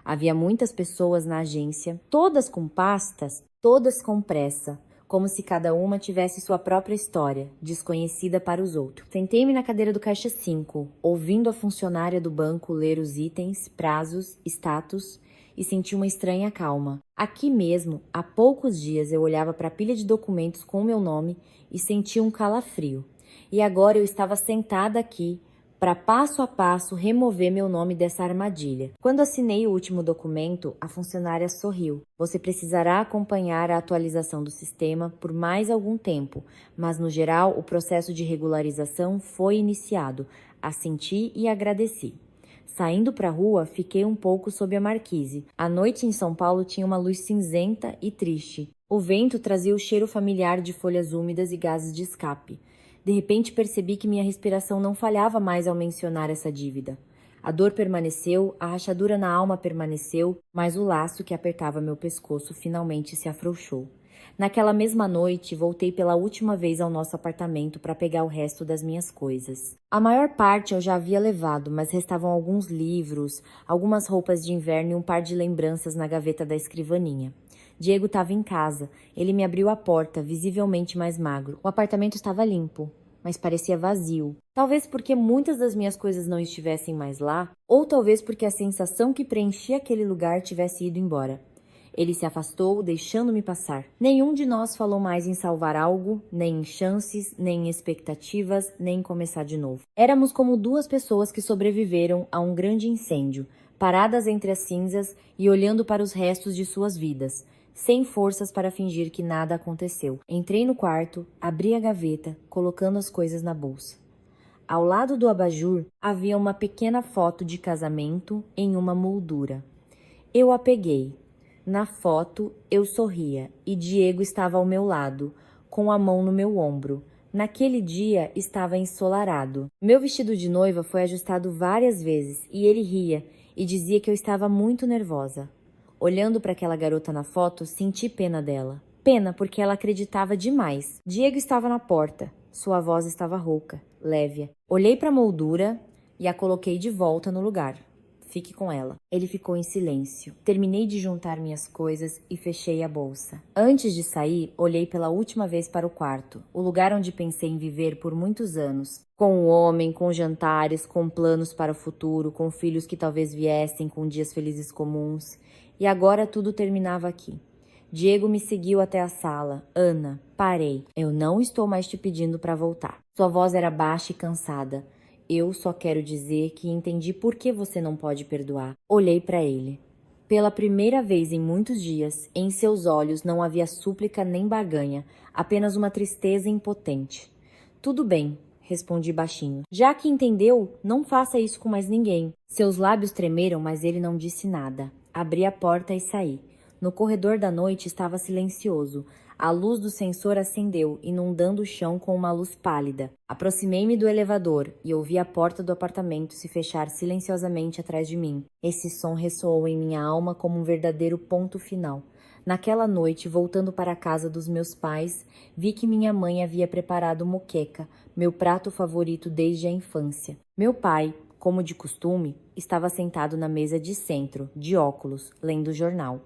Havia muitas pessoas na agência, todas com pastas, todas com pressa, como se cada uma tivesse sua própria história, desconhecida para os outros. Sentei-me na cadeira do caixa 5, ouvindo a funcionária do banco ler os itens, prazos, status, e senti uma estranha calma. Aqui mesmo, há poucos dias eu olhava para a pilha de documentos com o meu nome e sentia um calafrio. E agora eu estava sentada aqui, para passo a passo remover meu nome dessa armadilha. Quando assinei o último documento, a funcionária sorriu. Você precisará acompanhar a atualização do sistema por mais algum tempo, mas no geral o processo de regularização foi iniciado. Assenti e agradeci. Saindo para a rua, fiquei um pouco sob a marquise. A noite em São Paulo tinha uma luz cinzenta e triste. O vento trazia o cheiro familiar de folhas úmidas e gases de escape. De repente percebi que minha respiração não falhava mais ao mencionar essa dívida. A dor permaneceu, a rachadura na alma permaneceu, mas o laço que apertava meu pescoço finalmente se afrouxou. Naquela mesma noite, voltei pela última vez ao nosso apartamento para pegar o resto das minhas coisas. A maior parte eu já havia levado, mas restavam alguns livros, algumas roupas de inverno e um par de lembranças na gaveta da escrivaninha. Diego estava em casa. Ele me abriu a porta, visivelmente mais magro. O apartamento estava limpo, mas parecia vazio. Talvez porque muitas das minhas coisas não estivessem mais lá, ou talvez porque a sensação que preenchia aquele lugar tivesse ido embora. Ele se afastou, deixando-me passar. Nenhum de nós falou mais em salvar algo, nem em chances, nem em expectativas, nem em começar de novo. Éramos como 2 pessoas que sobreviveram a um grande incêndio, paradas entre as cinzas e olhando para os restos de suas vidas, sem forças para fingir que nada aconteceu. Entrei no quarto, abri a gaveta, colocando as coisas na bolsa. Ao lado do abajur havia uma pequena foto de casamento em uma moldura. Eu a peguei. Na foto, eu sorria e Diego estava ao meu lado, com a mão no meu ombro. Naquele dia, estava ensolarado. Meu vestido de noiva foi ajustado várias vezes e ele ria e dizia que eu estava muito nervosa. Olhando para aquela garota na foto, senti pena dela. Pena porque ela acreditava demais. Diego estava na porta. Sua voz estava rouca, leve. Olhei para a moldura e a coloquei de volta no lugar. Fique com ela. Ele ficou em silêncio. Terminei de juntar minhas coisas e fechei a bolsa. Antes de sair, olhei pela última vez para o quarto, o lugar onde pensei em viver por muitos anos. Com um homem, com jantares, com planos para o futuro, com filhos que talvez viessem, com dias felizes comuns. E agora tudo terminava aqui. Diego me seguiu até a sala. Ana, parei. Eu não estou mais te pedindo para voltar. Sua voz era baixa e cansada. Eu só quero dizer que entendi por que você não pode perdoar. Olhei para ele. Pela primeira vez em muitos dias, em seus olhos não havia súplica nem barganha, apenas uma tristeza impotente. Tudo bem, respondi baixinho. Já que entendeu, não faça isso com mais ninguém. Seus lábios tremeram, mas ele não disse nada. Abri a porta e saí. No corredor da noite estava silencioso. A luz do sensor acendeu, inundando o chão com uma luz pálida. Aproximei-me do elevador e ouvi a porta do apartamento se fechar silenciosamente atrás de mim. Esse som ressoou em minha alma como um verdadeiro ponto final. Naquela noite, voltando para a casa dos meus pais, vi que minha mãe havia preparado moqueca, meu prato favorito desde a infância. Meu pai, como de costume, estava sentado na mesa de centro, de óculos, lendo o jornal.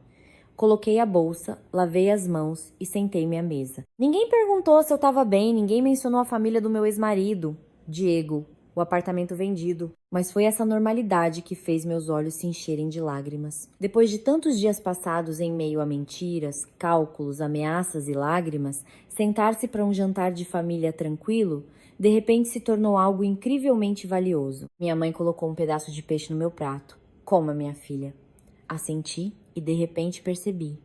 Coloquei a bolsa, lavei as mãos e sentei-me à mesa. Ninguém perguntou se eu estava bem, ninguém mencionou a família do meu ex-marido, Diego, o apartamento vendido. Mas foi essa normalidade que fez meus olhos se encherem de lágrimas. Depois de tantos dias passados em meio a mentiras, cálculos, ameaças e lágrimas, sentar-se para um jantar de família tranquilo, de repente se tornou algo incrivelmente valioso. Minha mãe colocou um pedaço de peixe no meu prato. Coma, minha filha. Assenti e de repente percebi.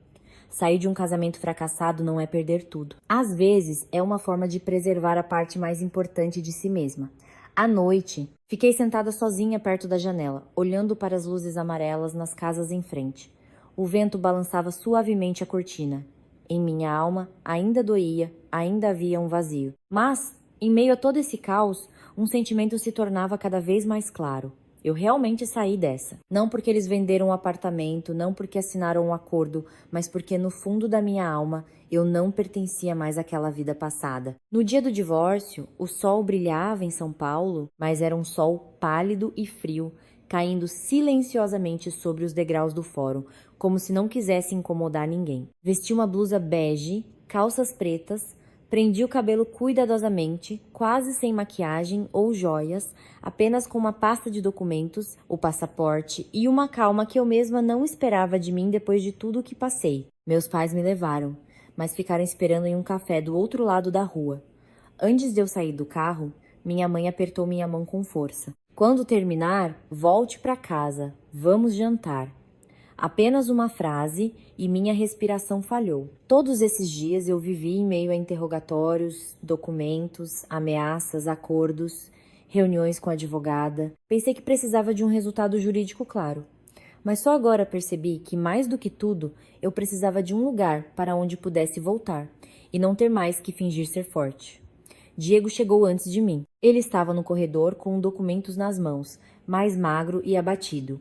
Sair de um casamento fracassado não é perder tudo. Às vezes, é uma forma de preservar a parte mais importante de si mesma. À noite, fiquei sentada sozinha perto da janela, olhando para as luzes amarelas nas casas em frente. O vento balançava suavemente a cortina. Em minha alma, ainda doía, ainda havia um vazio. Mas, em meio a todo esse caos, um sentimento se tornava cada vez mais claro. Eu realmente saí dessa. Não porque eles venderam um apartamento, não porque assinaram um acordo, mas porque no fundo da minha alma eu não pertencia mais àquela vida passada. No dia do divórcio, o sol brilhava em São Paulo, mas era um sol pálido e frio, caindo silenciosamente sobre os degraus do fórum, como se não quisesse incomodar ninguém. Vesti uma blusa bege, calças pretas, prendi o cabelo cuidadosamente, quase sem maquiagem ou joias, apenas com uma pasta de documentos, o passaporte e uma calma que eu mesma não esperava de mim depois de tudo o que passei. Meus pais me levaram, mas ficaram esperando em um café do outro lado da rua. Antes de eu sair do carro, minha mãe apertou minha mão com força. Quando terminar, volte para casa. Vamos jantar. Apenas uma frase e minha respiração falhou. Todos esses dias eu vivi em meio a interrogatórios, documentos, ameaças, acordos, reuniões com a advogada. Pensei que precisava de um resultado jurídico claro. Mas só agora percebi que, mais do que tudo, eu precisava de um lugar para onde pudesse voltar e não ter mais que fingir ser forte. Diego chegou antes de mim. Ele estava no corredor com documentos nas mãos, mais magro e abatido.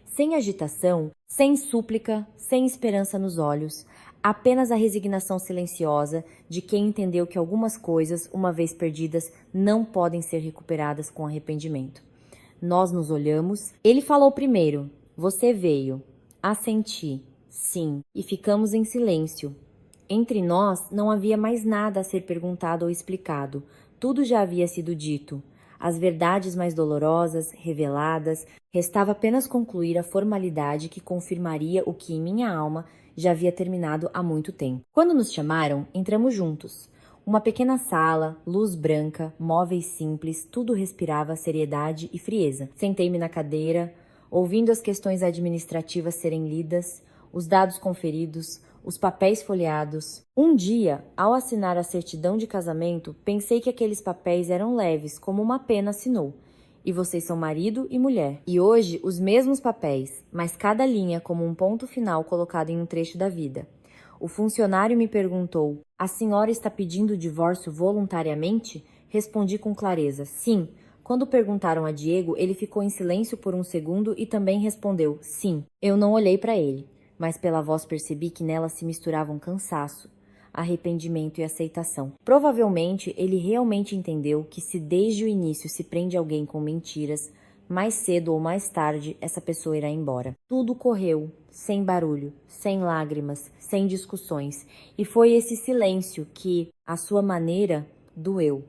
Sem agitação, sem súplica, sem esperança nos olhos, apenas a resignação silenciosa de quem entendeu que algumas coisas, uma vez perdidas, não podem ser recuperadas com arrependimento. Nós nos olhamos. Ele falou primeiro. Você veio. Assenti. Sim. E ficamos em silêncio. Entre nós não havia mais nada a ser perguntado ou explicado. Tudo já havia sido dito. As verdades mais dolorosas, reveladas, restava apenas concluir a formalidade que confirmaria o que em minha alma já havia terminado há muito tempo. Quando nos chamaram, entramos juntos. Uma pequena sala, luz branca, móveis simples, tudo respirava seriedade e frieza. Sentei-me na cadeira, ouvindo as questões administrativas serem lidas, os dados conferidos, os papéis folheados. Um dia, ao assinar a certidão de casamento, pensei que aqueles papéis eram leves, como uma pena assinou. E vocês são marido e mulher. E hoje, os mesmos papéis, mas cada linha como um ponto final colocado em um trecho da vida. O funcionário me perguntou: a senhora está pedindo o divórcio voluntariamente? Respondi com clareza: sim. Quando perguntaram a Diego, ele ficou em silêncio por um segundo e também respondeu: sim. Eu não olhei para ele, mas pela voz percebi que nela se misturavam cansaço, arrependimento e aceitação. Provavelmente ele realmente entendeu que se desde o início se prende alguém com mentiras, mais cedo ou mais tarde essa pessoa irá embora. Tudo correu, sem barulho, sem lágrimas, sem discussões, e foi esse silêncio que, à sua maneira, doeu.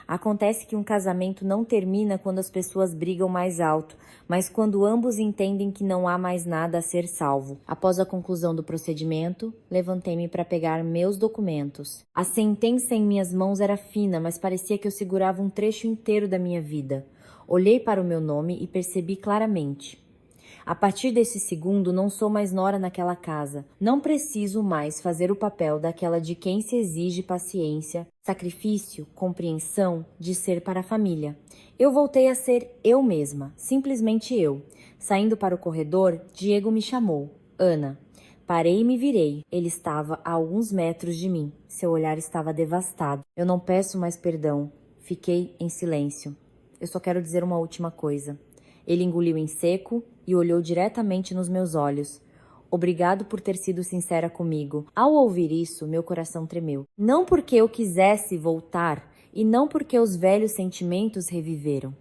Acontece que um casamento não termina quando as pessoas brigam mais alto, mas quando ambos entendem que não há mais nada a ser salvo. Após a conclusão do procedimento, levantei-me para pegar meus documentos. A sentença em minhas mãos era fina, mas parecia que eu segurava um trecho inteiro da minha vida. Olhei para o meu nome e percebi claramente. A partir desse segundo, não sou mais nora naquela casa. Não preciso mais fazer o papel daquela de quem se exige paciência, sacrifício, compreensão, de ser para a família. Eu voltei a ser eu mesma, simplesmente eu. Saindo para o corredor, Diego me chamou. Ana. Parei e me virei. Ele estava a alguns metros de mim. Seu olhar estava devastado. Eu não peço mais perdão. Fiquei em silêncio. Eu só quero dizer uma última coisa. Ele engoliu em seco e olhou diretamente nos meus olhos. Obrigado por ter sido sincera comigo. Ao ouvir isso, meu coração tremeu. Não porque eu quisesse voltar e não porque os velhos sentimentos reviveram.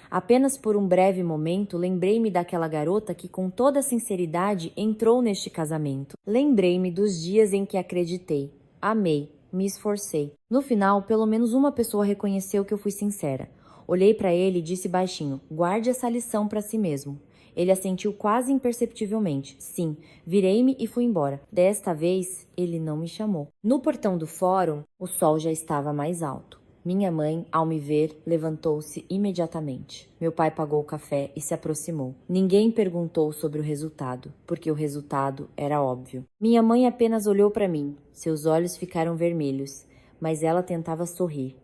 Apenas por um breve momento, lembrei-me daquela garota que com toda sinceridade entrou neste casamento. Lembrei-me dos dias em que acreditei, amei, me esforcei. No final, pelo menos uma pessoa reconheceu que eu fui sincera. Olhei para ele e disse baixinho: guarde essa lição para si mesmo. Ele assentiu quase imperceptivelmente. Sim, virei-me e fui embora. Desta vez, ele não me chamou. No portão do fórum, o sol já estava mais alto. Minha mãe, ao me ver, levantou-se imediatamente. Meu pai pagou o café e se aproximou. Ninguém perguntou sobre o resultado, porque o resultado era óbvio. Minha mãe apenas olhou para mim. Seus olhos ficaram vermelhos, mas ela tentava sorrir.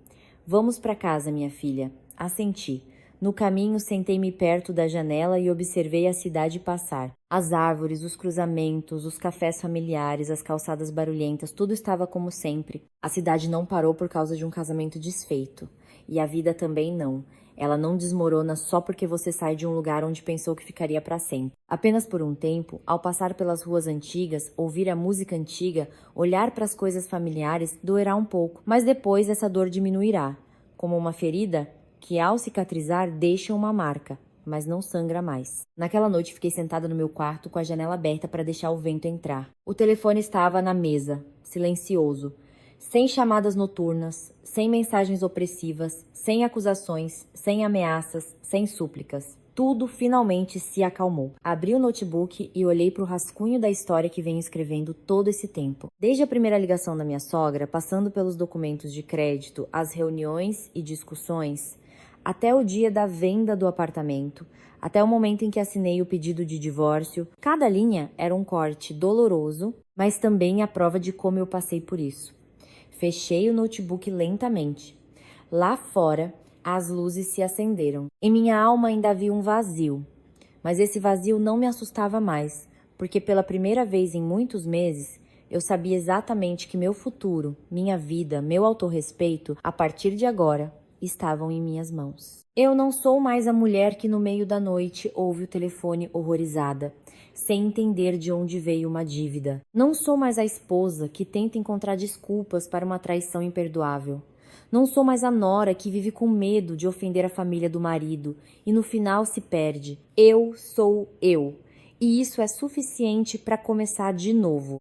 Vamos para casa, minha filha. Assenti. No caminho, sentei-me perto da janela e observei a cidade passar. As árvores, os cruzamentos, os cafés familiares, as calçadas barulhentas, tudo estava como sempre. A cidade não parou por causa de um casamento desfeito. E a vida também não. Ela não desmorona só porque você sai de um lugar onde pensou que ficaria para sempre. Apenas por um tempo, ao passar pelas ruas antigas, ouvir a música antiga, olhar para as coisas familiares, doerá um pouco. Mas depois essa dor diminuirá. Como uma ferida que ao cicatrizar deixa uma marca, mas não sangra mais. Naquela noite fiquei sentada no meu quarto com a janela aberta para deixar o vento entrar. O telefone estava na mesa, silencioso, sem chamadas noturnas, sem mensagens opressivas, sem acusações, sem ameaças, sem súplicas. Tudo finalmente se acalmou. Abri o notebook e olhei para o rascunho da história que venho escrevendo todo esse tempo. Desde a primeira ligação da minha sogra, passando pelos documentos de crédito, as reuniões e discussões, até o dia da venda do apartamento, até o momento em que assinei o pedido de divórcio, cada linha era um corte doloroso, mas também a prova de como eu passei por isso. Fechei o notebook lentamente. Lá fora, as luzes se acenderam. Em minha alma ainda havia um vazio, mas esse vazio não me assustava mais, porque pela primeira vez em muitos meses, eu sabia exatamente que meu futuro, minha vida, meu autorrespeito, a partir de agora, estavam em minhas mãos. Eu não sou mais a mulher que no meio da noite ouve o telefone horrorizada, sem entender de onde veio uma dívida. Não sou mais a esposa que tenta encontrar desculpas para uma traição imperdoável. Não sou mais a nora que vive com medo de ofender a família do marido e no final se perde. Eu sou eu. E isso é suficiente para começar de novo.